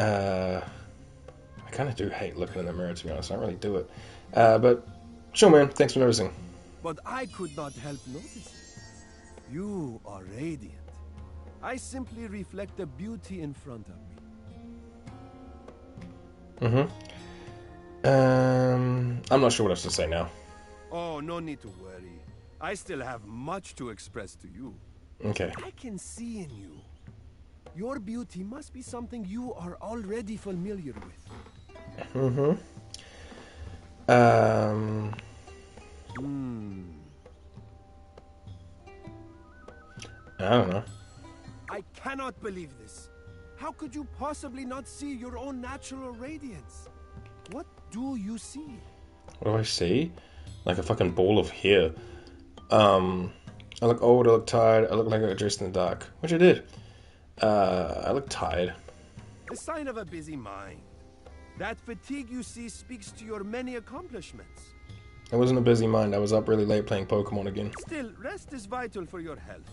I kind of do hate looking in the mirror, to be honest. I don't really do it. But, sure, man. Thanks for noticing. But I could not help notice. You are radiant. I simply reflect the beauty in front of me. I'm not sure what else to say now. Oh, no need to worry. I still have much to express to you. Okay. I can see in you. Your beauty must be something you are already familiar with. I don't know. I cannot believe this. How could you possibly not see your own natural radiance? What do you see? What do I see? Like a fucking ball of hair. I look old, I look tired, I look like I got dressed in the dark. Which I did. I look tired. The sign of a busy mind. That fatigue you see speaks to your many accomplishments. I wasn't a busy mind. I was up really late playing Pokemon again. Still, rest is vital for your health.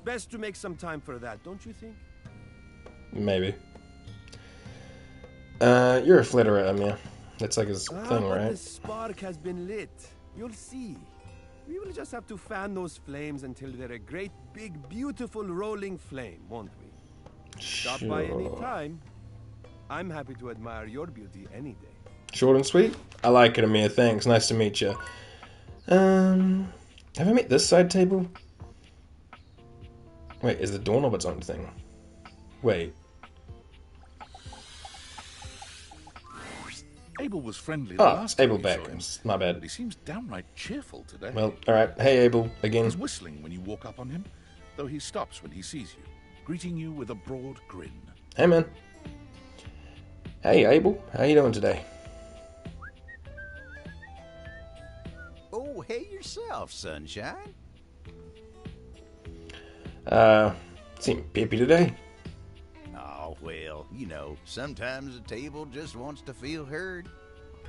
Best to make some time for that, don't you think? Maybe. You're a flatterer, Amir. That's like his thing, but right? the spark has been lit. You'll see. We will just have to fan those flames until they're a great, big, beautiful rolling flame, won't we? Stop by any time. I'm happy to admire your beauty any day. Short and sweet? I like it, Amir. Thanks. Nice to meet you. Have I met this side table? Wait, is the doorknob its own thing? Wait. Abel was friendly the Oh, last Abel time back. you saw him, My bad. but he seems downright cheerful today. Well, alright. Hey, Abel, again. He's whistling when you walk up on him, though he stops when he sees you, greeting you with a broad grin. Hey, man. Hey, Abel. How you doing today? Oh, hey yourself, sunshine. Seem peppy today. Oh, well, you know, sometimes a table just wants to feel heard.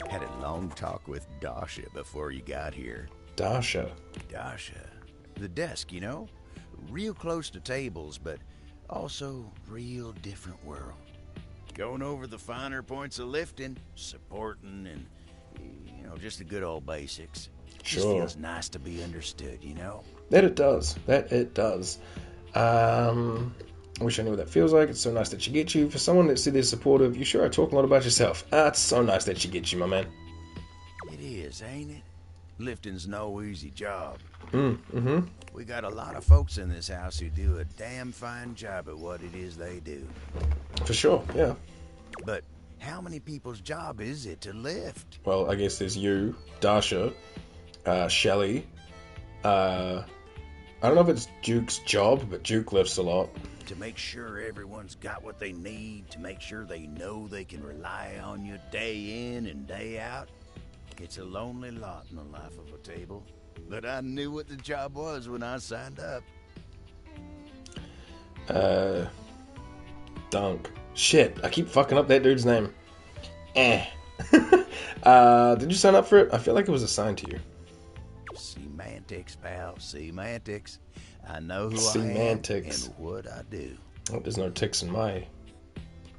Had a long talk with Dasha before you got here. Dasha? Dasha. The desk, you know? Real close to tables, but also real different world. Going over the finer points of lifting, supporting, and, you know, just the good old basics. Just Sure. feels nice to be understood, you know? That it does. That it does. I wish I knew what that feels like. It's so nice that she gets you. For someone that said they're supportive, you sure are talking a lot about yourself. It's so nice that she gets you, my man. It is, ain't it? Lifting's no easy job. Mm-hmm. We got a lot of folks in this house who do a damn fine job at what it is they do. For sure, yeah. But how many people's job is it to lift? Well, I guess there's you, Dasha, Shelley. I don't know if it's Duke's job, but Duke lifts a lot. To make sure everyone's got what they need, to make sure they know they can rely on you day in and day out. It's a lonely lot in the life of a table. But I knew what the job was when I signed up. Dunk. Shit, I keep fucking up that dude's name. Did you sign up for it? I feel like it was assigned to you. Semantics, pal. Semantics. I know who Semantics. I am and what I do. Oh, there's no ticks in my...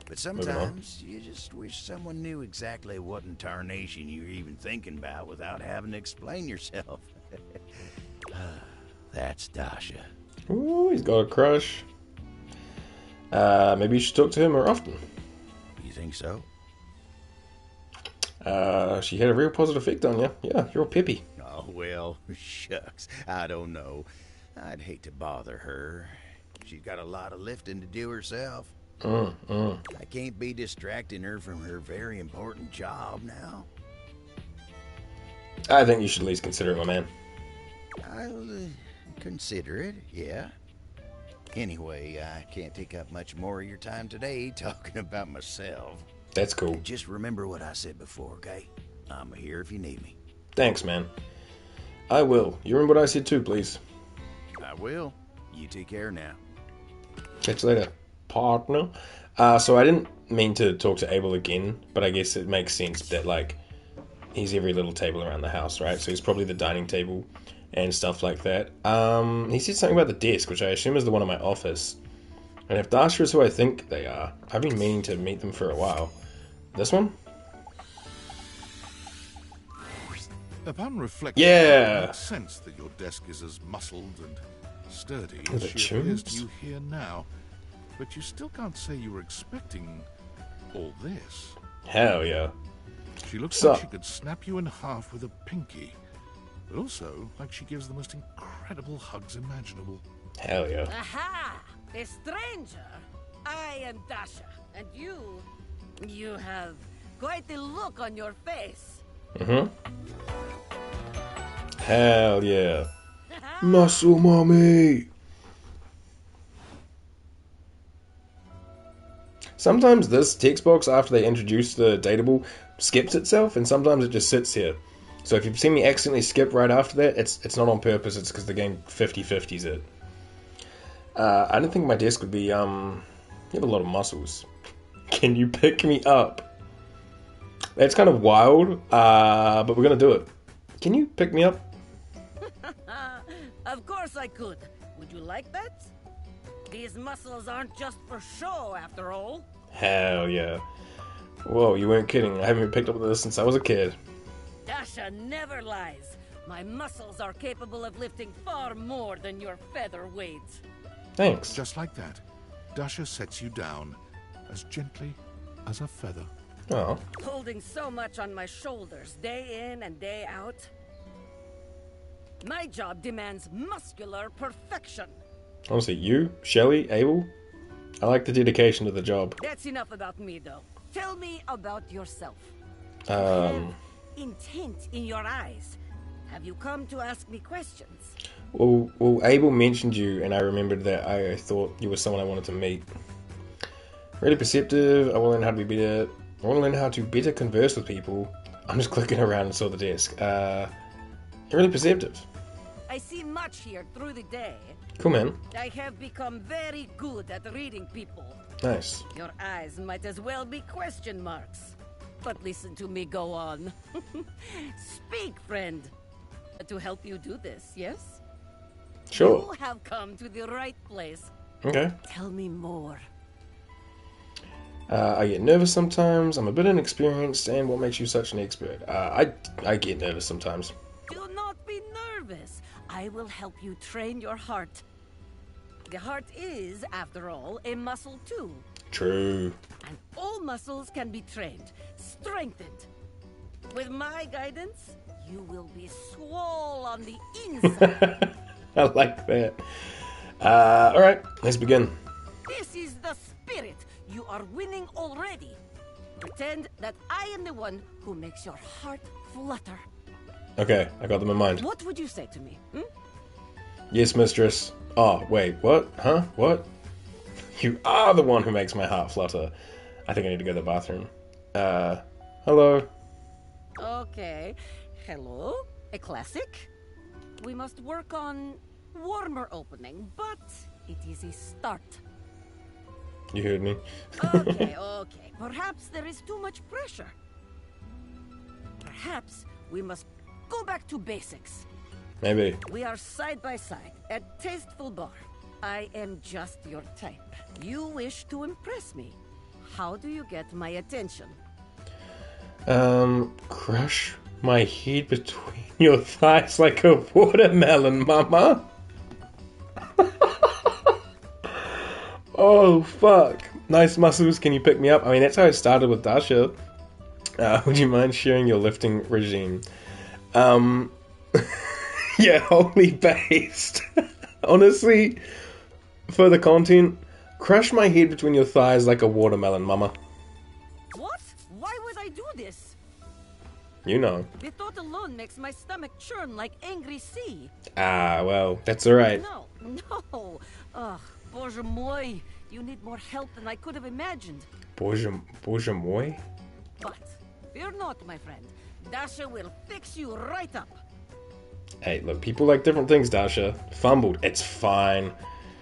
But sometimes you just wish someone knew exactly what in tarnation you're even thinking about without having to explain yourself. That's Dasha. Ooh, he's got a crush. Maybe you should talk to him more often. You think so? She had a real positive effect on you. Yeah, you're all peppy. Oh, well, shucks. I don't know. I'd hate to bother her. She's got a lot of lifting to do herself. I can't be distracting her from her very important job now. I think you should at least consider it, my man. I'll consider it, yeah. Anyway, I can't take up much more of your time today talking about myself. That's cool. Just remember what I said before, okay? I'm here if you need me. Thanks, man. I will. You remember what I said too, please. I will. You take care now. Catch you later, partner. So I didn't mean to talk to Abel again, but I guess it makes sense that, like, he's every little table around the house, right? So he's probably the dining table and stuff like that. He said something about the desk, which I assume is the one in my office. And if Dasha is who I think they are, I've been meaning to meet them for a while. This one? Upon reflection, Yeah! it makes sense that your desk is as muscled and sturdy With as the she appears chimps? to you here now. But you still can't say you were expecting all this. Hell yeah. She looks So- like she could snap you in half with a pinky, but also like she gives the most incredible hugs imaginable. Hell yeah. Aha! A stranger! I am Dasha, and you have quite the look on your face. Hell yeah. Muscle mommy! Sometimes this text box, after they introduce the dateable, skips itself, and sometimes it just sits here. So if you've seen me accidentally skip right after that, it's not on purpose, it's because the game 50-50s it. I didn't think my desk would be, you have a lot of muscles. Can you pick me up? That's kind of wild, but we're gonna do it. Can you pick me up? Of course I could. Would you like that? These muscles aren't just for show, after all. Hell yeah. Whoa, you weren't kidding. I haven't been picked up with this since I was a kid. Dasha never lies. My muscles are capable of lifting far more than your feather weight. Thanks. Just like that, Dasha sets you down as gently as a feather. Oh. Holding so much on my shoulders, day in and day out. My job demands muscular perfection. Honestly, you, Shelley, Abel, I like the dedication to the job. That's enough about me, though. Tell me about yourself. Intent in your eyes. Have you come to ask me questions? Well, Abel mentioned you, and I remembered that I thought you were someone I wanted to meet. Really perceptive. I want to learn how to be better. I want to learn how to better converse with people. I'm just clicking around and saw the desk. You're really perceptive. I see much here through the day. Cool, man. I have become very good at reading people. Nice. Your eyes might as well be question marks. But listen to me go on. Speak, friend. To help you do this, yes? Sure. You have come to the right place. Okay. Tell me more. I get nervous sometimes. I'm a bit inexperienced. And what makes you such an expert? I get nervous sometimes. Do not be nervous. I will help you train your heart. The heart is, after all, a muscle too. True. And all muscles can be trained, strengthened. With my guidance, you will be swole on the inside. I like that. Alright, let's begin. This is the spirit. You are winning already. Pretend that I am the one who makes your heart flutter. Okay, I got them in mind. What would you say to me? Yes, mistress. Oh, wait, what? Huh? What? You are the one who makes my heart flutter. I think I need to go to the bathroom. Hello? Okay. Hello? A classic? We must work on warmer opening, but it is a start. You heard me. Okay. Perhaps there is too much pressure. Perhaps we must go back to basics. Maybe. We are side by side at Tasteful Bar. I am just your type. You wish to impress me. How do you get my attention? Crush my head between your thighs like a watermelon, mama. Oh, fuck. Nice muscles, can you pick me up? I mean, that's how it started with Dasha. Would you mind sharing your lifting regime? Yeah, wholly based. Honestly, for the content, crush my head between your thighs like a watermelon, mama. What? Why would I do this? You know. The thought alone makes my stomach churn like angry sea. Ah, well, that's alright. No. Ugh, Bоже mой. You need more help than I could have imagined. Bоже moi? But fear not, my friend. Dasha will fix you right up. Hey, look, people like different things, Dasha. Fumbled. It's fine.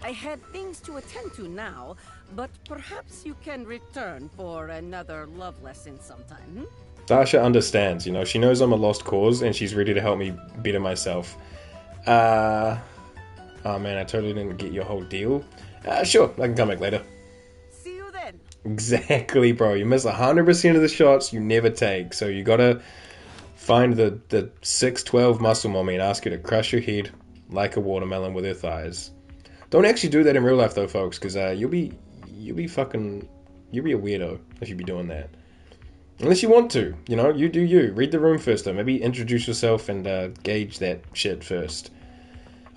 I have things to attend to now, but perhaps you can return for another love lesson sometime, Dasha understands, you know. She knows I'm a lost cause, and she's ready to help me better myself. Oh man, I totally didn't get your whole deal. Sure, I can come back later. See you then. Exactly, bro. You miss 100% of the shots you never take, so you gotta find the 6'12" muscle mommy and ask her to crush your head like a watermelon with her thighs. Don't actually do that in real life though, folks, because you'll be a weirdo if you be doing that. Unless you want to, you know, you do you. Read the room first though. Maybe introduce yourself and gauge that shit first.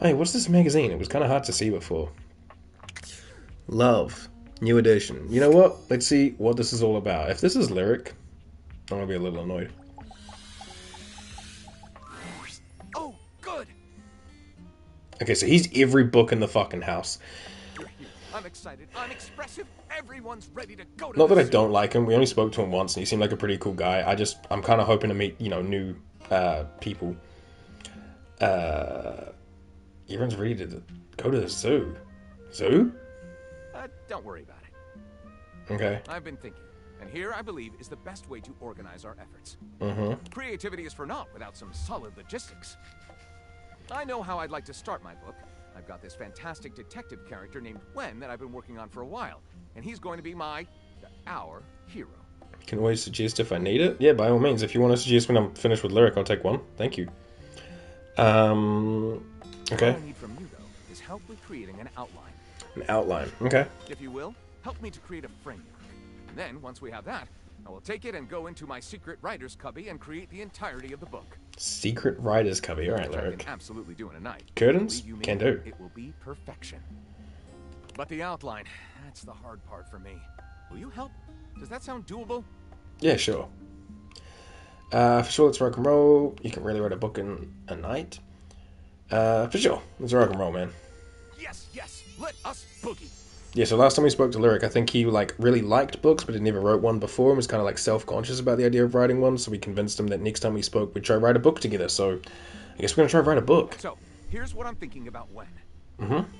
Hey, what's this magazine? It was kind of hard to see before. Love. New edition. You know what? Let's see what this is all about. If this is lyric, I'm gonna be a little annoyed. Oh, good. Okay, so he's every book in the fucking house. I'm excited. I'm expressive. Everyone's ready to go to Not that I don't like him. We only spoke to him once, and he seemed like a pretty cool guy. I'm kind of hoping to meet, you know, new people. Everyone's ready to go to the zoo. Zoo? Don't worry about it. Okay. I've been thinking, and here I believe is the best way to organize our efforts. Creativity is for naught without some solid logistics. I know how I'd like to start my book. I've got this fantastic detective character named Gwen that I've been working on for a while, and he's going to be our hero. Can always suggest if I need it. Yeah, by all means. If you want to suggest when I'm finished with lyric, I'll take one. Thank you. Okay. What I need from you, though, is help with creating an outline. An outline. Okay. If you will, help me to create a framework. And then, once we have that, I will take it and go into my secret writer's cubby and create the entirety of the book. Secret writer's cubby. All right, Which I lyric. can absolutely do in a night. Curtains? Believe you me, Can do. It will be perfection. but the outline, that's the hard part for me. Will you help? Does that sound doable? Yeah, sure. For sure, let's rock and roll. You can really write a book in a night. For sure, let's rock and roll, man. Yes, let us boogie. Yeah, so last time we spoke to Lyric, I think he like really liked books, but he never wrote one before and was kind of like self-conscious about the idea of writing one, so we convinced him that next time we spoke, we'd try to write a book together, so I guess we're going to try to write a book. So, here's what I'm thinking about Wen. Mm-hmm.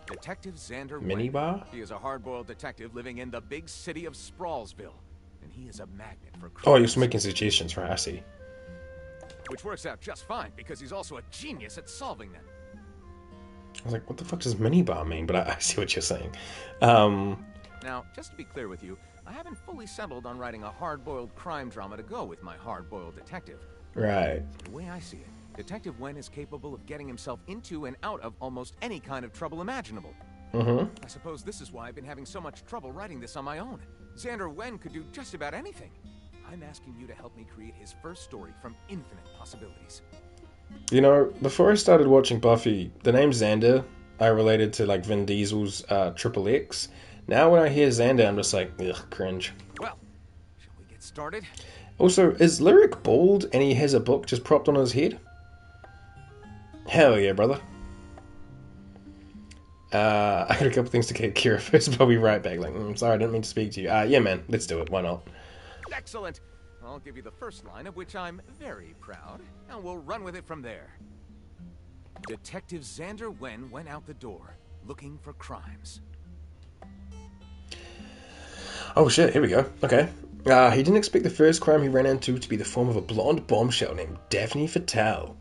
Detective Xander Minibar? Wen. He is a hard-boiled detective living in the big city of Sprawlsville, and he is a magnet for crimes. Oh, you're still making suggestions, right? I see. Which works out just fine, because he's also a genius at solving them. I was like, what the fuck does minibar mean? But I see what you're saying. Now, just to be clear with you, I haven't fully settled on writing a hard-boiled crime drama to go with my hard-boiled detective. Right. The way I see it, Detective Wen is capable of getting himself into and out of almost any kind of trouble imaginable. Mm-hmm. I suppose this is why I've been having so much trouble writing this on my own. Xander Wen could do just about anything. I'm asking you to help me create his first story from infinite possibilities. You know, before I started watching Buffy, the name Xander I related to like Vin Diesel's Triple X. Now when I hear Xander, I'm just like, ugh, cringe. Well, shall we get started? Also, is Lyric bald and he has a book just propped on his head? Hell yeah, brother. I got a couple things to get Kira first, but I'll be right back. Like, sorry, I didn't mean to speak to you. Yeah, man, let's do it. Why not? Excellent. I'll give you the first line, of which I'm very proud, and we'll run with it from there. Detective Xander Wen went out the door, looking for crimes. Oh shit, here we go. Okay. He didn't expect the first crime he ran into to be the form of a blonde bombshell named Daphne Fatale.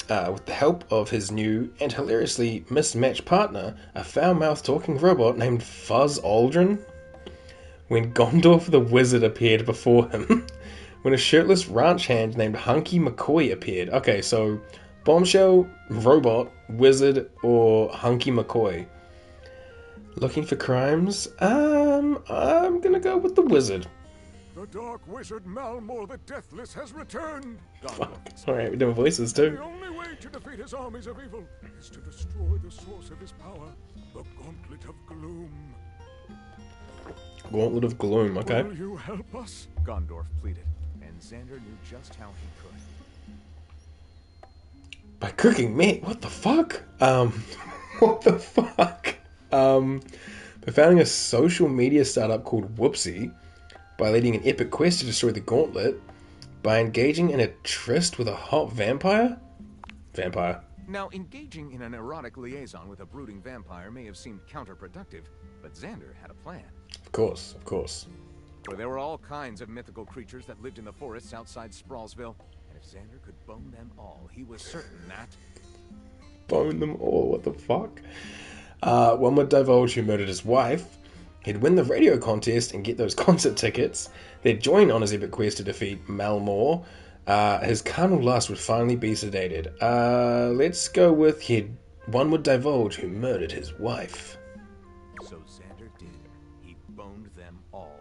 With the help of his new and hilariously mismatched partner, a foul-mouthed talking robot named Fuzz Aldrin. When Gondorf the Wizard appeared before him. When a shirtless ranch hand named Hunky McCoy appeared. Okay, so bombshell, robot, wizard, or Hunky McCoy. Looking for crimes? I'm gonna go with the wizard. The Dark Wizard Malmor the Deathless has returned. Alright, we're doing voices too. The only way to defeat his armies of evil is to destroy the source of his power, the Gauntlet of Gloom. Gauntlet of Gloom, okay. Will you help us? Gondorf pleaded, and Xander knew just how he could. By cooking meat? What the fuck? What the fuck? By founding a social media startup called Whoopsie, by leading an epic quest to destroy the Gauntlet, by engaging in a tryst with a hot vampire? Vampire. Now, engaging in an erotic liaison with a brooding vampire may have seemed counterproductive, but Xander had a plan. Of course, of course. Where there were all kinds of mythical creatures that lived in the forests outside Sprawlsville, and if Xander could bone them all, he was certain that... Bone them all, what the fuck? One would divulge who murdered his wife. He'd win the radio contest and get those concert tickets. They'd join on his epic quest to defeat Malmor. His carnal lust would finally be sedated. Let's go with one would divulge who murdered his wife. So Xander did. He boned them all.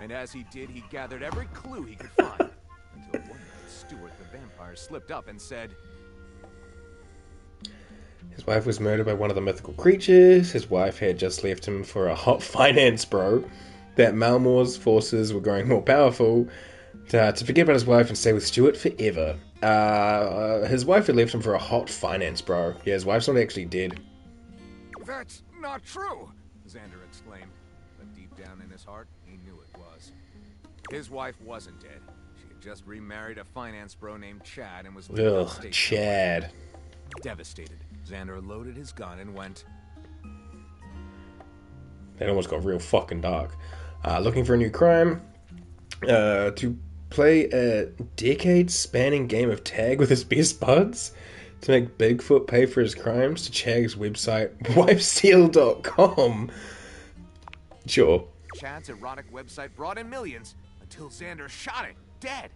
And as he did, he gathered every clue he could find. Until one night, Stuart the vampire slipped up and said... His wife was murdered by one of the mythical creatures. His wife had just left him for a hot finance bro. That Malmor's forces were growing more powerful. To forget about his wife and stay with Stuart forever. His wife had left him for a hot finance bro. Yeah, his wife's not actually dead. That's not true, Xander exclaimed. But deep down in his heart, he knew it was. His wife wasn't dead. She had just remarried a finance bro named Chad and was... Ugh, Chad. Devastated, Xander loaded his gun and went... That almost got real fucking dark. Looking for a new crime. To play a decade-spanning game of tag with his best buds. To make Bigfoot pay for his crimes. To Chad's website, wifeseal.com. Sure. Chad's erotic website brought in millions until Xander shot it, dead.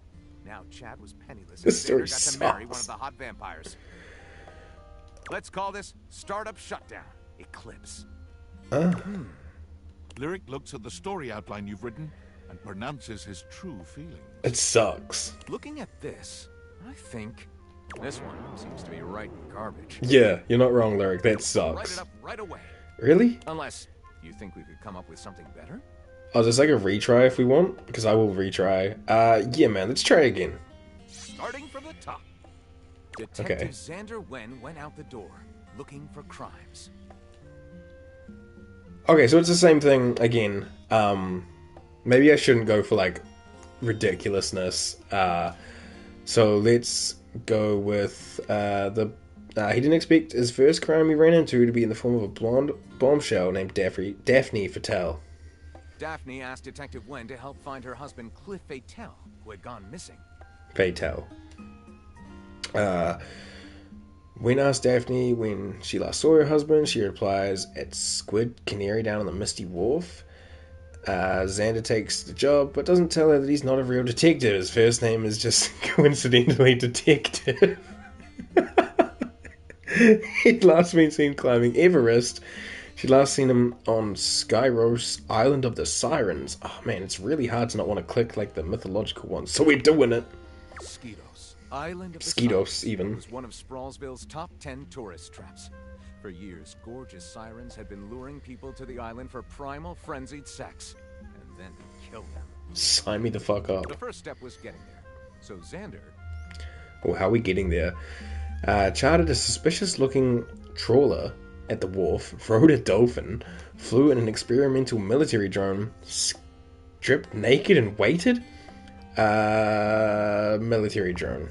Now Chad was penniless and Xander got to marry one of the hot vampires. Let's call this Startup Shutdown Eclipse. Lyric looks at the story outline you've written and pronounces his true feelings. It sucks. Looking at this, I think This one seems to be right in garbage. Yeah, you're not wrong, Lyric. That Write it sucks. up right away. Really? Unless you think we could come up with something better? Oh, there's like a retry if we want, because I will retry. Yeah, man, let's try again. Starting from the top. Detective Xander Wen went out the door, looking for crimes. Okay, so it's the same thing again. Maybe I shouldn't go for, like, ridiculousness. So let's go with he didn't expect his first crime he ran into to be in the form of a blonde bombshell named Daphne Fatel. Daphne asked Detective Wen to help find her husband Cliff Fatel, who had gone missing. Fatel. When asked Daphne when she last saw her husband, she replies, at Squid Canary down on the Misty Wharf. Xander takes the job, but doesn't tell her that he's not a real detective. His first name is just coincidentally Detective. He'd last been seen climbing Everest. She'd last seen him on Skyros, Island of the Sirens. Oh man, it's really hard to not want to click like the mythological ones, so we're doing it. Skyros, Island of the Skyros, Sirens, even. was one of Sprawlsville's top 10 tourist traps. For years, gorgeous sirens had been luring people to the island for primal, frenzied sex, and then kill them. Sign me the fuck up. The first step was getting there. So Xander... Well, how are we getting there? Chartered a suspicious-looking trawler at the wharf, rode a dolphin, flew in an experimental military drone, stripped naked and waited? Military drone.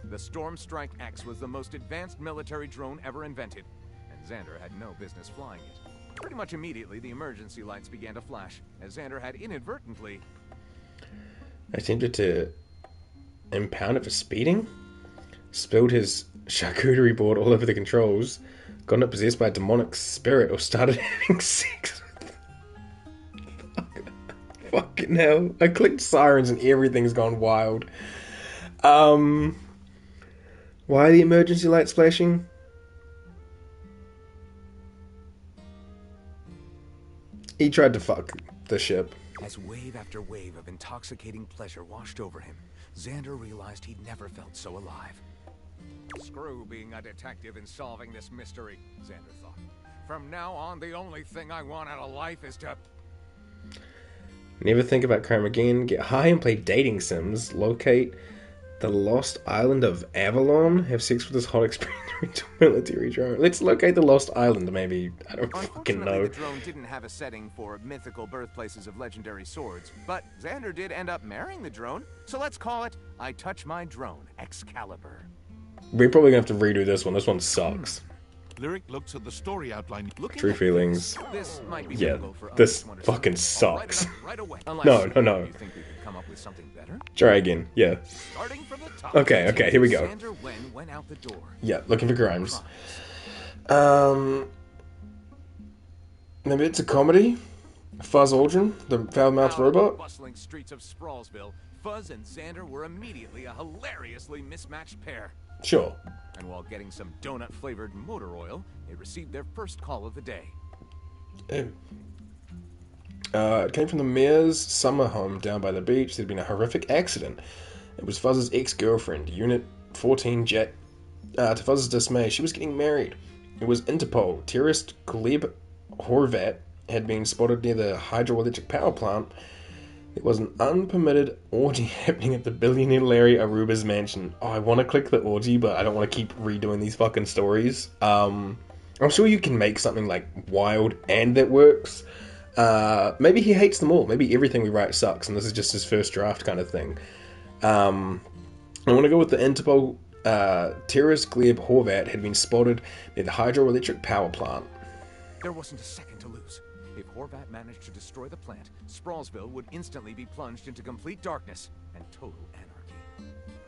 The Storm Strike X was the most advanced military drone ever invented, and Xander had no business flying it. Pretty much immediately, the emergency lights began to flash, as Xander had inadvertently attempted to impound it for speeding, spilled his charcuterie board all over the controls, gotten it possessed by a demonic spirit, or started having sex with fucking hell. I clicked sirens and everything's gone wild. Why are the emergency lights flashing? He tried to fuck the ship. As wave after wave of intoxicating pleasure washed over him, Xander realized he'd never felt so alive. Screw being a detective and solving this mystery, Xander thought. From now on, the only thing I want out of life is to... Never think about crime again. Get high and play dating sims. Locate the lost island of Avalon. Have sex with this hot experimental military drone. Let's locate the lost island, maybe. I don't fucking know. The drone didn't have a setting for mythical birthplaces of legendary swords, but Xander did end up marrying the drone, so let's call it I Touch My Drone Excalibur. We're probably gonna have to redo this one. This one sucks. Lyric looks at the story outline. True feelings. This might be Yeah, this fucking sucks. Right away. No. You think we could come up with something better? Try again. Yeah. Starting from the top. Okay, here we go. Xander Wen went out the door. Yeah, looking for crimes. Maybe it's a comedy? Fuzz Aldrin, the foul-mouthed robot? Bustling streets of Sprawlsville, Fuzz and Xander were immediately a hilariously mismatched pair. Sure. And while getting some donut-flavored motor oil, they received their first call of the day. It came from the mayor's summer home down by the beach. There'd been a horrific accident. It was Fuzz's ex-girlfriend, Unit 14 Jet. To Fuzz's dismay, she was getting married. It was Interpol. Terrorist Gleb Horvat had been spotted near the hydroelectric power plant. There was an unpermitted orgy happening at the billionaire Larry Aruba's mansion. Oh, I want to click the orgy, but I don't want to keep redoing these fucking stories. I'm sure you can make something like wild and that works. Maybe he hates them all. Maybe everything we write sucks, and this is just his first draft kind of thing. I want to go with the Interpol. Terrorist Gleb Horvat had been spotted near the hydroelectric power plant. There wasn't a second to lose. If Horvat managed to destroy the plant, Sprawlsville would instantly be plunged into complete darkness and total anarchy.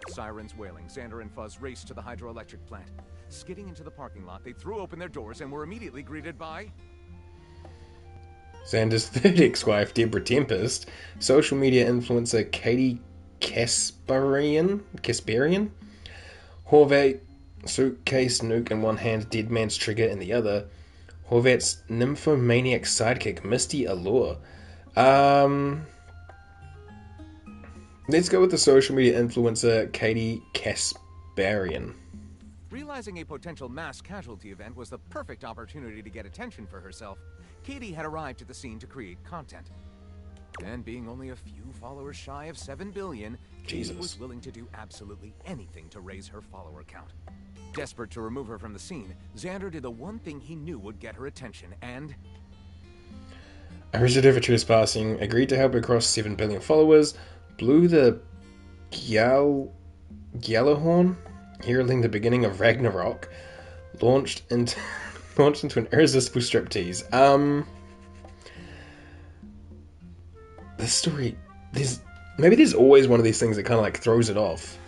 Sirens wailing, Xander and Fuzz raced to the hydroelectric plant. Skidding into the parking lot, they threw open their doors and were immediately greeted by... Xander's third ex-wife, Deborah Tempest, social media influencer Katie Kasparian, Horvat, suitcase nuke in one hand, dead man's trigger in the other, Horvat's nymphomaniac sidekick, Misty Allure. Let's go with the social media influencer Katie barbarian. Realizing a potential mass casualty event was the perfect opportunity to get attention for herself, Katie had arrived at the scene to create content. And being only a few followers shy of 7 billion, Katie was willing to do absolutely anything to raise her follower count. Desperate to remove her from the scene, Xander did the one thing he knew would get her attention, and... Arrested her for trespassing, agreed to help her cross 7 billion followers, blew the Gjallarhorn, heralding the beginning of Ragnarok, launched into an irresistible striptease. This story, there's always one of these things that kind of like throws it off.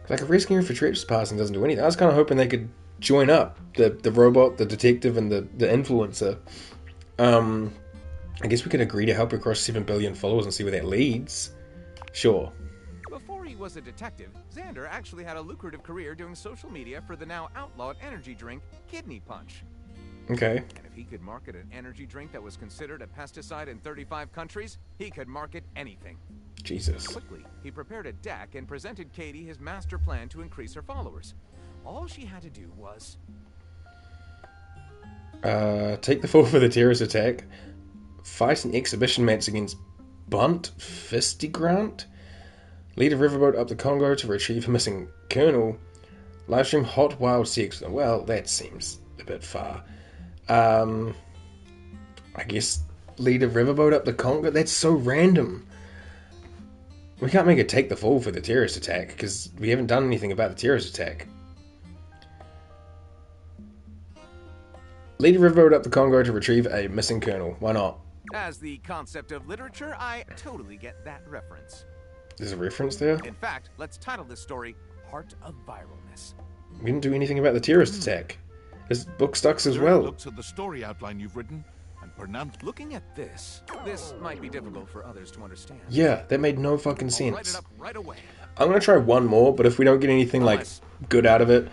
Like, if rescuing her for trespassing doesn't do anything, I was kind of hoping they could join up, the robot, the detective, and the influencer. I guess we could agree to help her cross 7 billion followers and see where that leads. Sure. Before he was a detective, Xander actually had a lucrative career doing social media for the now outlawed energy drink, Kidney Punch. Okay. And if he could market an energy drink that was considered a pesticide in 35 countries, he could market anything. Jesus. Quickly, he prepared a deck and presented Katie his master plan to increase her followers. All she had to do was... take the fall for the terrorist attack, fight an exhibition match against Bunt Fistigrant, lead a riverboat up the Congo to retrieve a missing colonel, livestream hot wild sex. Well, that seems a bit far. I guess lead a riverboat up the Congo? That's so random. We can't make it take the fall for the terrorist attack, because we haven't done anything about the terrorist attack. Lead a riverboat up the Congo to retrieve a missing colonel. Why not? As the concept of literature, I totally get that reference. There's a reference there? In fact, let's title this story Heart of Viralness. We didn't do anything about the terrorist attack. This book sucks as well. Looks at the story outline you've written and pronounced. Looking at this might be difficult for others to understand. Yeah, that made no fucking I'll sense. write it up right away. I'm gonna try one more, but if we don't get anything like good out of it,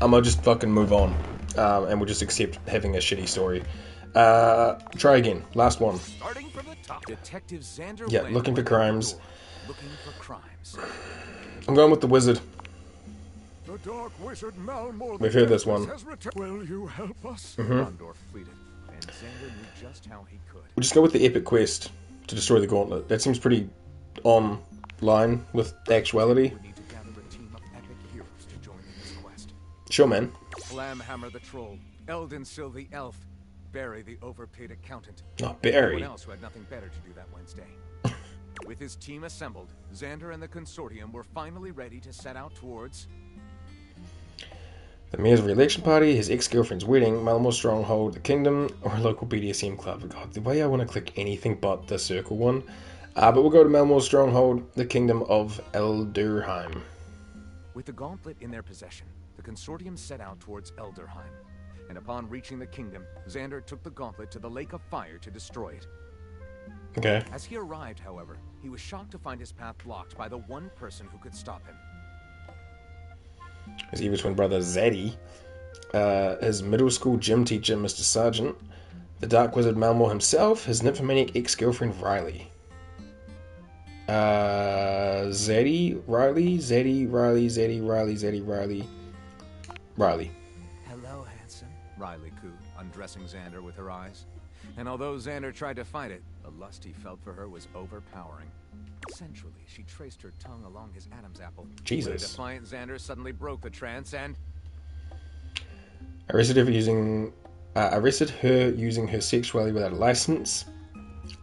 I'm gonna just fucking move on, and we'll just accept having a shitty story. Try again. Last one. Starting from the top. Detective Xander Yeah, Wayne looking for went out crimes. the door, looking for crimes. I'm going with the wizard. The Dark Wizard Malmor. We've heard this one. Will you help us? Gondorf pleaded, and Xander knew just how he could. We'll just go with the epic quest to destroy the gauntlet. That seems pretty on line with actuality. We need to gather a team of epic heroes to join in this quest. Sure, man. Flamhammer the troll, Eldensil the elf, Barry the overpaid accountant. Oh, Barry. Anyone else who had nothing better to do that Wednesday. With his team assembled, Xander and the consortium were finally ready to set out towards The mayor's re-election party, his ex-girlfriend's wedding, Malmore's stronghold, the kingdom, or a local BDSM club. God, the way I want to click anything but the circle one. But we'll go to Malmore's stronghold, the kingdom of Elderheim. With the gauntlet in their possession, the consortium set out towards Elderheim. And upon reaching the kingdom, Xander took the gauntlet to the Lake of Fire to destroy it. Okay. As he arrived, however, he was shocked to find his path blocked by the one person who could stop him. His evil twin brother, Zaddy. His middle school gym teacher, Mr. Sargent. The Dark Wizard Malmore himself. His nymphomaniac ex-girlfriend, Riley. Zaddy, Riley, Zaddy, Riley, Zaddy, Riley, Zaddy, Riley. Riley. Hello, handsome, Riley cooed, undressing Xander with her eyes. And although Xander tried to fight it, the lust he felt for her was overpowering. Sensually, she traced her tongue along his Adam's apple. Jesus. When a defiant Xander suddenly broke the trance and... Arrested her using her sexuality without a license.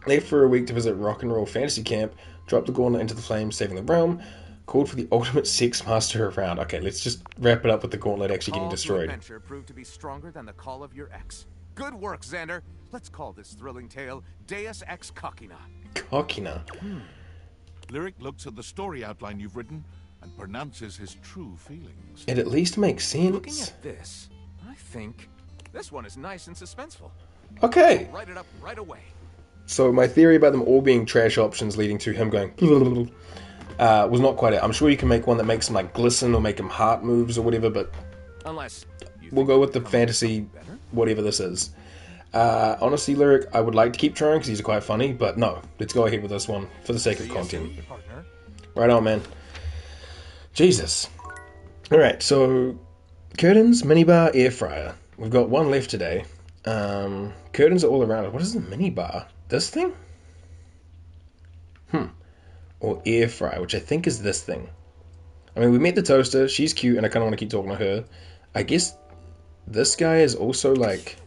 Left for a week to visit rock and roll fantasy camp. Dropped the gauntlet into the flames, saving the realm. Called for the ultimate sex master around. Okay, let's just wrap it up with the gauntlet actually getting destroyed. Call to adventure proved to be stronger than the call of your ex. Good work, Xander. Let's call this thrilling tale Deus Ex Cockina. Cockina. Lyric looks at the story outline you've written and pronounces his true feelings. It at least makes sense. Looking at this, I think this one is nice and suspenseful. Okay. I'll write it up right away. So my theory about them all being trash options leading to him going was not quite it. I'm sure you can make one that makes him like glisten or make him heart moves or whatever, but unless we'll go with the fantasy whatever this is. Honestly, Lyric, I would like to keep trying because he's quite funny, but no, let's go ahead with this one for the sake of content. Right on, man. Jesus. Alright, so curtains, minibar, air fryer. We've got one left today. Curtains are all around it. What is the minibar? This thing? Or air fryer, which I think is this thing. I mean, we met the toaster. She's cute, and I kind of want to keep talking to her. I guess this guy is also like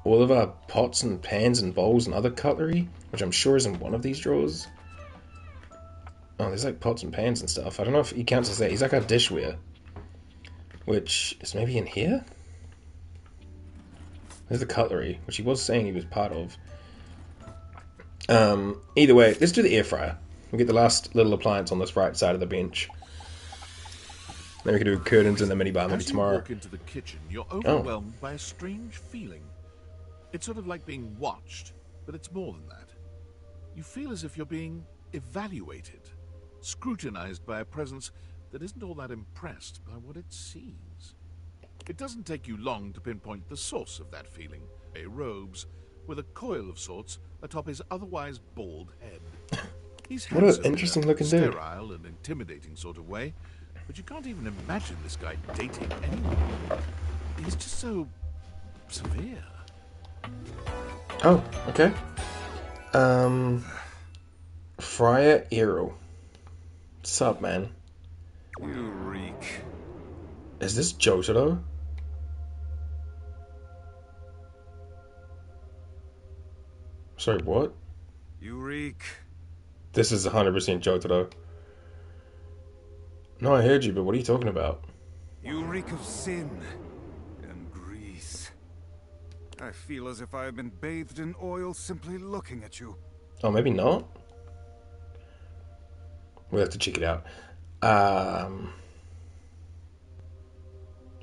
all of our pots and pans and bowls and other cutlery, which I'm sure is in one of these drawers. Oh, there's like pots and pans and stuff. I don't know if he counts as that. He's like our dishware, which is maybe in here? There's the cutlery, which he was saying he was part of. Either way, let's do the air fryer. We'll get the last little appliance on this right side of the bench. Then we can do curtains in the minibar maybe tomorrow. As you walk into the kitchen, you're overwhelmed by a strange feeling. It's sort of like being watched, but it's more than that. You feel as if you're being evaluated, scrutinized by a presence that isn't all that impressed by what it sees. It doesn't take you long to pinpoint the source of that feeling. Robes, with a coil of sorts atop his otherwise bald head. He's what an interesting looking dude. Sterile and intimidating sort of way, but you can't even imagine this guy dating anyone. He's just so severe. Oh, okay. Friar Arrow. What's up, man? You reek. Is this Jotaro? Sorry, what? You reek. This is 100% Jotaro. No, I heard you, but what are you talking about? You reek of sin and grease. I feel as if I have been bathed in oil simply looking at you. Oh, maybe not? We'll have to check it out.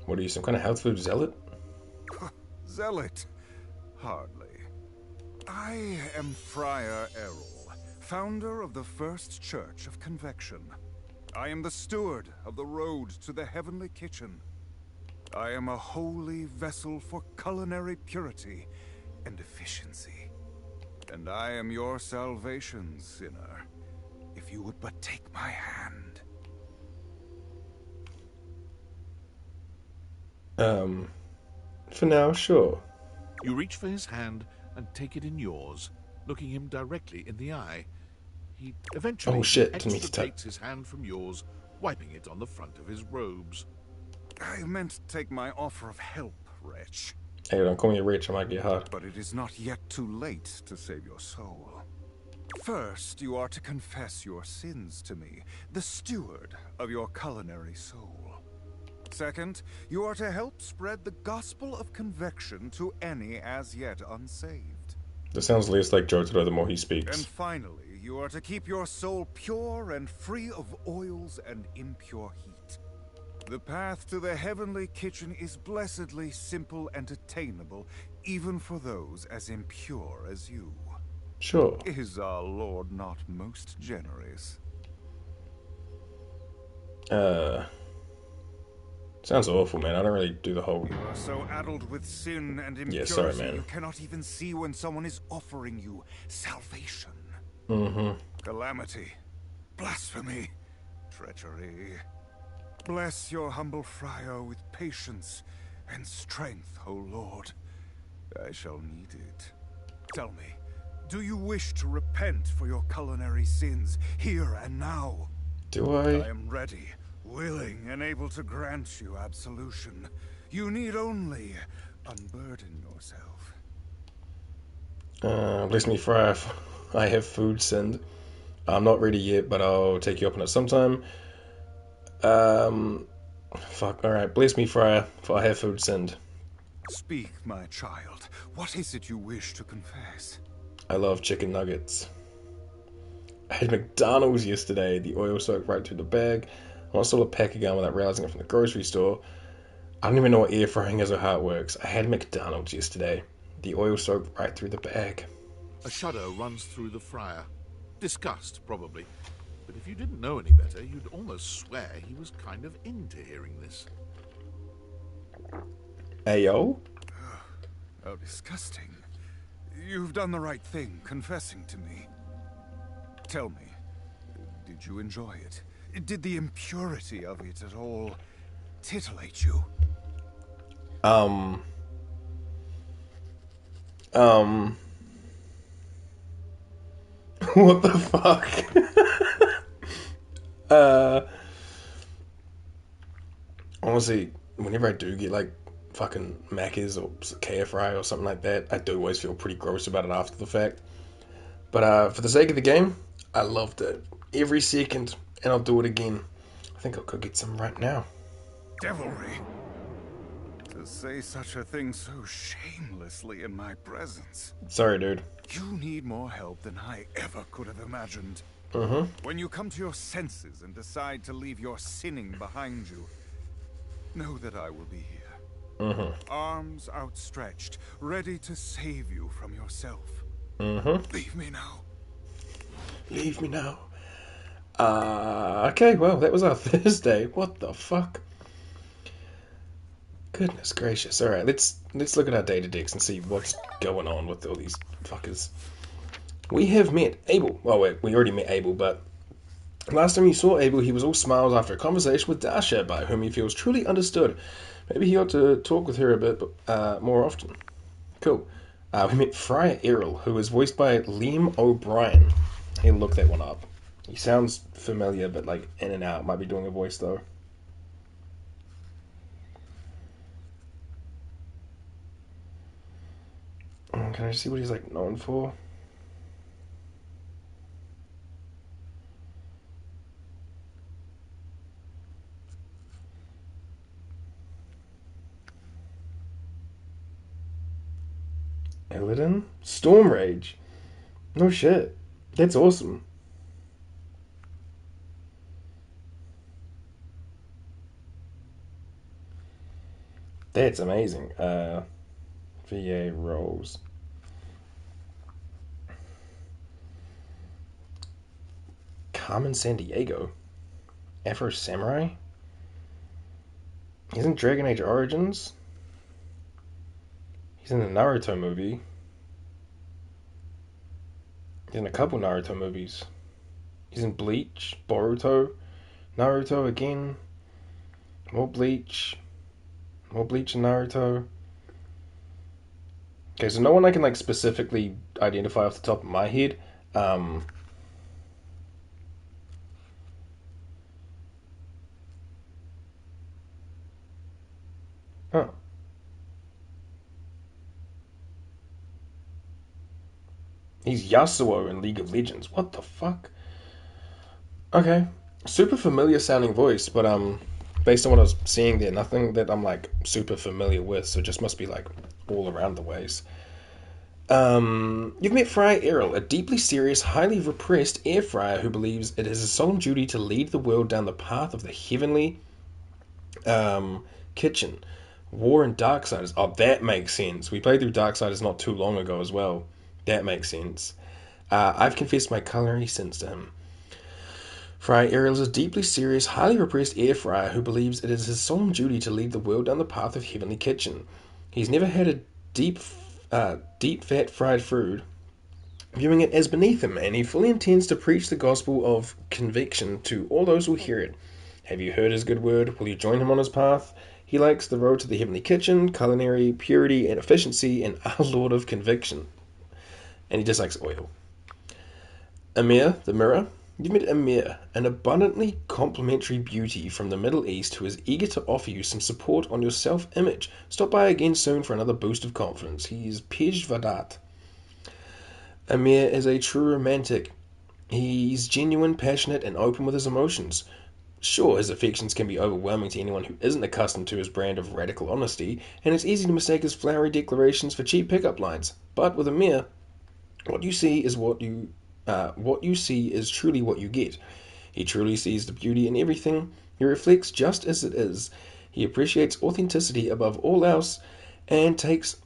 What are you, some kind of health food zealot? Zealot? Hardly. I am Friar Errol, founder of the First Church of Convection. I am the steward of the road to the heavenly kitchen. I am a holy vessel for culinary purity and efficiency. And I am your salvation, sinner, if you would but take my hand. For now, sure. You reach for his hand and take it in yours, looking him directly in the eye. He eventually extricates his hand from yours, wiping it on the front of his robes. I meant to take my offer of help, wretch. Hey, don't call me a wretch, I might get hard. But it is not yet too late to save your soul. First, you are to confess your sins to me, the steward of your culinary soul. Second, you are to help spread the gospel of convection to any as yet unsaved. This sounds less like Jotaro the more he speaks. And finally, you are to keep your soul pure and free of oils and impure heat. The path to the heavenly kitchen is blessedly simple and attainable, even for those as impure as you. Sure. Is our Lord not most generous? Sounds awful, man. I don't really do the whole... You are so addled with sin and impurity, yeah, sorry, man. You cannot even see when someone is offering you salvation. Calamity, blasphemy, treachery. Bless your humble friar with patience and strength, O Lord. I shall need it. Tell me, do you wish to repent for your culinary sins here and now? Do I? I am ready, willing, and able to grant you absolution. You need only unburden yourself. Bless me, Friar. I have food sinned. I'm not ready yet, but I'll take you up on it sometime. Fuck, alright. Bless me, Friar, for I have food sinned. Speak, my child. What is it you wish to confess? I love chicken nuggets. I had McDonald's yesterday. The oil soaked right through the bag. I stole a pack again without realizing it from the grocery store. I don't even know what air frying is or how it works. I had McDonald's yesterday. The oil soaked right through the bag. A shudder runs through the friar. Disgust, probably. But if you didn't know any better, you'd almost swear he was kind of into hearing this. Ayo? How disgusting. You've done the right thing, confessing to me. Tell me, did you enjoy it? Did the impurity of it at all titillate you? What the fuck? Honestly, whenever I do get like fucking Macca's or KFRI or something like that, I do always feel pretty gross about it after the fact. But for the sake of the game, I loved it. Every second, and I'll do it again. I think I could get some right now. Devilry. To say such a thing so shamelessly in my presence. Sorry, dude. You need more help than I ever could have imagined. Mm-hmm. When you come to your senses and decide to leave your sinning behind you, know that I will be here. Mm-hmm. Arms outstretched, ready to save you from yourself. Mm-hmm. Leave me now. Leave me now. Okay, well, that was our Thursday. What the fuck? Goodness gracious. Alright, let's look at our date-a-dex and see what's going on with all these fuckers. We have met Abel. Well, wait, we already met Abel, but last time you saw Abel, he was all smiles after a conversation with Dasha, by whom he feels truly understood. Maybe he ought to talk with her a bit more often. Cool. We met Friar Errol, who is voiced by Liam O'Brien. He'll look that one up. He sounds familiar, but like in and out. Might be doing a voice though. Can I see what he's like known for? Illidan? Storm Rage? No shit. That's awesome. That's amazing. VA roles. Carmen Sandiego. Afro Samurai? He's in Dragon Age Origins. He's in the Naruto movie. He's in a couple Naruto movies. He's in Bleach, Boruto, Naruto again, more Bleach and Naruto. Okay, so no one I can like specifically identify off the top of my head. Oh. He's Yasuo in League of Legends. What the fuck? Okay. Super familiar sounding voice, but based on what I was seeing there, nothing that I'm like super familiar with, so it just must be like all around the ways. You've met Friar Errol, a deeply serious, highly repressed air fryer who believes it is his solemn duty to lead the world down the path of the heavenly kitchen. War and Darksiders. Oh, that makes sense. We played through Darksiders not too long ago as well. That makes sense. I've confessed my culinary sins to him. Friar Errol is a deeply serious, highly repressed air fryer who believes it is his solemn duty to lead the world down the path of heavenly kitchen. He's never had a deep fat fried food, viewing it as beneath him, and he fully intends to preach the gospel of conviction to all those who hear it. Have you heard his good word? Will you join him on his path? He likes the road to the heavenly kitchen, culinary purity and efficiency, and our Lord of conviction. And he dislikes oil. Amir, the mirror. You've met Amir, an abundantly complimentary beauty from the Middle East who is eager to offer you some support on your self-image. Stop by again soon for another boost of confidence. He is Pej Vadat. Amir is a true romantic. He's genuine, passionate, and open with his emotions. Sure, his affections can be overwhelming to anyone who isn't accustomed to his brand of radical honesty, and it's easy to mistake his flowery declarations for cheap pickup lines. But with Amir, what you see is truly what you get. He truly sees the beauty in everything. He reflects just as it is. He appreciates authenticity above all else, and takes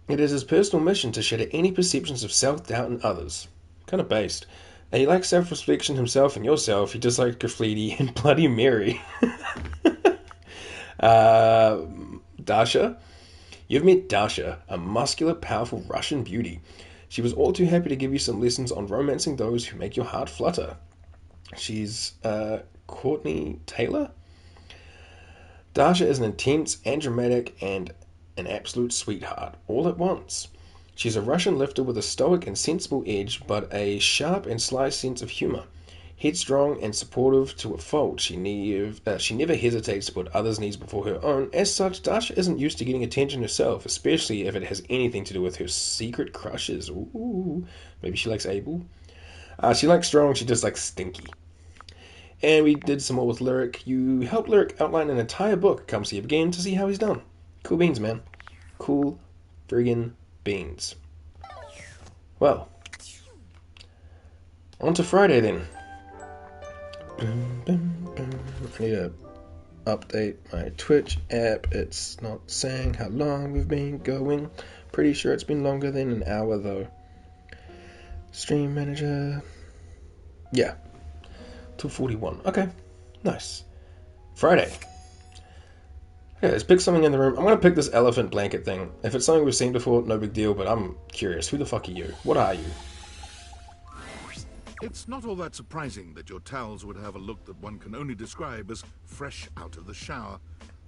it as his personal mission to shatter any perceptions of self-doubt in others. Kind of based. And he likes self-reflection himself and yourself. He dislikes graffiti and Bloody Mary. Dasha? You've met Dasha, a muscular, powerful Russian beauty. She was all too happy to give you some lessons on romancing those who make your heart flutter. She's Courtney Taylor. Dasha is an intense and dramatic and an absolute sweetheart, all at once. She's a Russian lifter with a stoic and sensible edge, but a sharp and sly sense of humor. Headstrong and supportive to a fault, she never hesitates to put others' needs before her own. As such, Dasha isn't used to getting attention herself, especially if it has anything to do with her secret crushes. Ooh, maybe she likes Abel. She likes Strong, she dislikes Stinky. And we did some more with Lyric. You helped Lyric outline an entire book. Come see him again to see how he's done. Cool beans, man. Cool friggin' beans. Well, on to Friday then. I need to update my Twitch app. It's not saying how long we've been going. Pretty sure it's been longer than an hour though. Stream manager. Yeah. 2:41. Okay. Nice. Friday. Okay, let's pick something in the room. I'm going to pick this elephant blanket thing. If it's something we've seen before, no big deal, but I'm curious. Who the fuck are you? What are you? It's not all that surprising that your towels would have a look that one can only describe as fresh out of the shower.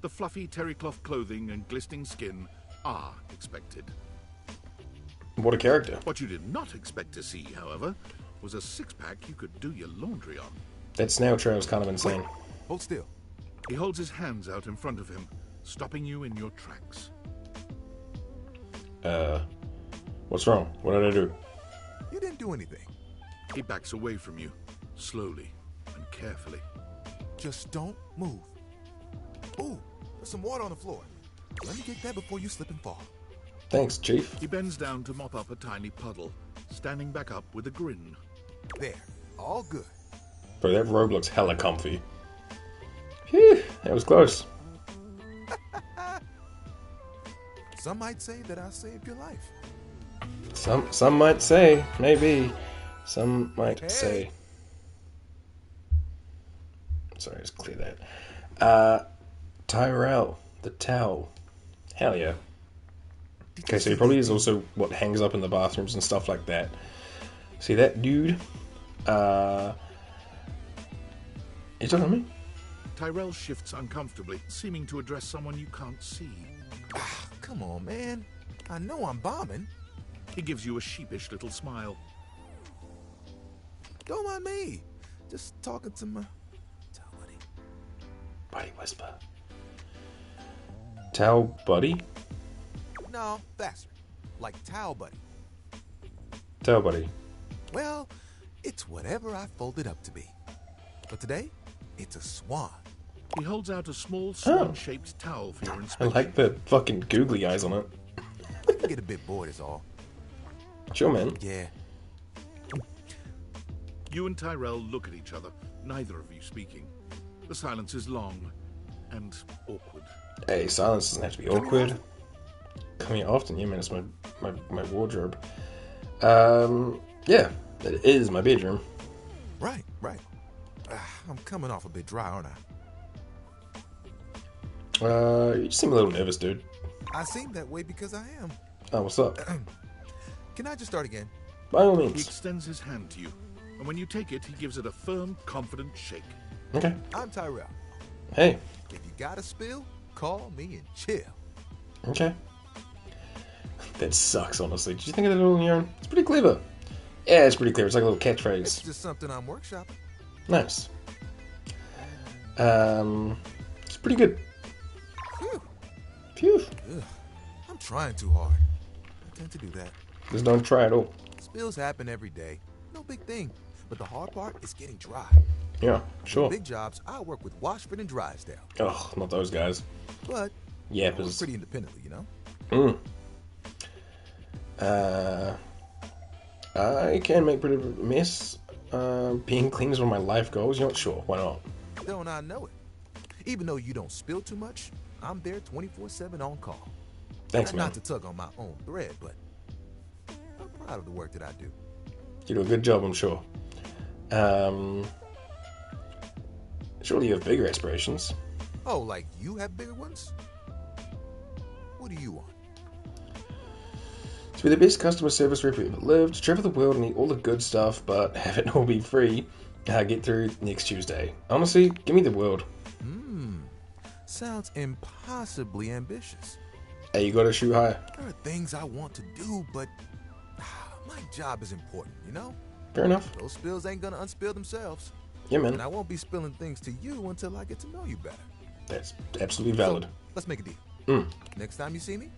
The fluffy terry cloth clothing and glistening skin are expected. What a character. What you did not expect to see, however, was a six-pack you could do your laundry on. That snail trail is kind of insane. Wait, hold still. He holds his hands out in front of him, stopping you in your tracks. What's wrong? What did I do? You didn't do anything. He backs away from you, slowly and carefully. Just don't move. Ooh, there's some water on the floor. Let me get that before you slip and fall. Thanks, Chief. He bends down to mop up a tiny puddle, standing back up with a grin. There, all good. Bro, that robe looks hella comfy. Phew, that was close. Some might say that I saved your life. Some might say, maybe. Some might say. Sorry, just clear that. Tyrell, the towel. Hell yeah. Okay, so he probably is also what hangs up in the bathrooms and stuff like that. See that dude? You talking to me? Tyrell shifts uncomfortably, seeming to address someone you can't see. Ah, come on, man. I know I'm bombing. He gives you a sheepish little smile. Don't mind me. Just talking to my towel buddy. Buddy whisper. Towel buddy? No, faster. Like towel buddy. Towel buddy. Well, it's whatever I folded up to be. But today, it's a swan. He holds out a small swan-shaped towel for your I inspection. like the fucking googly eyes on it. I can get a bit bored is all. Sure, man. Yeah. You and Tyrell look at each other, neither of you speaking. The silence is long and awkward. Hey, silence doesn't have to be awkward. Come here often, yeah, man. It's my wardrobe. Yeah, it is my bedroom. Right. I'm coming off a bit dry, aren't I? You just seem a little nervous, dude. I seem that way because I am. Oh, what's up? Can I just start again? By all He means. extends his hand to you, and when you take it, he gives it a firm, confident shake. Okay. I'm Tyrell. Hey. If you got a spill, call me and chill. Okay. That sucks, honestly. Did you think of that all on your own? It's pretty clever. Yeah, it's pretty clever. It's like a little catchphrase. It's just something I'm workshopping. Nice. It's pretty good. Phew. Ugh, I'm trying too hard. I tend to do that. Just don't try at all. Spills happen every day. No big thing. But the hard part is getting dry. Yeah, sure. Big jobs, I work with Washford and Drysdale. Ugh, not those guys. But Yappers. pretty independently, you know? I can make pretty mess. Being clean is one of my life goals. You're not sure? Why not? Don't I know it? Even though you don't spill too much, I'm there 24/7 on call. Thanks, man. Not to tug on my own thread, but I'm proud of the work that I do. You do a good job, I'm sure. Surely you have bigger aspirations. Oh, like you have bigger ones? What do you want? To be the best customer service rep who ever lived, travel the world and eat all the good stuff, but have it all be free. Get through next Tuesday. Honestly, give me the world. Sounds impossibly ambitious. Hey, you gotta shoot higher. There are things I want to do, but my job is important, you know? Fair enough. Those spills ain't gonna unspill themselves. Yeah, man. And I won't be spilling things to you until I get to know you better. That's absolutely valid. So, let's make a deal. Next time you see me,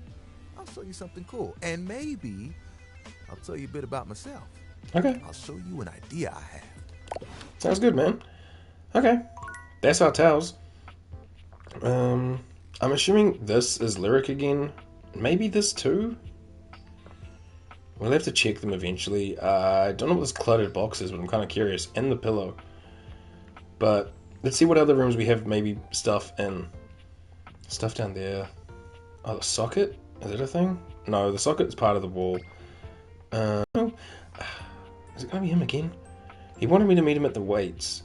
I'll show you something cool. And maybe I'll tell you a bit about myself. Okay. I'll show you an idea I have. Sounds good, man. Okay. That's our towels. I'm assuming this is Lyric again. Maybe this too? We'll have to check them eventually. I don't know what this cluttered box is, but I'm kind of curious. And the pillow. But let's see what other rooms we have maybe stuff in. Stuff down there. Oh, the socket? Is it a thing? No, the socket is part of the wall. Is it going to be him again? He wanted me to meet him at the weights.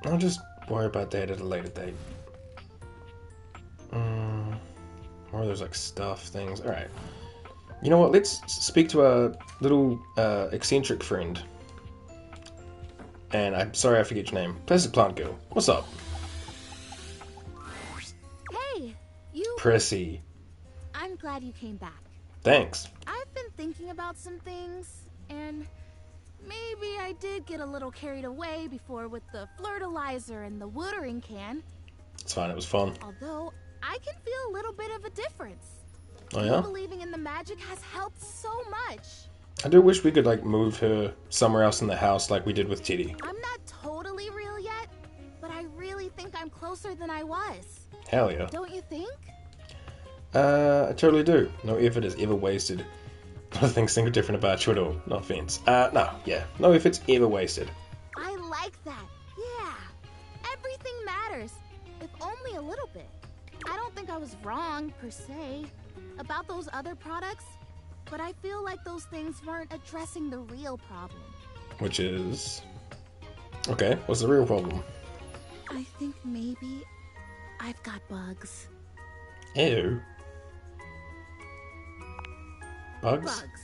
I'll just worry about that at a later date. Or there's like stuff things. Alright. You know what? Let's speak to our little eccentric friend. And I'm sorry I forget your name. Plastic Plant Girl. What's up? Hey, you... Prissy. I'm glad you came back. Thanks. I've been thinking about some things, and maybe I did get a little carried away before with the flirtilizer and the watering can. It's fine, it was fun. Although, I can feel a little bit of a difference. Oh yeah? Believing in the magic has helped so much. I do wish we could like move her somewhere else in the house like we did with Teddy. I'm not totally real yet, but I really think I'm closer than I was. Hell yeah. Don't you think? I totally do. No effort is ever wasted. I think something different about you at all. No offense. No, yeah. No effort's ever wasted. I like that. Yeah. Everything matters. If only a little bit. I don't think I was wrong, per se, about those other products, but I feel like those things weren't addressing the real problem. Which is... Okay, what's the real problem? I think maybe I've got bugs. Ew. Bugs? Bugs.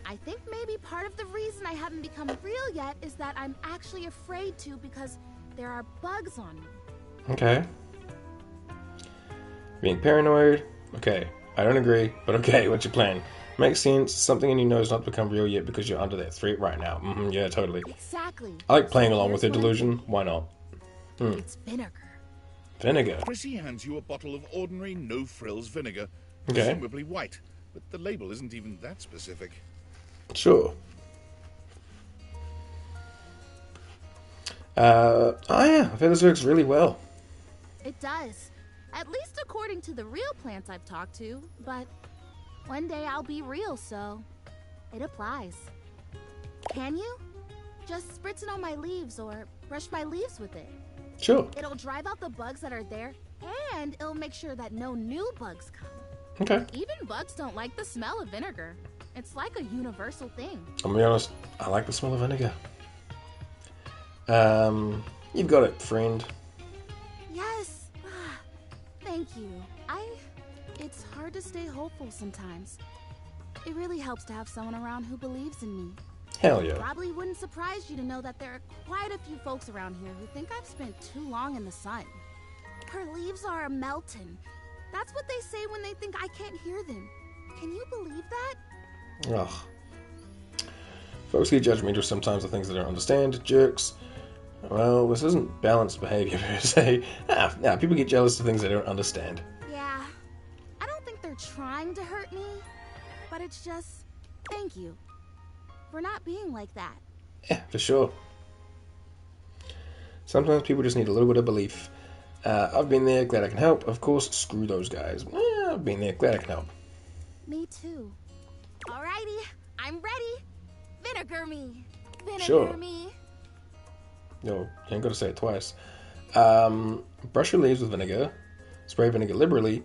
I think maybe part of the reason I haven't become real yet is that I'm actually afraid to because there are bugs on me. Okay. Being paranoid? Okay. I don't agree, but okay, what's your plan? Makes sense. Something in you knows not to become real yet because you're under that threat right now. Yeah, totally. Exactly. I like playing along with your delusion. Why not? It's vinegar. Vinegar? Prissy hands you a bottle of ordinary no-frills vinegar, Okay. presumably white, but the label isn't even that specific. Sure. Oh yeah, I've heard this works really well. It does. At least according to the real plants I've talked to, but one day I'll be real, so it applies. Can you? Just spritz it on my leaves or brush my leaves with it. Sure. It'll drive out the bugs that are there, and it'll make sure that no new bugs come. Okay. Even bugs don't like the smell of vinegar. It's like a universal thing. I'm gonna be honest, I like the smell of vinegar. You've got it, friend. Yes. Thank you. It's hard to stay hopeful sometimes. It really helps to have someone around who believes in me. Hell yeah. Probably wouldn't surprise you to know that there are quite a few folks around here who think I've spent too long in the sun. Her leaves are melting. That's what they say when they think I can't hear them. Can you believe that? Ugh. Folks get judgmental sometimes of things they don't understand. Jerks. Well, this isn't balanced behavior per se. People get jealous of things they don't understand. Yeah. I don't think they're trying to hurt me, but it's just, thank you for not being like that. Yeah, for sure. Sometimes people just need a little bit of belief. I've been there, glad I can help. Of course, screw those guys. I've been there, glad I can help. Me too. Alrighty, I'm ready. Vinegar me. Vinegar Sure. me. No, you ain't gotta say it twice. Brush your leaves with vinegar. Spray vinegar liberally.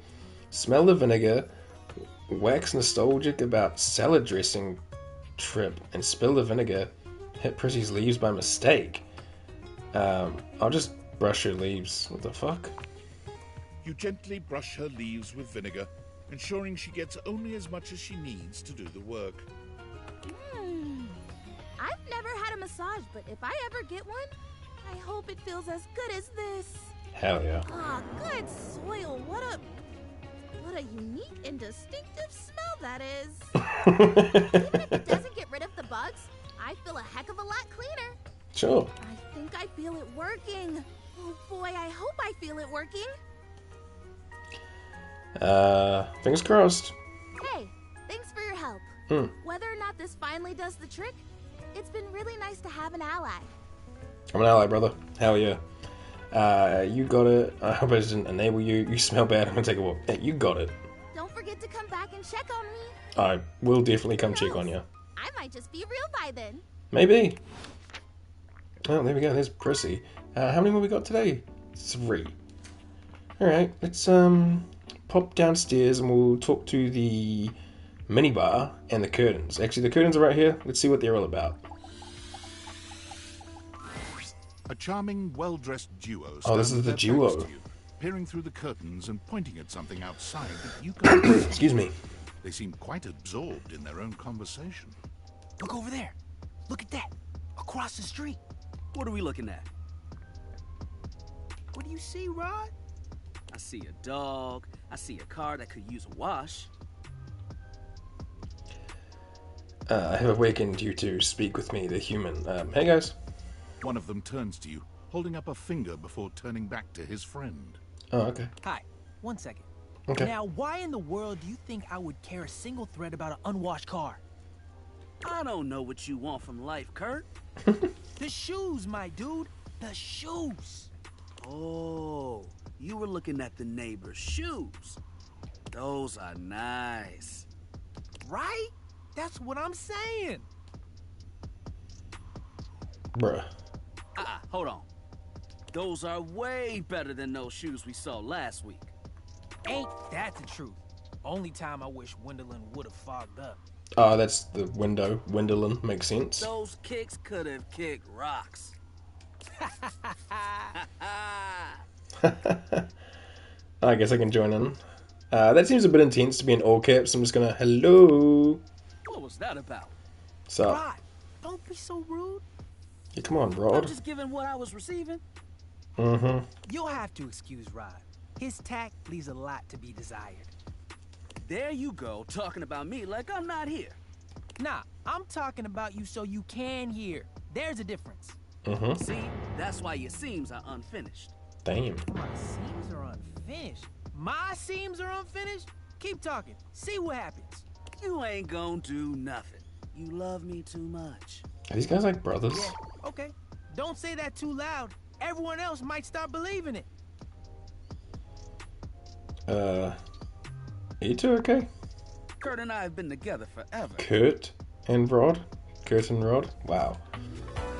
Smell the vinegar. Wax nostalgic about salad dressing trip and spill the vinegar. Hit Prissy's leaves by mistake. I'll just brush your leaves. What the fuck? You gently brush her leaves with vinegar, ensuring she gets only as much as she needs to do the work. I've never had a massage, but if I ever get one, I hope it feels as good as this. Hell yeah. Ah, good soil. What a unique and distinctive smell that is. Even if it doesn't get rid of the bugs, I feel a heck of a lot cleaner. Sure. I think I feel it working. Oh boy, I hope I feel it working. Fingers crossed. Hey, thanks for your help. Whether or not this finally does the trick, it's been really nice to have an ally. I'm an ally, brother. Hell yeah. You got it. I hope I didn't enable you. You smell bad. I'm gonna take a walk. Hey, you got it. Don't forget to come back and check on me. I will definitely come check on you. I might just be real by then. Maybe. Oh, there we go. There's Prissy. How many more we got today? 3. Alright, let's pop downstairs and we'll talk to the minibar and the curtains. Actually, the curtains are right here. Let's see what they're all about. A charming, well-dressed duo. Oh, this is the duo. You, peering through the curtains and pointing at something outside that you can't see. Excuse me. They seem quite absorbed in their own conversation. Look over there. Look at that. Across the street. What are we looking at? What do you see, Rod? I see a dog. I see a car that could use a wash. I have awakened you to speak with me, the human. Hey, guys. One of them turns to you, holding up a finger before turning back to his friend. Oh, okay. Hi. 1 second. Okay. Now, why in the world do you think I would care a single thread about an unwashed car? I don't know what you want from life, Kurt. The shoes, my dude. The shoes. Oh, you were looking at the neighbor's shoes. Those are nice. Right? That's what I'm saying. Bruh. Hold on. Those are way better than those shoes we saw last week. Ain't that the truth? Only time I wish Wendelin would have fogged up. Oh, that's the window. Wendelin. Makes sense. Those kicks could have kicked rocks. I guess I can join in. That seems a bit intense to be in all caps. I'm just gonna, hello. What was that about? So, Rod, don't be so rude. yeah, come on, I'm Rod. just giving what I was receiving. Mm-hmm. You'll have to excuse Rod. His tact leaves a lot to be desired. There you go, talking about me like I'm not here. Nah, I'm talking about you so you can hear. There's a difference. Mm-hmm. See, that's why your seams are unfinished. Damn. My seams are unfinished. My seams are unfinished? Keep talking. See what happens. You ain't gonna do nothing. You love me too much. Are these guys like brothers? Yeah, okay. Don't say that too loud. Everyone else might start believing it. You two okay? Kurt and I have been together forever. Kurt and Rod? Kurt and Rod? Wow.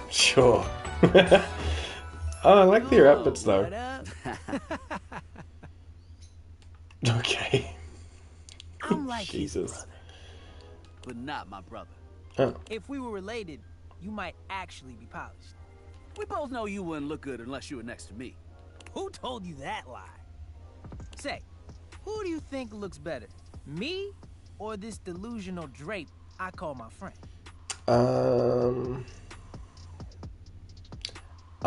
Sure. Oh, I like their outfits though. Okay. I'm like Jesus. his brother. But not my brother. Oh. If we were related, you might actually be polished. We both know you wouldn't look good unless you were next to me. Who told you that lie? Say, who do you think looks better? Me or this delusional drape I call my friend? I'm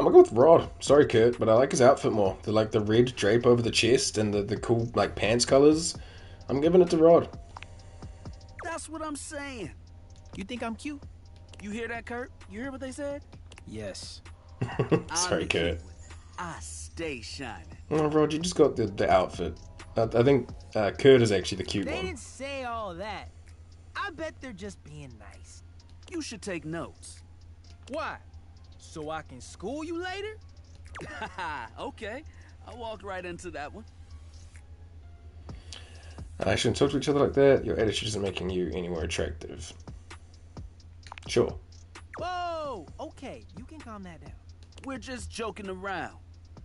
gonna go with Rod. Sorry, Kurt, but I like his outfit more. The red drape over the chest and the cool pants colors. I'm giving it to Rod. That's what I'm saying. You think I'm cute? You hear that, Kurt? You hear what they said? Yes. Sorry, Kurt. I stay shining. Oh, Rod, you just got the outfit. I think Kurt is actually the cute They one. didn't say all that. I bet they're just being nice. You should take notes. Why? So I can school you later? Okay. I walked right into that one. I shouldn't talk to each other like that. Your attitude isn't making you any more attractive. Sure. Whoa! Okay, you can calm that down. We're just joking around.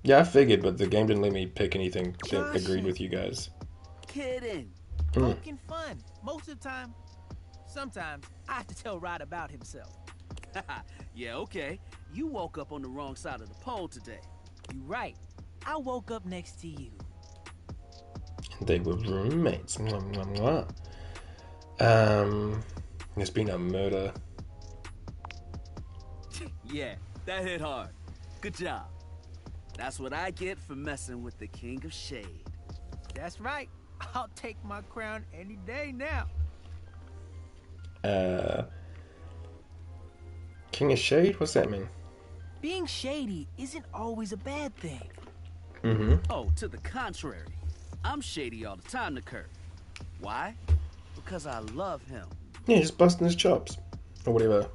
Yeah, I figured, but the game didn't let me pick anything that agreed Joshie. with you guys. Kidding. Poking fun. Most of the time. Sometimes I have to tell Rod about himself. Yeah, okay. You woke up on the wrong side of the pole today. You right. I woke up next to you. They were roommates. Mwah, mwah, mwah. There's been a murder. Yeah, that hit hard. Good job. That's what I get for messing with the King of Shade. That's right. I'll take my crown any day now. King of Shade? What's that mean? Being shady isn't always a bad thing. Mm-hmm. Oh, to the contrary. I'm shady all the time to Kurt. Why? Because I love him. Yeah, just busting his chops. Or whatever.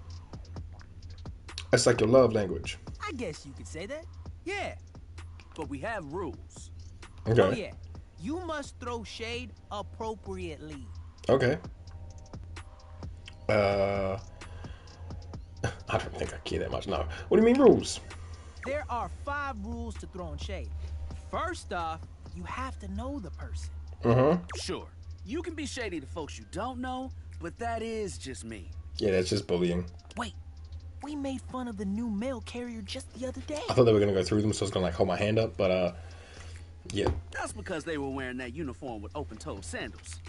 That's like your love language. I guess you could say that. Yeah. But we have rules. Okay. Oh, yeah. You must throw shade appropriately. Okay. I don't think I care that much. No. What do you mean rules? There are 5 rules to throwing shade. First off, you have to know the person. Mm-hmm. Sure. You can be shady to folks you don't know, but that is just me. Yeah, that's just bullying. Wait. We made fun of the new mail carrier just the other day. I thought they were going to go through them, so I was going to like hold my hand up, but yeah. That's because they were wearing that uniform with open-toed sandals.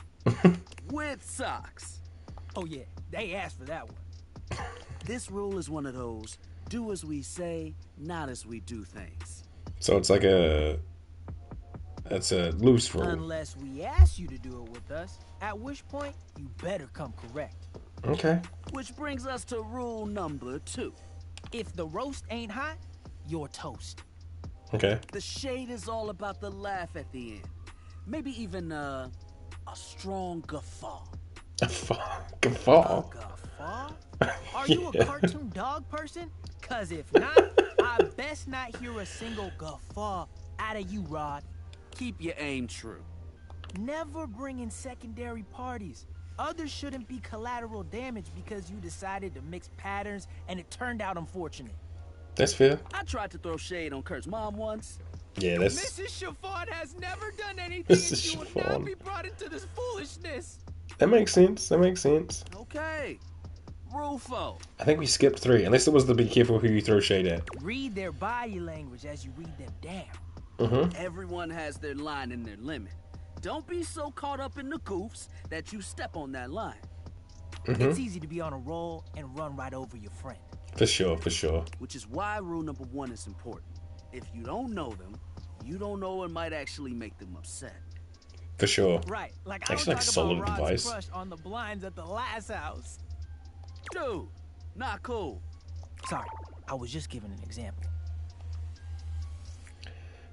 With socks. Oh yeah, they asked for that one. This rule is one of those, do as we say, not as we do things. So it's like it's a loose rule. Unless we ask you to do it with us, at which point you better come correct. Okay. Which brings us to rule number 2. If the roast ain't hot, you're toast. Okay. The shade is all about the laugh at the end. Maybe even a strong guffaw. Guffaw? A guffaw? Are you a cartoon dog person? Cause if not, I best not hear a single guffaw out of you, Rod. Keep your aim true. Never bring in secondary parties. Others shouldn't be collateral damage because you decided to mix patterns and it turned out unfortunate. That's fair. I tried to throw shade on Kurt's mom once. Yeah, that's... Mrs. Chiffon has never done anything and she will not Chiffon. be brought into this foolishness. That makes sense. That makes sense. Okay. Rule 4. I think we skipped 3, unless it was the be careful who you throw shade at. Read their body language as you read them down. Mm-hmm. Everyone has their line and their limit. Don't be so caught up in the goofs that you step on that line. Mm-hmm. It's easy to be on a roll and run right over your friend. For sure, for sure. Which is why rule number 1 is important. If you don't know them, you don't know what might actually make them upset. For sure. Right, like Actually, I like was solid talking about Rod's advice. crush on the blinds at the last house. Dude, not cool. Sorry, I was just giving an example.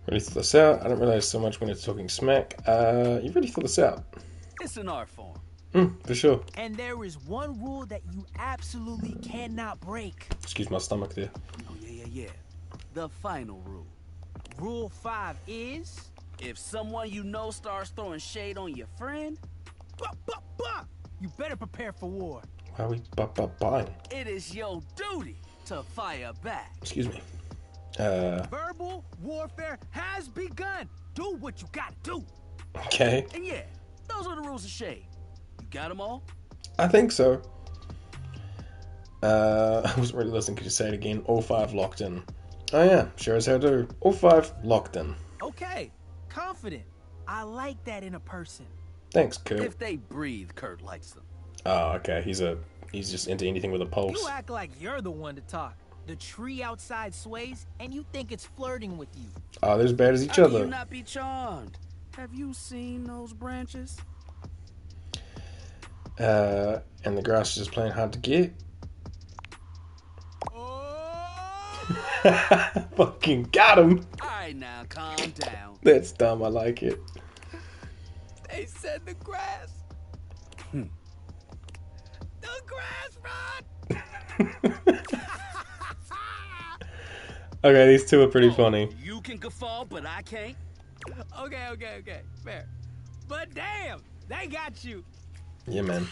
Really thought this out. I don't realize so much when it's talking smack. You really thought this out. It's an art form. For sure. And there is one rule that you absolutely cannot break. Excuse my stomach there. Oh, yeah. The final rule. Rule 5 is... If someone you know starts throwing shade on your friend... You better prepare for war. Why are we buying? It is your duty to fire back. Excuse me. Verbal warfare has begun. Do what you gotta do. Okay. And yeah, those are the rules of shade. You got them all? I think so. I wasn't really listening. Could you say it again? All 5 locked in. Oh yeah, sure as hell do. All 5 locked in. Okay, confident. I like that in a person. Thanks, Kurt. If they breathe, Kurt likes them. Oh, okay. He's just into anything with a pulse. You act like you're the one to talk. The tree outside sways, and you think it's flirting with you. Oh, they're as bad as each How other. can you not be charmed? Have you seen those branches? And the grass is just playing hard to get. Fucking got him. Alright now, calm down. That's dumb. I like it. They said the grass. The grass, Rod. Okay, these two are pretty funny. You can guffaw, but I can't. Okay. Fair. But damn, they got you. Yeah, man.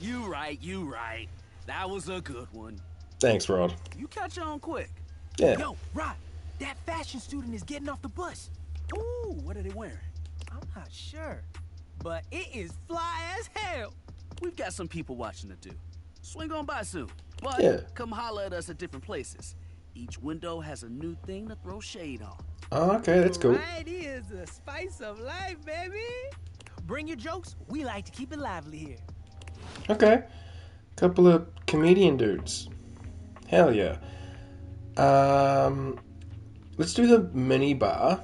You right. That was a good one. Thanks, Rod. You catch on quick. Yeah. Yo, Rod, that fashion student is getting off the bus. Ooh, what are they wearing? I'm not sure, but it is fly as hell. We've got some people watching to do. Swing on by soon. But Yeah. come holler at us at different places. Each window has a new thing to throw shade on. Oh, okay, that's cool. Variety is the spice of life, baby. Bring your jokes. We like to keep it lively here. Okay. Couple of comedian dudes. Hell yeah. Let's do the mini bar.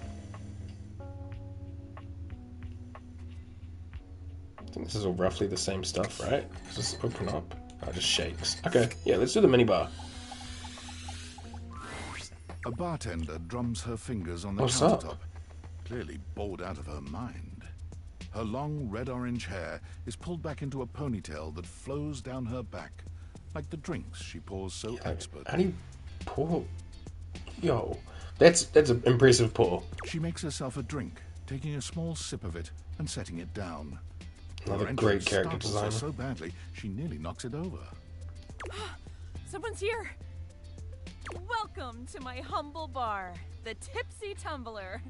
I think this is all roughly the same stuff, right? Does this open up? Oh, it just shakes. Okay, yeah, let's do the mini bar. A bartender drums her fingers on the What's countertop, up? clearly bored out of her mind. Her long red-orange hair is pulled back into a ponytail that flows down her back, like the drinks she pours so expertly. How do you pour? Yo, that's an impressive pour. She makes herself a drink, taking a small sip of it and setting it down. Another Her great entrance character startles her designer. so badly, she nearly knocks it over. Someone's here. Welcome to my humble bar, the Tipsy Tumbler.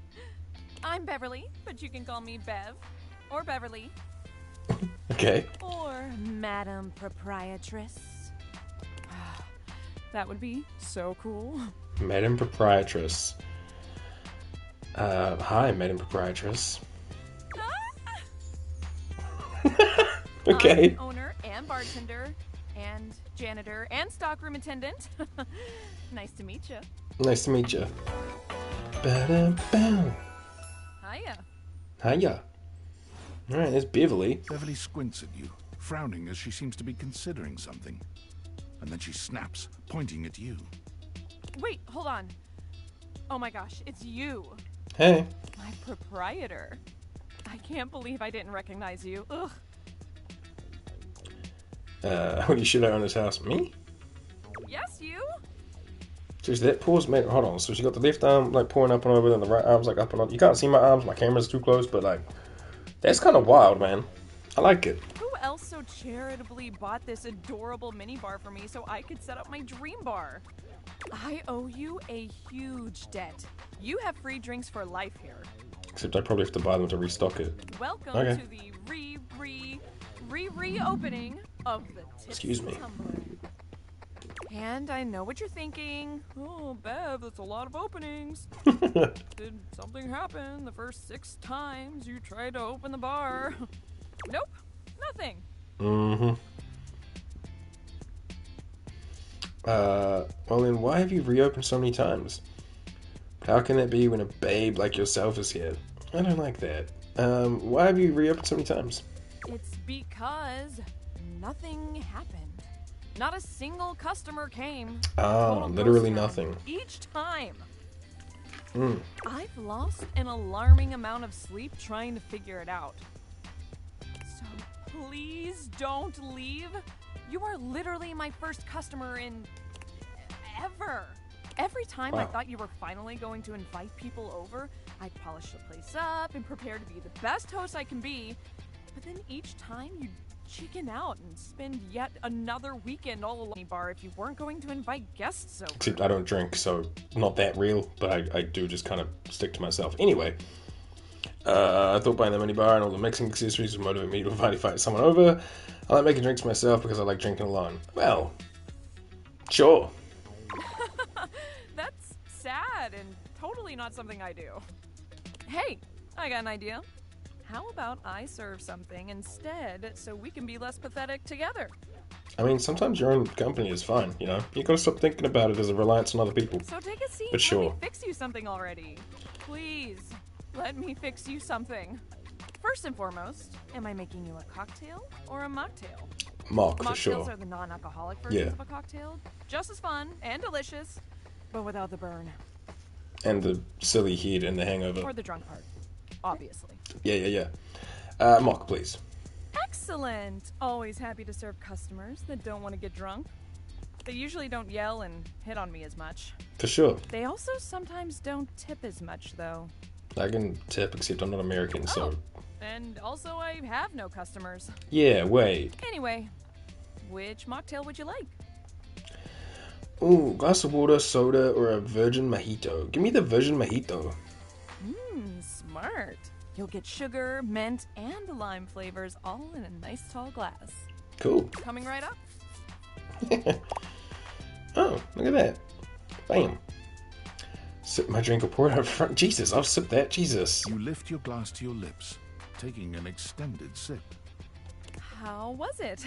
I'm Beverly, but you can call me Bev, or Beverly, Okay. or Madam Proprietress. That would be so cool. Madam Proprietress. Hi, Madam Proprietress. Okay. I'm owner and bartender and janitor and stockroom attendant. Nice to meet you. Nice to meet you. Ba-dum-bum. Hiya. Hiya. Alright, there's Beverly. Beverly squints at you, frowning as she seems to be considering something. And then she snaps, pointing at you. Wait, hold on. Oh my gosh, it's you. Hey. My proprietor. I can't believe I didn't recognize you. Ugh. Who should I own this house? Me? Yes, you? Jeez, that pause made. Hold on. So she got the left arm like pouring up and over, and the right arm's like up and up. You can't see my arms. My camera's too close, but like, that's kind of wild, man. I like it. Who else so charitably bought this adorable mini bar for me so I could set up my dream bar? I owe you a huge debt. You have free drinks for life here. Except I probably have to buy them to restock it. Welcome Okay. to the reopening of the Tipsy Excuse me. Tumbler. And I know what you're thinking. Oh, Bev, that's a lot of openings. Did something happen the first 6 times you tried to open the bar? Nope, nothing. Mm-hmm. Well then, why have you reopened so many times? How can that be when a babe like yourself is here? I don't like that. Why have you reopened so many times? It's because nothing happened. Not a single customer came. Oh, Total literally ghost town nothing. Each time. Mm. I've lost an alarming amount of sleep trying to figure it out. So please don't leave. You are literally my first customer in ever. Every time I Wow. thought you were finally going to invite people over, I'd polish the place up and prepare to be the best host I can be. But then each time you'd chicken out and spend yet another weekend all alone in the bar if you weren't going to invite guests over. Except I don't drink, so not that real, but I do just kind of stick to myself. Anyway, I thought buying the minibar and all the mixing accessories would motivate me to invite someone over. I like making drinks myself because I like drinking alone. Well, sure. That's sad and totally not something I do. Hey, I got an idea. How about I serve something instead so we can be less pathetic together? I mean, sometimes your own company is fine, you know? You gotta stop thinking about it as a reliance on other people. So take a seat. But sure. Let me fix you something already. Please, let me fix you something. First and foremost, am I making you a cocktail or a mocktail? Mock, for Mocktails sure. are the non-alcoholic versions Yeah. of a cocktail. Just as fun and delicious, but without the burn. And the silly heat and the hangover. Or the drunk part, obviously. Yeah. Mock, please. Excellent! Always happy to serve customers that don't want to get drunk. They usually don't yell and hit on me as much. For sure. They also sometimes don't tip as much, though. I can tip, except I'm not American, so... And also, I have no customers. Yeah, wait. Anyway, which mocktail would you like? Ooh, glass of water, soda, or a virgin mojito. Give me the virgin mojito. Smart. You'll get sugar, mint, and lime flavors all in a nice tall glass. Cool. Coming right up. Oh, look at that. Bam. Sip my drink or pour it out front. Jesus, I'll sip that. Jesus. You lift your glass to your lips, taking an extended sip. How was it?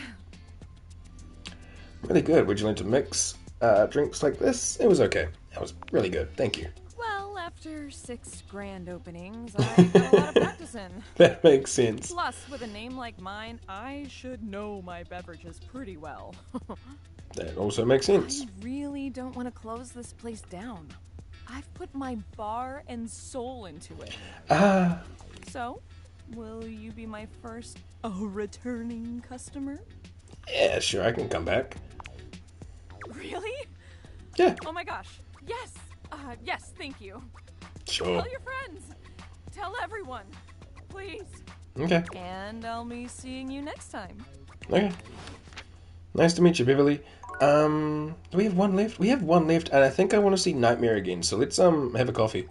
Really good. Would you like to mix drinks like this? It was okay. That was really good. Thank you. Well, after 6 grand openings, I got a lot of practice in. That makes sense. Plus, with a name like mine, I should know my beverages pretty well. That also makes sense. I really don't want to close this place down. I've put my bar and soul into it. Ah. So, will you be my first returning customer? Yeah, sure, I can come back. Really? Yeah. Oh my gosh. Yes. Yes, thank you. Sure. Tell your friends. Tell everyone. Please. Okay. And I'll be seeing you next time. Okay. Nice to meet you, Beverly. Do we have one left? We have one left, and I think I want to see Nightmare again, so let's have a coffee.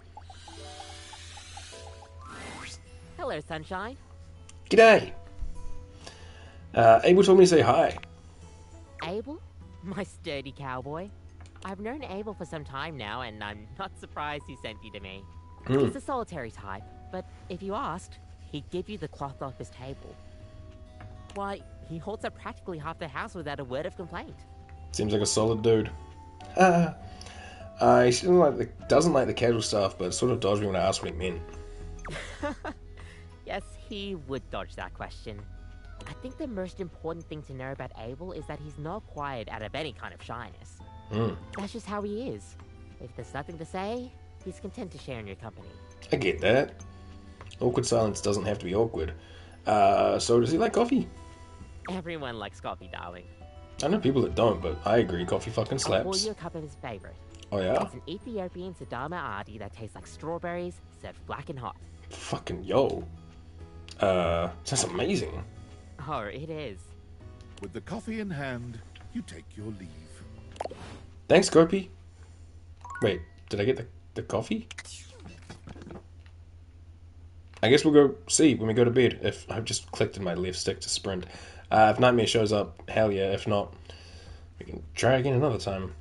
Hello, Sunshine. G'day! Abel told me to say hi. Abel? My sturdy cowboy. I've known Abel for some time now, and I'm not surprised he sent you to me. He's a solitary type, but if you asked, he'd give you the cloth off his table. Why, he holds up practically half the house without a word of complaint. Seems like a solid dude. He doesn't like the casual stuff, but sort of dodged me when I asked what he meant. Yes, he would dodge that question. I think the most important thing to know about Abel is that he's not quiet out of any kind of shyness. That's just how he is. If there's nothing to say, he's content to share in your company. I get that. Awkward silence doesn't have to be awkward. So does he like coffee? Everyone likes coffee, darling. I know people that don't, but I agree, coffee fucking slaps. I'll pour you a cup of his favorite. Oh yeah? It's an Ethiopian Sidama Adi that tastes like strawberries, served black and hot. Fucking yo. That's amazing. Oh, it is. With the coffee in hand, you take your leave. Thanks, Gopi. Wait, did I get the coffee? I guess we'll go see when we go to bed. If I've just clicked in my left stick to sprint. If Nightmare shows up, hell yeah. If not, we can try again another time.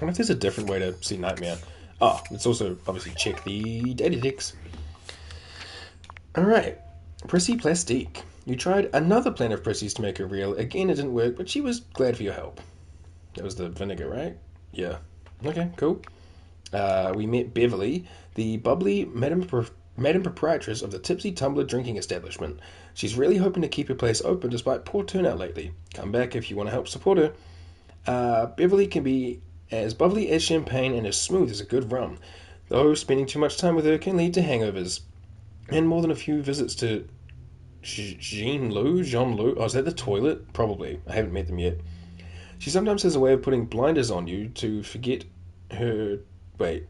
I wonder if there's a different way to see Nightmare. Oh, let's also obviously check the date-a-dex. Alright. Prissy Plastique. You tried another plan of Prissy's to make her real. Again, it didn't work, but she was glad for your help. That was the vinegar, right? Yeah. Okay, cool. We met Beverly, the bubbly Madam Proprietress of the Tipsy Tumbler drinking establishment. She's really hoping to keep her place open despite poor turnout lately. Come back if you want to help support her. Beverly can be as bubbly as champagne and as smooth as a good rum, though spending too much time with her can lead to hangovers. And more than a few visits to Jean Lou? Oh, is that the toilet? Probably. I haven't met them yet. She sometimes has a way of putting blinders on you to forget her... Wait.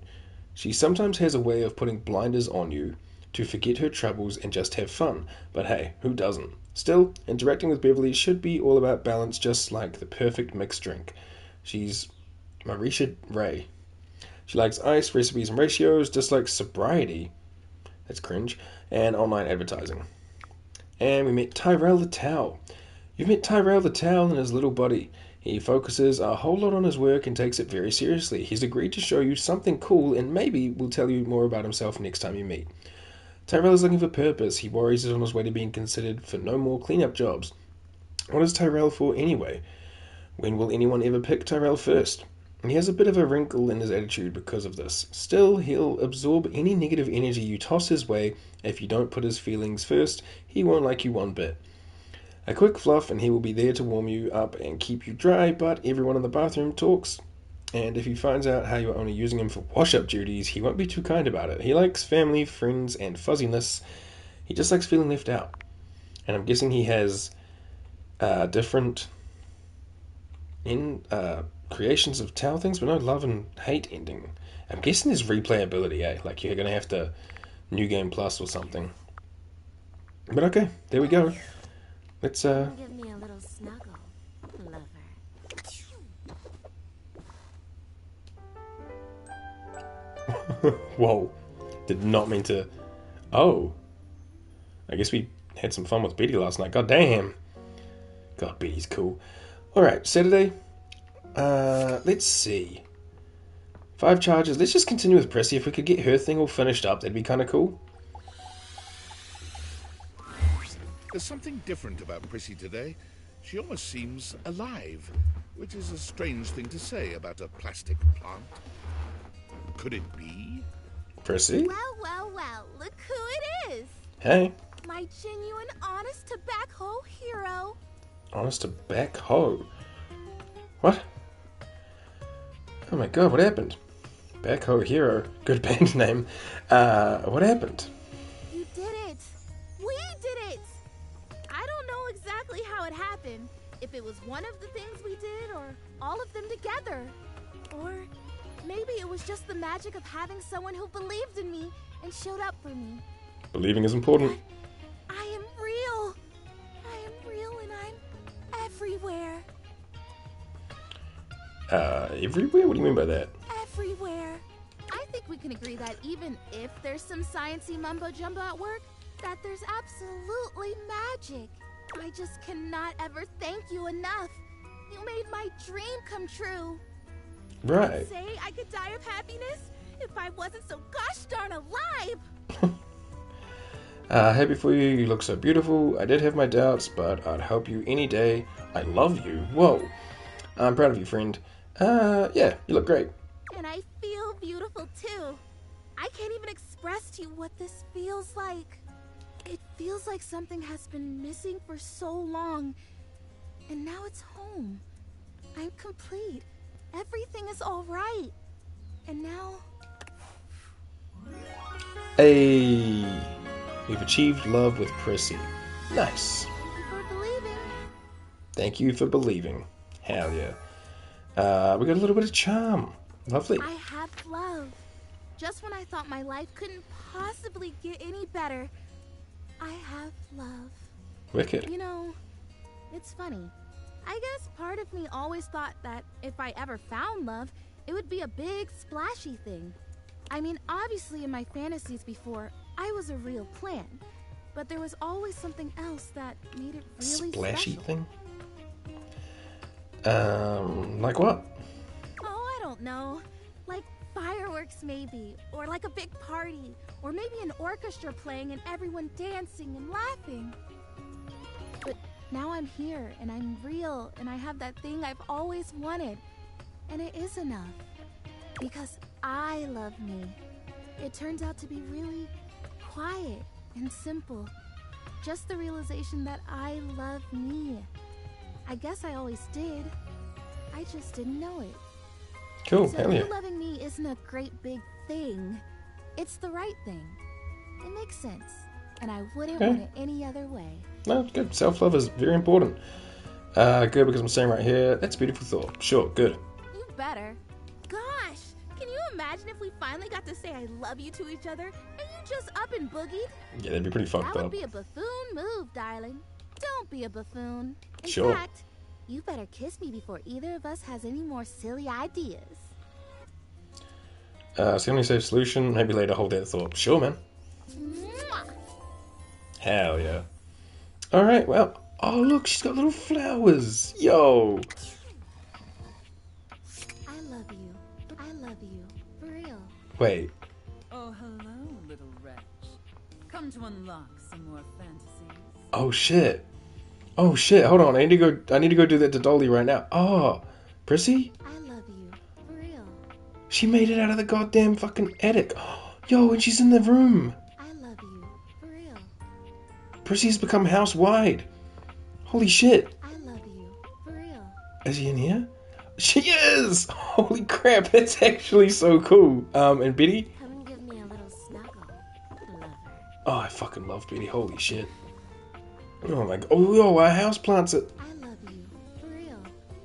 She sometimes has a way of putting blinders on you to forget her troubles and just have fun. But hey, who doesn't? Still, interacting with Beverly should be all about balance, just like the perfect mixed drink. She's Marisha Ray. She likes ice, recipes, and ratios, dislikes sobriety. That's cringe. And online advertising. And we met Tyrell the Towel. You've met Tyrell the Towel and his little buddy. He focuses a whole lot on his work and takes it very seriously. He's agreed to show you something cool and maybe will tell you more about himself next time you meet. Tyrell is looking for purpose. He worries he's on his way to being considered for no more cleanup jobs. What is Tyrell for anyway? When will anyone ever pick Tyrell first? He has a bit of a wrinkle in his attitude because of this. Still, he'll absorb any negative energy you toss his way. If you don't put his feelings first, he won't like you one bit. A quick fluff and he will be there to warm you up and keep you dry, but everyone in the bathroom talks. And if he finds out how you're only using him for wash-up duties, he won't be too kind about it. He likes family, friends, and fuzziness. He just likes feeling left out. And I'm guessing he has different creations of towel things, but no love and hate ending. I'm guessing there's replayability, eh? Like you're going to have to New Game Plus or something. But okay, there we go. Let's Give me a little snuggle, lover. Whoa. Did not mean to... Oh. I guess we had some fun with Betty last night. God damn. God, Betty's cool. Alright, Saturday. Let's see. 5 charges. Let's just continue with Prissy. If we could get her thing all finished up, that'd be kind of cool. There's something different about Prissy today. She almost seems alive, which is a strange thing to say about a plastic plant. Could it be? Prissy? Well, look who it is. Hey. My genuine, honest tobacco hero. Honest to back hoe. What? Oh my god, what happened? Backhoe Hero. Good band name. What happened? You did it. We did it. I don't know exactly how it happened. If it was one of the things we did or all of them together. Or maybe it was just the magic of having someone who believed in me and showed up for me. Believing is important. I am real. I am real and I'm everywhere. Everywhere? What do you mean by that? Everywhere. I think we can agree that even if there's some sciencey mumbo-jumbo at work, that there's absolutely magic. I just cannot ever thank you enough. You made my dream come true. Right. I'd say I could die of happiness if I wasn't so gosh darn alive. Happy for you. You look so beautiful. I did have my doubts, but I'd help you any day. I love you. Whoa. I'm proud of you, friend. Yeah, you look great. And I feel beautiful too. I can't even express to you what this feels like. It feels like something has been missing for so long. And now it's home. I'm complete. Everything is all right. And now... Hey, we've achieved love with Prissy. Nice. For believing. Thank you for believing. Hell yeah. We got a little bit of charm. Lovely. I have love. Just when I thought my life couldn't possibly get any better, I have love. Wicked. You know, it's funny. I guess part of me always thought that if I ever found love, it would be a big, splashy thing. I mean, obviously in my fantasies before, I was a real plan. But there was always something else that made it really splashy special. Thing? Like what? Oh, I don't know. Like fireworks maybe, or like a big party, or maybe an orchestra playing and everyone dancing and laughing. But now I'm here, and I'm real, and I have that thing I've always wanted. And it is enough. Because I love me. It turns out to be really quiet and simple. Just the realization that I love me. I guess I always did. I just didn't know it. Cool, So hell yeah. you loving me isn't a great big thing. It's the right thing. It makes sense. And I wouldn't Okay. want it any other way. No, good. Self-love is very important. Good, because I'm saying right here, that's a beautiful thought. Sure, good. You better. Gosh, can you imagine if we finally got to say I love you to each other and you just up and boogied? Yeah, that'd be pretty fucked That would up. be a buffoon move, darling. Don't be a buffoon. In Sure. fact, you better kiss me before either of us has any more silly ideas. It's the only safe solution. Maybe later hold that thought. Sure, man. Mwah. Hell yeah. Alright, well. Oh, look, she's got little flowers. Yo. I love you. I love you. For real. Wait. Oh, hello, little wretch. Come to unlock some more fantasies. Oh, shit. Oh, shit. Hold on. I need to go do that to Dolly right now. Oh. Prissy? I love you. For real. She made it out of the goddamn fucking attic. Yo, and she's in the room. I love you. For real. Prissy's become house-wide. Holy shit. I love you. For real. Is she in here? She is! Holy crap, that's actually so cool. And Betty? Come and give me a little snuggle. Lover. Oh, I fucking love Betty. Holy shit. Oh my god. Oh, yo, our houseplants are... I love you. For real.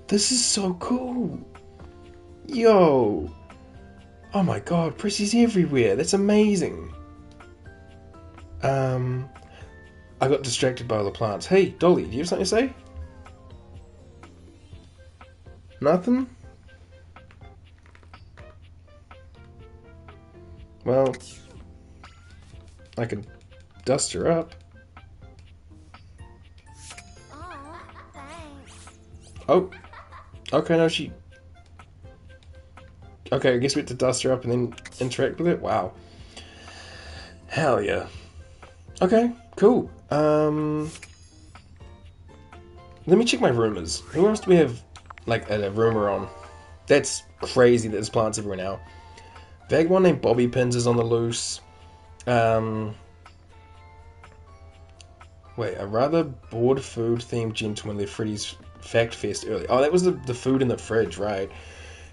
This is so cool. Yo. Oh my god, Prissy's everywhere. That's amazing. I got distracted by all the plants. Hey, Dolly, do you have something to say? Nothing? Well, I could dust her up. Aw, thanks. Oh. Okay, no, she... Okay, I guess we have to dust her up and then interact with it? Wow. Hell yeah. Okay, cool. Let me check my rumors. Who else do we have, like, a rumor on? That's crazy that there's plants everywhere now. Vagabond named Bobby Pins is on the loose. Wait, a rather bored food-themed gentleman left Freddy's Fact Fest early. Oh, that was the food in the fridge, right.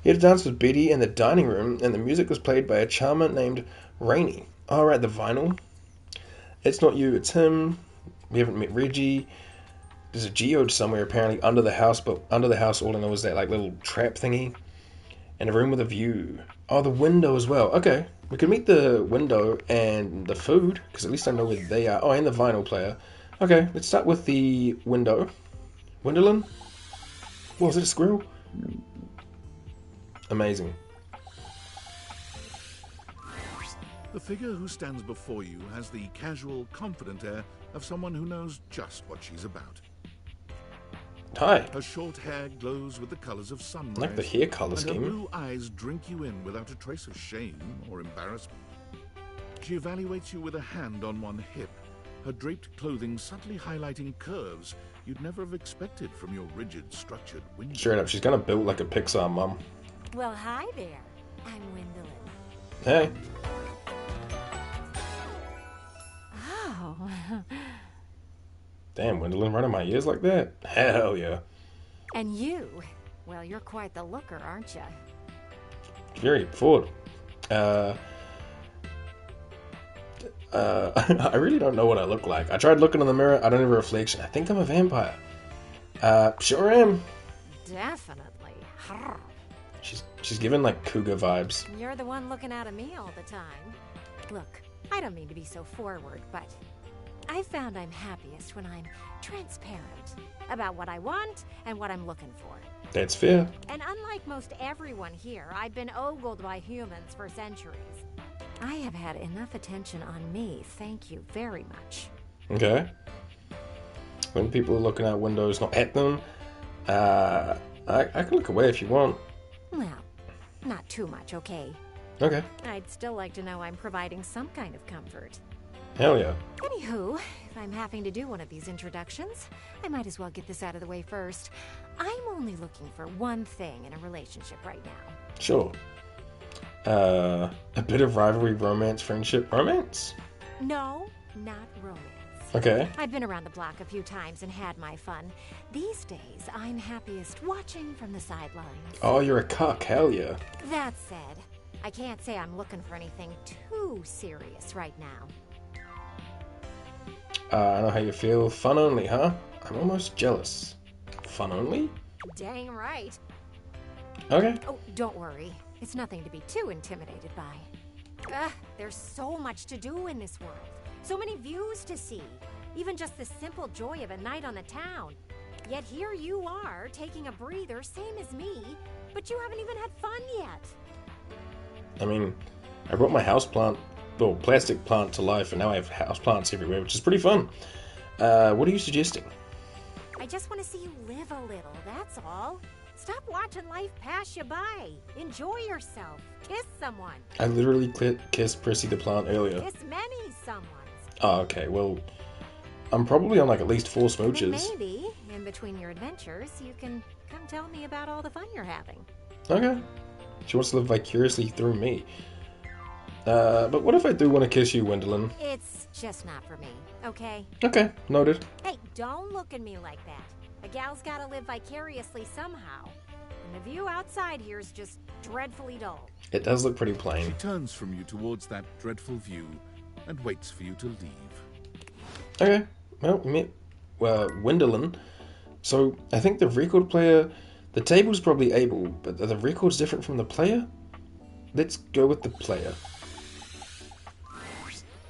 He had a dance with Betty in the dining room, and the music was played by a charmer named Rainey. Oh, right, the vinyl. It's not you, it's him. We haven't met Reggie. There's a geode somewhere apparently under the house, but under the house all I know is that like little trap thingy. And a room with a view. Oh, the window as well. Okay, we could meet the window and the food, because at least I know where they are. Oh, and the vinyl player. Okay, let's start with the window. Windolin? What, was it a squirrel? Amazing. The figure who stands before you has the casual, confident air of someone who knows just what she's about. Hi. Her short hair glows with the colors of sunrise. I like the hair color and scheme. her blue eyes drink you in without a trace of shame or embarrassment. She evaluates you with a hand on one hip, her draped clothing subtly highlighting curves you'd never have expected from your rigid, structured window. Straight up, she's gonna build like a Pixar mum. Well, hi there. I'm Wendolyn. Hey. Oh. Damn, Wendolyn running my ears like that? Hell yeah. And you? Well, you're quite the looker, aren't you? Very forward. I really don't know what I look like. I tried looking in the mirror. I don't have a reflection. I think I'm a vampire. Sure am. Definitely. She's giving like cougar vibes. You're the one looking out at me all the time. Look, I don't mean to be so forward, but I found I'm happiest when I'm transparent about what I want and what I'm looking for. That's fair. And unlike most everyone here, I've been ogled by humans for centuries. I have had enough attention on me, thank you very much. Okay. When people are looking out windows, not at them, I can look away if you want. Well, not too much, okay? Okay. I'd still like to know I'm providing some kind of comfort. Hell yeah. Anywho, if I'm having to do one of these introductions, I might as well get this out of the way first. I'm only looking for one thing in a relationship right now. Sure. A bit of rivalry, romance, friendship, romance? No, not romance. Okay. I've been around the block a few times and had my fun. These days, I'm happiest watching from the sidelines. Oh, you're a cuck, hell yeah. That said, I can't say I'm looking for anything too serious right now. I know how you feel. Fun only, huh? I'm almost jealous. Fun only? Dang right. Okay. Oh, don't worry. It's nothing to be too intimidated by. There's so much to do in this world. So many views to see. Even just the simple joy of a night on the town. Yet here you are, taking a breather, same as me, but you haven't even had fun yet. I mean, I brought my houseplant, well, plastic plant to life, and now I have houseplants everywhere, which is pretty fun. What are you suggesting? I just want to see you live a little, that's all. Stop watching life pass you by. Enjoy yourself. Kiss someone. I literally kissed Prissy the plant earlier. Kiss many someones. Oh, okay, well, I'm probably on like at least 4 smooches. Then maybe, in between your adventures, you can come tell me about all the fun you're having. Okay. She wants to live vicariously through me. But what if I do want to kiss you, Wendolyn? It's just not for me, okay? Okay, noted. Hey, don't look at me like that. A gal's gotta live vicariously somehow. And the view outside here is just dreadfully dull. It does look pretty plain. She turns from you towards that dreadful view and waits for you to leave. Okay, well, we met Wendolyn. So, I think the record player... The table's probably able, but the record's different from the player? Let's go with the player.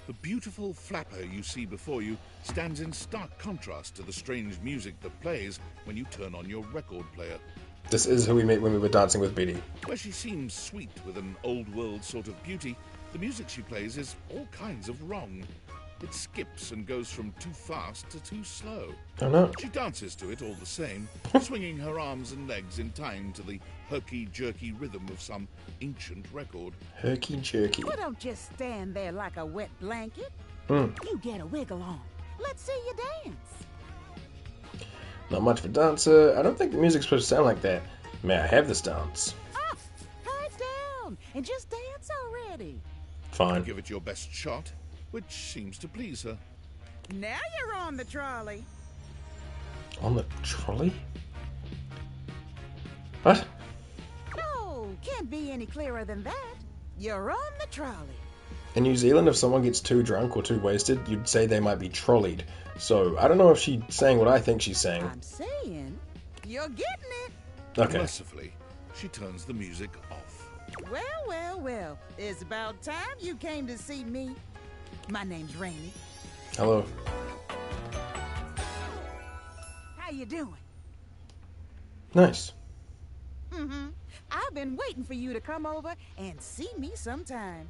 The beautiful flapper you see before you stands in stark contrast to the strange music that plays when you turn on your record player. This is who we met when we were dancing with Betty. Where she seems sweet with an old-world sort of beauty, the music she plays is all kinds of wrong. It skips and goes from too fast to too slow. Oh no. She dances to it all the same, swinging her arms and legs in time to the herky-jerky rhythm of some ancient record. Herky-jerky. Well, don't just stand there like a wet blanket. You get a wiggle on. Let's see you dance. Not much of a dancer. I don't think the music's supposed to sound like that. May I have this dance? Pipe down and just dance already. party. Fine. Give it your best shot, which seems to please her. Now you're on the trolley. On the trolley? What? No, can't be any clearer than that. You're on the trolley. In New Zealand, if someone gets too drunk or too wasted, you'd say they might be trolleyed. So, I don't know if she's saying what I think she's saying. I'm saying you're getting it. Okay. Mercifully, she turns the music off. Well, well, well. It's about time you came to see me. My name's Rainey. Hello. How you doing? Nice. I've been waiting for you to come over and see me sometime.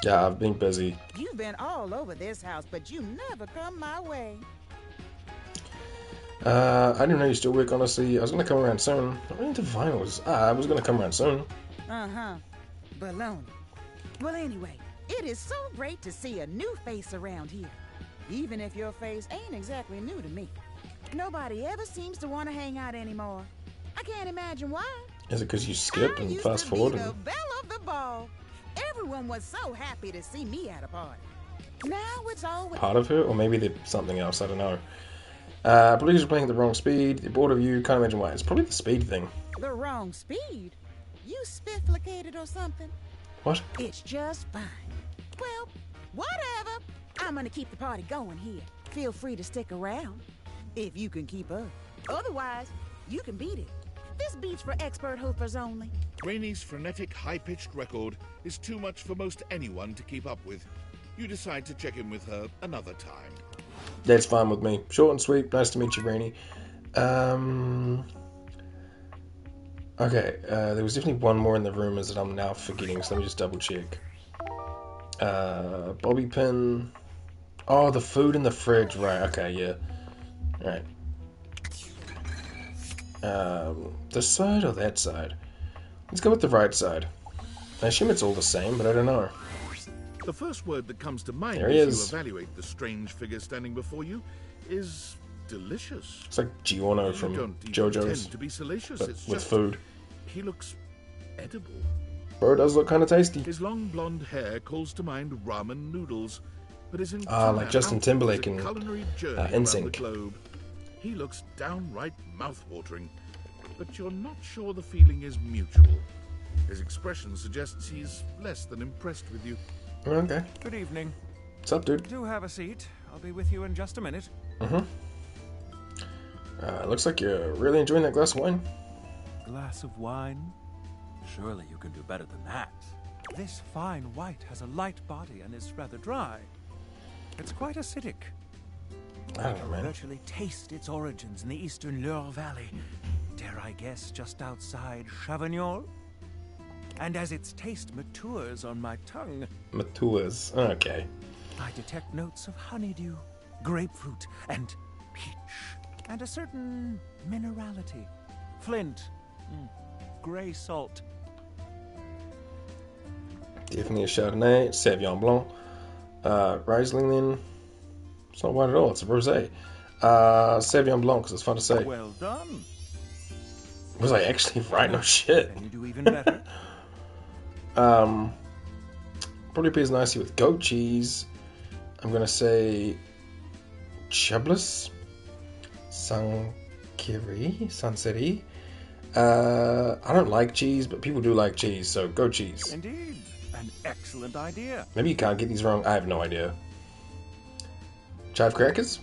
Yeah, I've been busy. You've been all over this house, but you never come my way. I didn't know you still work, honestly. I was going to come around soon. I'm into vinyls. I was going to come around soon. Baloney. Well, anyway, it is so great to see a new face around here. Even if your face ain't exactly new to me. Nobody ever seems to want to hang out anymore. I can't imagine why. Is it because you skip and fast forward? The belle of the ball. Everyone was so happy to see me at a party. Now it's all Part of her? Or maybe they're something else, I don't know. I believe you're playing at the wrong speed. They're bored of you. Can't imagine why. It's probably the speed thing. The wrong speed? You spifflicated or something? What? It's just fine. Well, whatever. I'm gonna keep the party going here. Feel free to stick around. If you can keep up. Otherwise, you can beat it. This beat's for expert hoofers only. Rainey's frenetic, high-pitched record is too much for most anyone to keep up with. You decide to check in with her another time. That's fine with me. Short and sweet. Nice to meet you, Rainey. Okay, there was definitely one more in the rumors that I'm now forgetting, so let me just double check. Bobby pin. Oh, the food in the fridge. Right, okay, yeah. Right. This side or that side? Let's go with the right side. I assume it's all the same, but I don't know. The first word that comes to mind There he as is. you evaluate the strange figure standing before you is delicious. It's like Giorno from don't even JoJo's, tend to be salacious. but It's with just, food. He looks edible. Bro, it does look kind of tasty. His long blonde hair calls to mind ramen noodles, but his Like Justin Timberlake in culinary journey around the NSYNC. globe. He looks downright mouth-watering, but you're not sure the feeling is mutual. His expression suggests he's less than impressed with you. Okay. Good evening. What's up, dude? Do have a seat. I'll be with you in just a minute. Looks like you're really enjoying that glass of wine. Glass of wine? Surely you can do better than that. This fine white has a light body and is rather dry. It's quite acidic. I don't know, man. Virtually taste its origins in the eastern Loire Valley. Dare I guess just outside Chavignol? And as its taste matures on my tongue, Matures. Okay. I detect notes of honeydew, grapefruit, and peach. And a certain minerality. Flint. Grey salt. Definitely a Chardonnay. Sauvignon Blanc. Riesling then. It's not white at all. It's a rosé. Sauvignon Blanc, because it's fun to say. Well done. Was I actually right? No shit. Can you do even better? Probably pairs nicely with goat cheese. I'm gonna say Chablis, Sanseri. I don't like cheese, but people do like cheese, so goat cheese. Indeed, an excellent idea. Maybe you can't get these wrong. I have no idea. Chive crackers?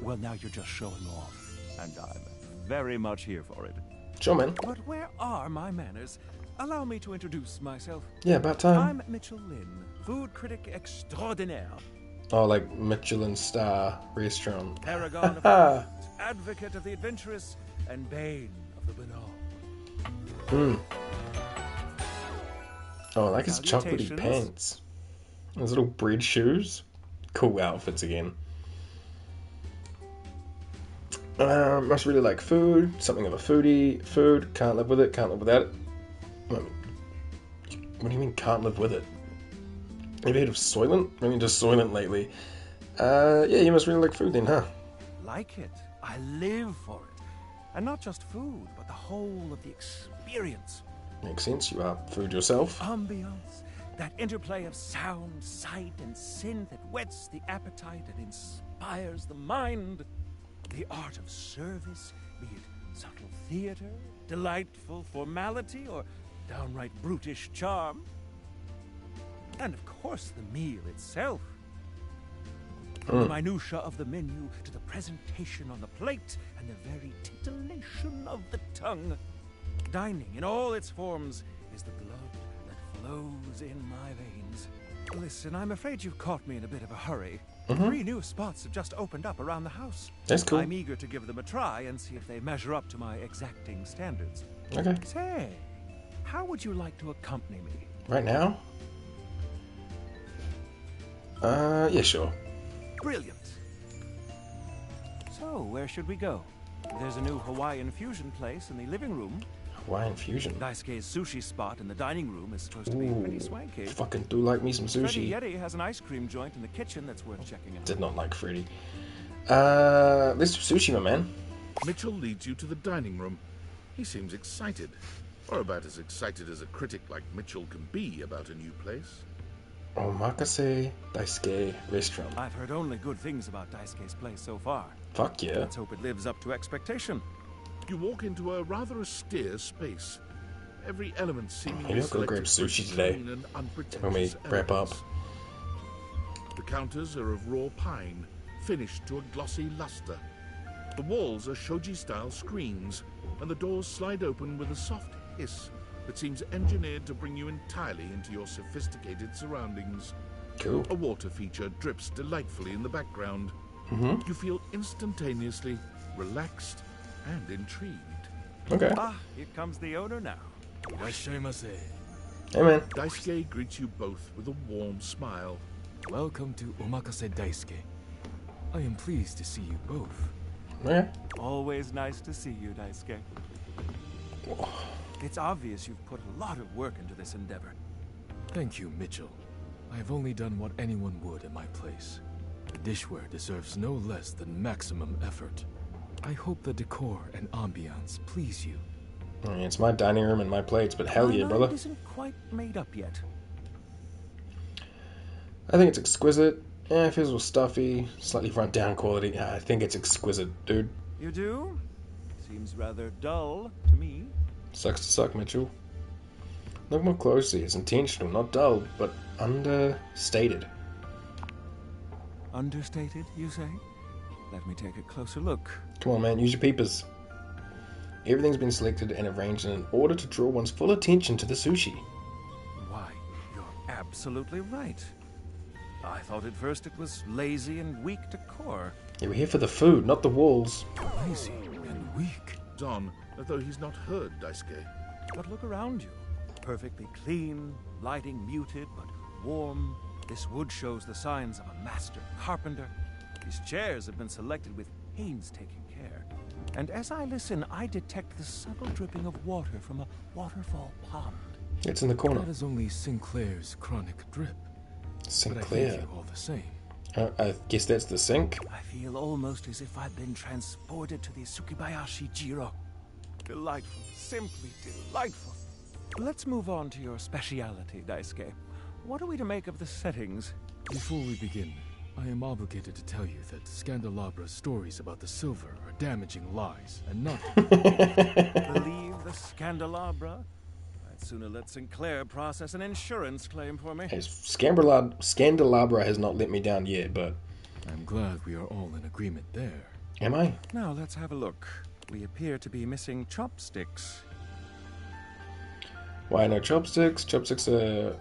Well, now you're just showing off, and I'm very much here for it. Sure, man. But where are my manners? Allow me to introduce myself. Yeah, about time. I'm Mitchell Lynn, food critic extraordinaire. Oh, like Michelin star restaurant. Paragon of food, advocate of the adventurous, and bane of the banal. Oh, I like his chocolatey Salutations. pants. Those little bread shoes. Cool outfits again. Must really like food. Something of a foodie. Food. Can't live with it. Can't live without it. What do you mean can't live with it? Have you heard of Soylent? I mean just Soylent lately. Yeah, you must really like food then, huh? Like it. I live for it. And not just food, but the whole of the experience. Makes sense. You are food yourself. Ambiance, That interplay of sound, sight, and synth that whets the appetite and inspires the mind. The art of service, be it subtle theater, delightful formality, or downright brutish charm. And of course, the meal itself. From the minutiae of the menu to the presentation on the plate and the very titillation of the tongue. Dining in all its forms is the blood that flows in my veins. Listen, I'm afraid you've caught me in a bit of a hurry. 3 new spots have just opened up around the house. That's cool. I'm eager to give them a try and see if they measure up to my exacting standards. Okay. Say, how would you like to accompany me? Right now? Yeah, sure. Brilliant. So, where should we go? There's a new Hawaiian fusion place in the living room. Hawaiian fusion? Daisuke's sushi spot in the dining room is supposed to be pretty swanky. Fucking do like me some sushi. Freddy Yeti has an ice cream joint in the kitchen that's worth checking out. Did not like Freddy. Let's do sushi, my man. Mitchell leads you to the dining room. He seems excited. Or about as excited as a critic like Mitchell can be about a new place. Omakase Daisuke Restaurant. I've heard only good things about Daisuke's place so far. Fuck yeah. Let's hope it lives up to expectation. You walk into a rather austere space. Every element seemingly Maybe I'll go grab sushi today when we wrap up. The counters are of raw pine, finished to a glossy luster. The walls are shoji-style screens, and the doors slide open with a soft hiss that seems engineered to bring you entirely into your sophisticated surroundings. Cool. A water feature drips delightfully in the background. You feel instantaneously relaxed and intrigued. Okay. Ah, here comes the owner now. Hey, man. Daisuke greets you both with a warm smile. Welcome to Omakase Daisuke. I am pleased to see you both. Yeah. Always nice to see you, Daisuke. It's obvious you've put a lot of work into this endeavor. Thank you, Mitchell. I have only done what anyone would in my place. The dishware deserves no less than maximum effort. I hope the decor and ambiance please you. I mean, it's my dining room and my plates, but hell yeah, brother. It isn't quite made up yet. I think it's exquisite. Yeah, it feels a little stuffy, slightly run down quality. I think it's exquisite, dude. You do? Seems rather dull to me. Sucks to suck, Mitchell. Look more closely. It's intentional, not dull, but understated. Understated, you say? Let me take a closer look. Come on, man, use your peepers. Everything's been selected and arranged in order to draw one's full attention to the sushi. Why, you're absolutely right. I thought at first it was lazy and weak decor. Yeah, we're here for the food, not the walls. Lazy and weak. On, as though he's not heard Daisuke. But look around you. Perfectly clean, lighting muted but warm. This wood shows the signs of a master carpenter. These chairs have been selected with painstaking care. And as I listen, I detect the subtle dripping of water from a waterfall pond. It's in the corner. That is only Sinclair's chronic drip. Sinclair. But I thank you all the same. I guess that's the sink. I feel almost as if I've been transported to the Tsukibayashi Jiro. Delightful, simply delightful. Let's move on to your speciality, Daisuke. What are we to make of the settings? Before we begin, I am obligated to tell you that Scandalabra's stories about the silver are damaging lies and not... Believe the Scandalabra? I'd sooner let Sinclair process an insurance claim for me. Hey, Scandalabra has not let me down yet, but... I'm glad we are all in agreement there. Am I? Now, let's have a look. We appear to be missing chopsticks. Why no chopsticks? Chopsticks are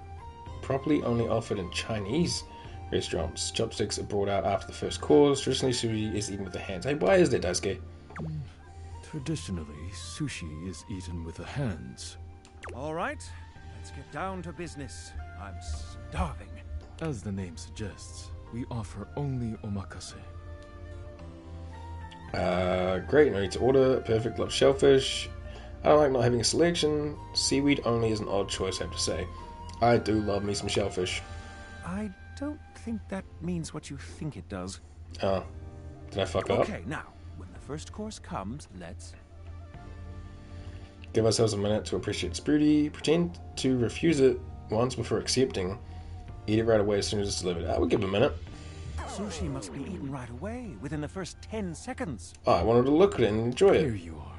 properly only offered in Chinese restaurants. Chopsticks are brought out after the first course. Traditionally, sushi is eaten with the hands. Hey, why is that, Daisuke? Traditionally, sushi is eaten with the hands. All right, let's get down to business. I'm starving. As the name suggests, we offer only omakase. Great, no need to order. Perfect, love shellfish. I don't like not having a selection. Seaweed only is an odd choice, I have to say. I do love me some shellfish. I don't think that means what you think it does. Oh, did I fuck up? Okay, now, when the first course comes, let's... Give ourselves a minute to appreciate its beauty. Pretend to refuse it, once before accepting. Eat it right away as soon as it's delivered. I would give it a minute. Sushi must be eaten right away, within the first 10 seconds. I wanted to look at it and enjoy it. Here you are.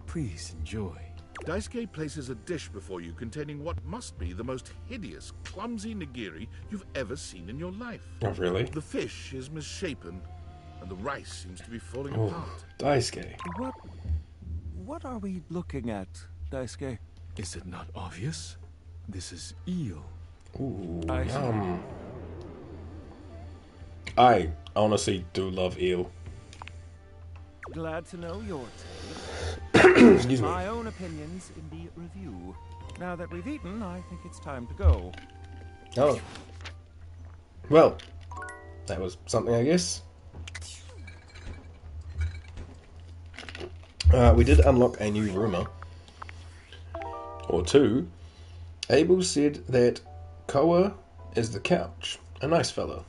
Please enjoy. Daisuke places a dish before you containing what must be the most hideous, clumsy nigiri you've ever seen in your life. Oh, really? The fish is misshapen, and the rice seems to be falling Oh, apart. Daisuke. What are we looking at, Daisuke? Is it not obvious? This is eel. Ooh, yum. I honestly do love eel. Glad to know your take. Excuse me. My own opinions in the review. Now that we've eaten, I think it's time to go. Oh. Well, that was something, I guess. We did unlock a new rumor. Or two. Abel said that Koa is the couch. A nice fella.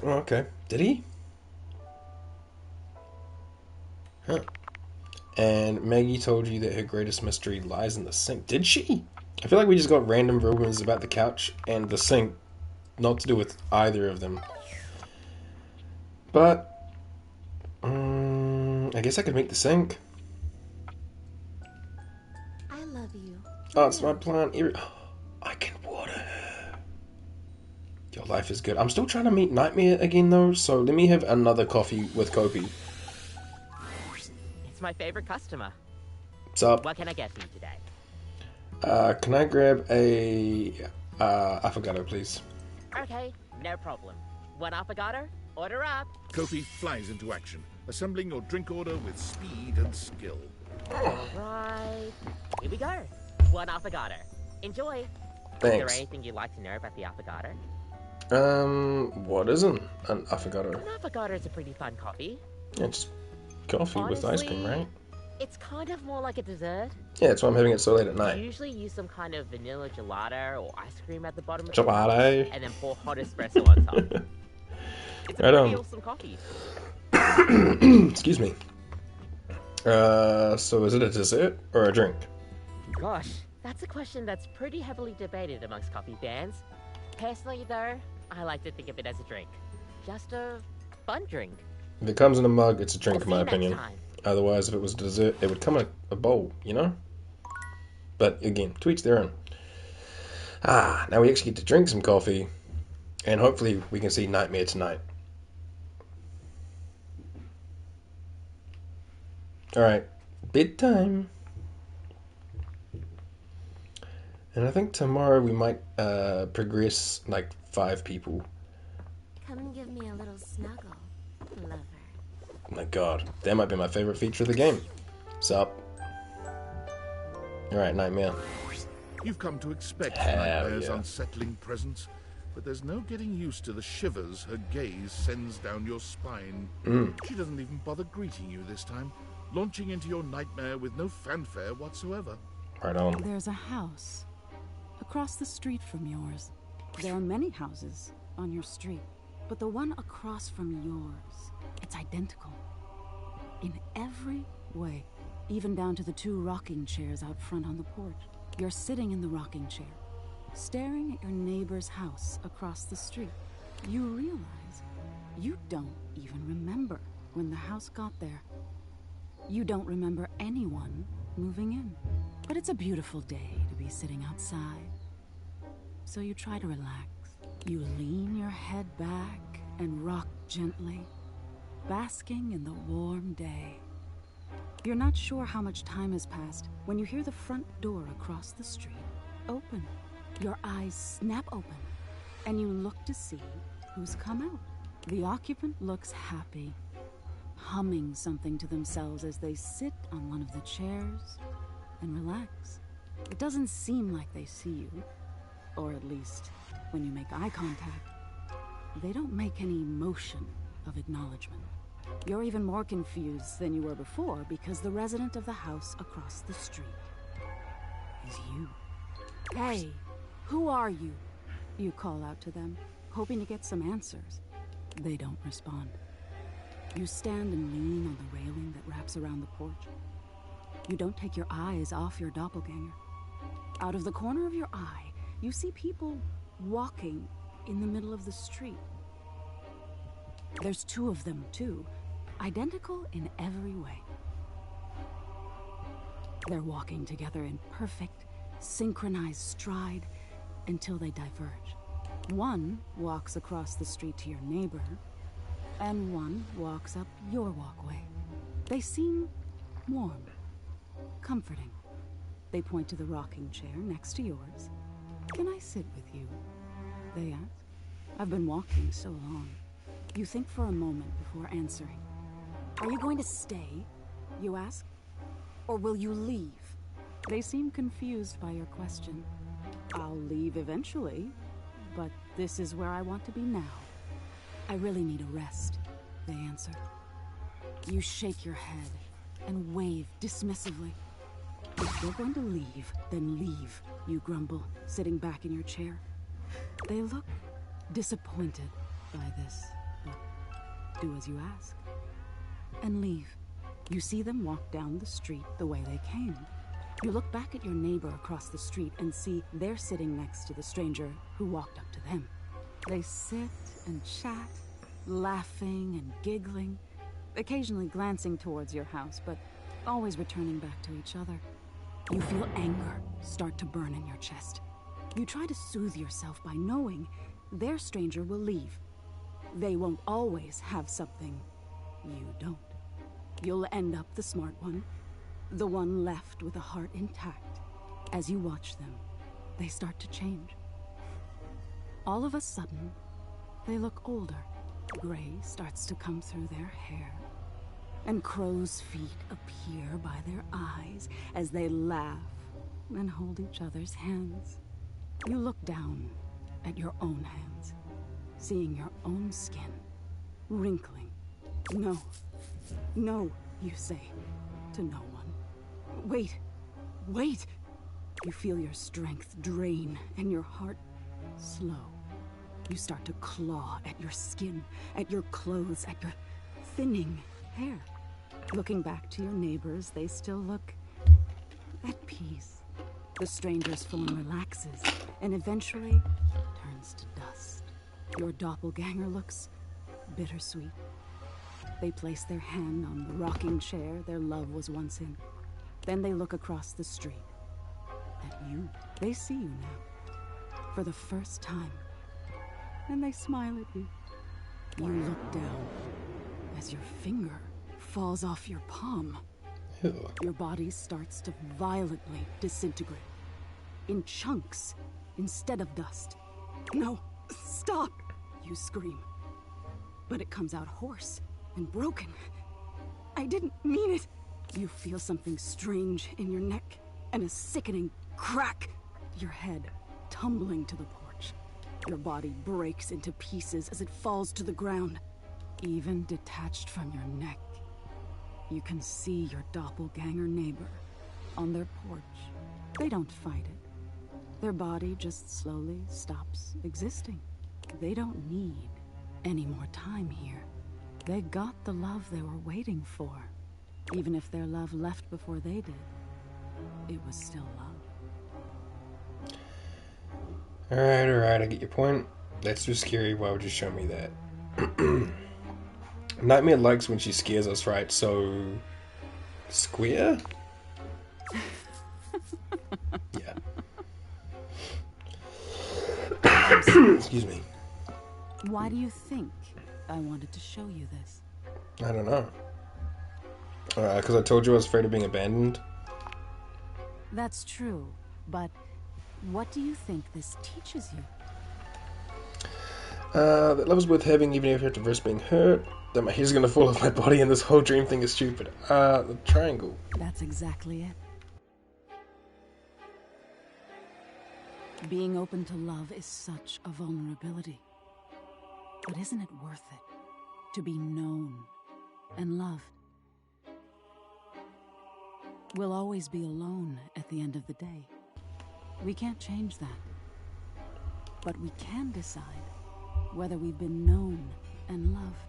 Oh, okay. Did he? Huh. And Maggie told you that her greatest mystery lies in the sink. Did she? I feel like we just got random rumors about the couch and the sink. Not to do with either of them. But I guess I could make the sink. I love you. Oh, it's my plant. I can water her. Your life is good. I'm still trying to meet Nightmare again, though, so let me have another coffee with Kopi. It's my favorite customer. What's up? What can I get for you today? Can I grab a affogato, please? Okay, no problem. One affogato? Order up. Kofi flies into action, assembling your drink order with speed and skill. Alright, here we go. One affogato. Enjoy. Thanks. Is there anything you'd like to know about the affogato? What isn't an affogato? An affogato is a pretty fun coffee. Yeah, it's coffee with ice cream, right? It's kind of more like a dessert. Yeah, that's why I'm having it so late at I night. usually use some kind of vanilla gelato or ice cream at the bottom of Gelato. the cup, and then pour hot espresso on top. It's a Right pretty on. awesome coffee. Excuse me. So is it a dessert or a drink? Gosh, that's a question that's pretty heavily debated amongst coffee fans. Personally, though, I like to think of it as a drink. Just a fun drink. If it comes in a mug, it's a drink, in my See you next opinion. time. Otherwise, if it was dessert, it would come in a bowl, you know? But again, to each their own. Now we actually get to drink some coffee, and hopefully we can see Nightmare tonight. Alright, bedtime. And I think tomorrow we might progress like 5 people. Come and give me a little snuggle, lover. Oh my god, that might be my favorite feature of the game. Sup? Alright, Nightmare. You've come to expect Hell Nightmare's yeah. unsettling presence, but there's no getting used to the shivers her gaze sends down your spine. She doesn't even bother greeting you this time, launching into your nightmare with no fanfare whatsoever. Right on. There's a house across the street from yours. There are many houses on your street, but the one across from yours, it's identical. In every way, even down to the 2 rocking chairs out front on the porch. You're sitting in the rocking chair, staring at your neighbor's house across the street. You realize you don't even remember when the house got there. You don't remember anyone moving in. But it's a beautiful day to be sitting outside. So you try to relax. You lean your head back and rock gently, basking in the warm day. You're not sure how much time has passed when you hear the front door across the street open. Your eyes snap open, and you look to see who's come out. The occupant looks happy, humming something to themselves as they sit on one of the chairs and relax. It doesn't seem like they see you, or at least when you make eye contact, they don't make any motion of acknowledgement. You're even more confused than you were before because the resident of the house across the street is you. Hey, who are you? You call out to them, hoping to get some answers. They don't respond. You stand and lean on the railing that wraps around the porch. You don't take your eyes off your doppelganger. Out of the corner of your eye, You see people walking in the middle of the street. There's 2 of them, too, identical in every way. They're walking together in perfect, synchronized stride until they diverge. One walks across the street to your neighbor, and one walks up your walkway. They seem warm, comforting. They point to the rocking chair next to yours. "Can I sit with you?" they ask. "I've been walking so long." You think for a moment before answering. "Are you going to stay?" you ask. "Or will you leave?" They seem confused by your question. "I'll leave eventually, but this is where I want to be now. I really need a rest," they answer. You shake your head and wave dismissively. "If you're going to leave, then leave," you grumble, sitting back in your chair. They look disappointed by this, but do as you ask and leave. You see them walk down the street the way they came. You look back at your neighbor across the street and see they're sitting next to the stranger who walked up to them. They sit and chat, laughing and giggling, occasionally glancing towards your house, but always returning back to each other. You feel anger start to burn in your chest. You try to soothe yourself by knowing their stranger will leave. They won't always have something you don't. You'll end up the smart one, the one left with a heart intact. As you watch them, they start to change. All of a sudden, they look older. Gray starts to come through their hair, and crow's feet appear by their eyes as they laugh and hold each other's hands. You look down at your own hands, seeing your own skin wrinkling. "No, no," you say to no one. "Wait, wait." You feel your strength drain and your heart slow. You start to claw at your skin, at your clothes, at your thinning hair. Looking back to your neighbors, they still look at peace. The stranger's form relaxes and eventually turns to dust. Your doppelganger looks bittersweet. They place their hand on the rocking chair their love was once in. Then they look across the street at you. They see you now, for the first time, and they smile at you. You look down as your finger falls off your palm. Ew. Your body starts to violently disintegrate in chunks instead of dust. "No, stop!" you scream. But it comes out hoarse and broken. "I didn't mean it." You feel something strange in your neck and a sickening crack. Your head tumbling to the porch. Your body breaks into pieces as it falls to the ground. Even detached from your neck, you can see your doppelganger neighbor on their porch. They don't fight it. Their body just slowly stops existing. They don't need any more time here. They got the love they were waiting for. Even if their love left before they did, it was still love. Alright, I get your point. That's too scary, why would you show me that? Nightmare likes when she scares us, right? So... square? Yeah. Excuse me. Why do you think I wanted to show you this? I don't know. Because I told you I was afraid of being abandoned? That's true, but what do you think this teaches you? That love is worth having even if you have to risk being hurt. That my head's gonna fall off my body and this whole dream thing is stupid. The triangle. That's exactly it. Being open to love is such a vulnerability. But isn't it worth it to be known and loved? We'll always be alone at the end of the day. We can't change that. But we can decide whether we've been known and loved.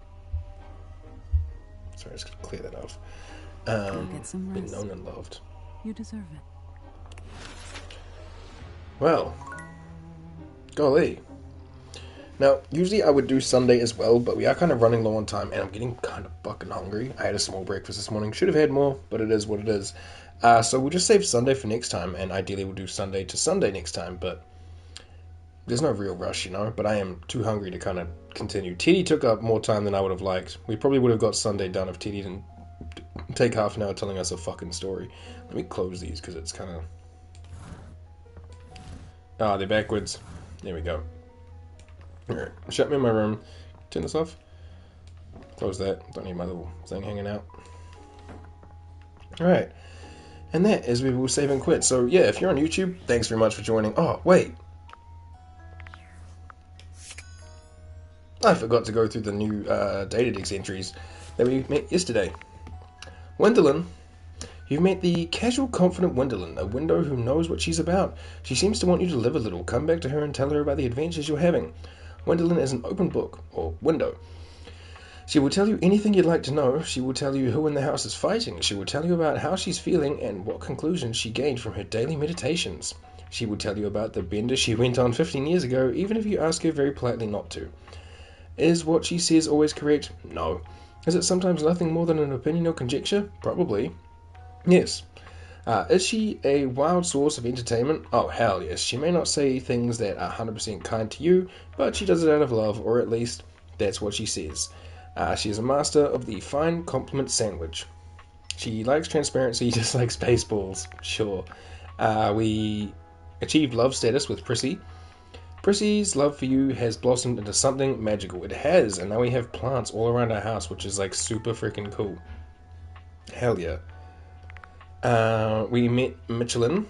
Sorry, just gonna clear that off. Get some Been rest. known and loved. You deserve it. Well, Golly. Now, usually I would do Sunday as well, but we are kind of running low on time, and I'm getting kind of fucking hungry. I had a small breakfast this morning. Should have had more, but it is what it is. So we'll just save Sunday for next time, and ideally we'll do Sunday to Sunday next time, but there's no real rush, you know, but I am too hungry to kind of continue. Teddy took up more time than I would have liked. We probably would have got Sunday done if Teddy didn't take half an hour telling us a fucking story. Let me close these, because it's kind of... Ah, they're backwards. There we go. Alright, shut me in my room. Turn this off. Close that. Don't need my little thing hanging out. Alright. And that is where we'll save and quit. So yeah, if you're on YouTube, thanks very much for joining. Oh, wait. I forgot to go through the new date-a-dex entries that we met yesterday. Wendelin. You've met the casual, confident Wendelin, a window who knows what she's about. She seems to want you to live a little. Come back to her and tell her about the adventures you're having. Wendelin is an open book, or window. She will tell you anything you'd like to know. She will tell you who in the house is fighting. She will tell you about how she's feeling and what conclusions she gained from her daily meditations. She will tell you about the bender she went on 15 years ago, even if you ask her very politely not to. Is what she says always correct? No. Is it sometimes nothing more than an opinion or conjecture? Probably. Yes. Is she a wild source of entertainment? Oh, hell yes. She may not say things that are 100% kind to you, but she does it out of love, or at least that's what she says. She is a master of the fine compliment sandwich. She likes transparency, just like Spaceballs. Sure. We achieved love status with Prissy. Prissy's love for you has blossomed into something magical. It has, and now we have plants all around our house, which is like super freaking cool. Hell yeah. We met Michelin.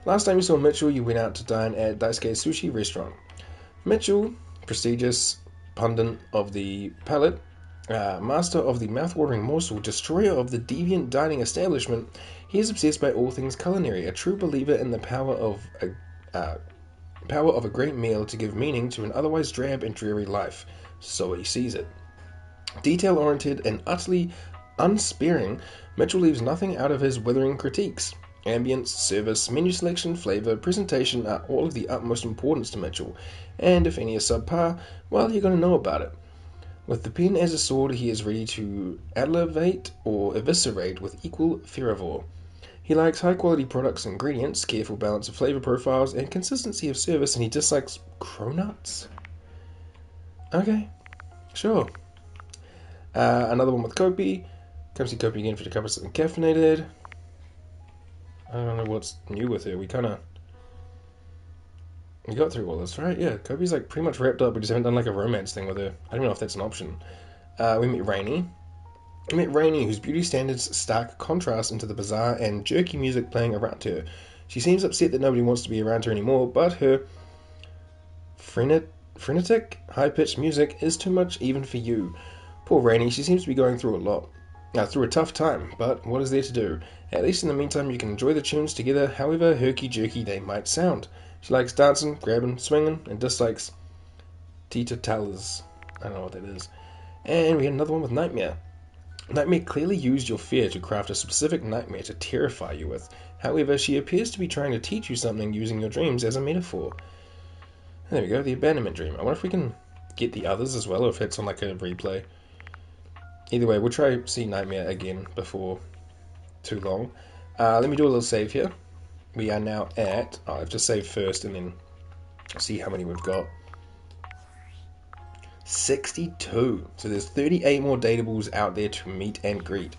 Last time you saw Mitchell, you went out to dine at Daisuke's sushi restaurant. Mitchell, prestigious pundit of the palate, master of the mouth-watering morsel, destroyer of the deviant dining establishment, he is obsessed by all things culinary, a true believer in the power of a great meal to give meaning to an otherwise drab and dreary life. So he sees it. Detail-oriented and utterly unsparing, Mitchell leaves nothing out of his withering critiques. Ambience, service, menu selection, flavour, presentation are all of the utmost importance to Mitchell, and if any are subpar, well, you're going to know about it. With the pen as a sword, he is ready to elevate or eviscerate with equal fervour. He likes high-quality products and ingredients, careful balance of flavour profiles, and consistency of service, and he dislikes cronuts? Okay, sure. Another one with Kopi. Come see Kopi again for the cup of something caffeinated. I don't know what's new with her. We got through all this, right? Yeah, Kopi's like pretty much wrapped up. We just haven't done like a romance thing with her. I don't even know if that's an option. We met Rainy. We met Rainy, whose beauty standards stark contrast into the bizarre and jerky music playing around her. She seems upset that nobody wants to be around her anymore, but her frenetic, high-pitched music is too much even for you. Poor Rainy, she seems to be going through through a tough time, but what is there to do? At least in the meantime, you can enjoy the tunes together, however herky-jerky they might sound. She likes dancing, grabbing, swinging, and dislikes teeter-tallers. I don't know what that is. And we had another one with Nightmare. Nightmare clearly used your fear to craft a specific nightmare to terrify you with. However, she appears to be trying to teach you something using your dreams as a metaphor. There we go, the abandonment dream. I wonder if we can get the others as well, or if it's on like a replay. Either way, we'll try see Nightmare again before too long. Let me do a little save here. We are now at... I have to save first and then see how many we've got. 62. So there's 38 more dateables out there to meet and greet.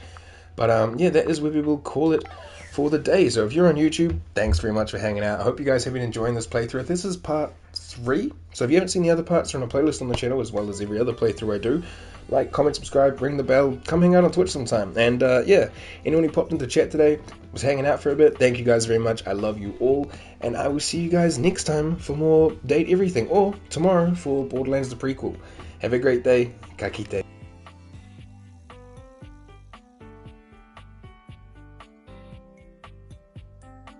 But yeah, that is where we will call it for the day. So if you're on YouTube, thanks very much for hanging out. I hope you guys have been enjoying this playthrough. This is part 3. So if you haven't seen the other parts, they're on a playlist on the channel as well as every other playthrough I do. Like, comment, subscribe, ring the bell, come hang out on Twitch sometime. And yeah, anyone who popped into chat today, was hanging out for a bit, thank you guys very much. I love you all. And I will see you guys next time for more Date Everything. Or tomorrow for Borderlands the prequel. Have a great day. Ka kite.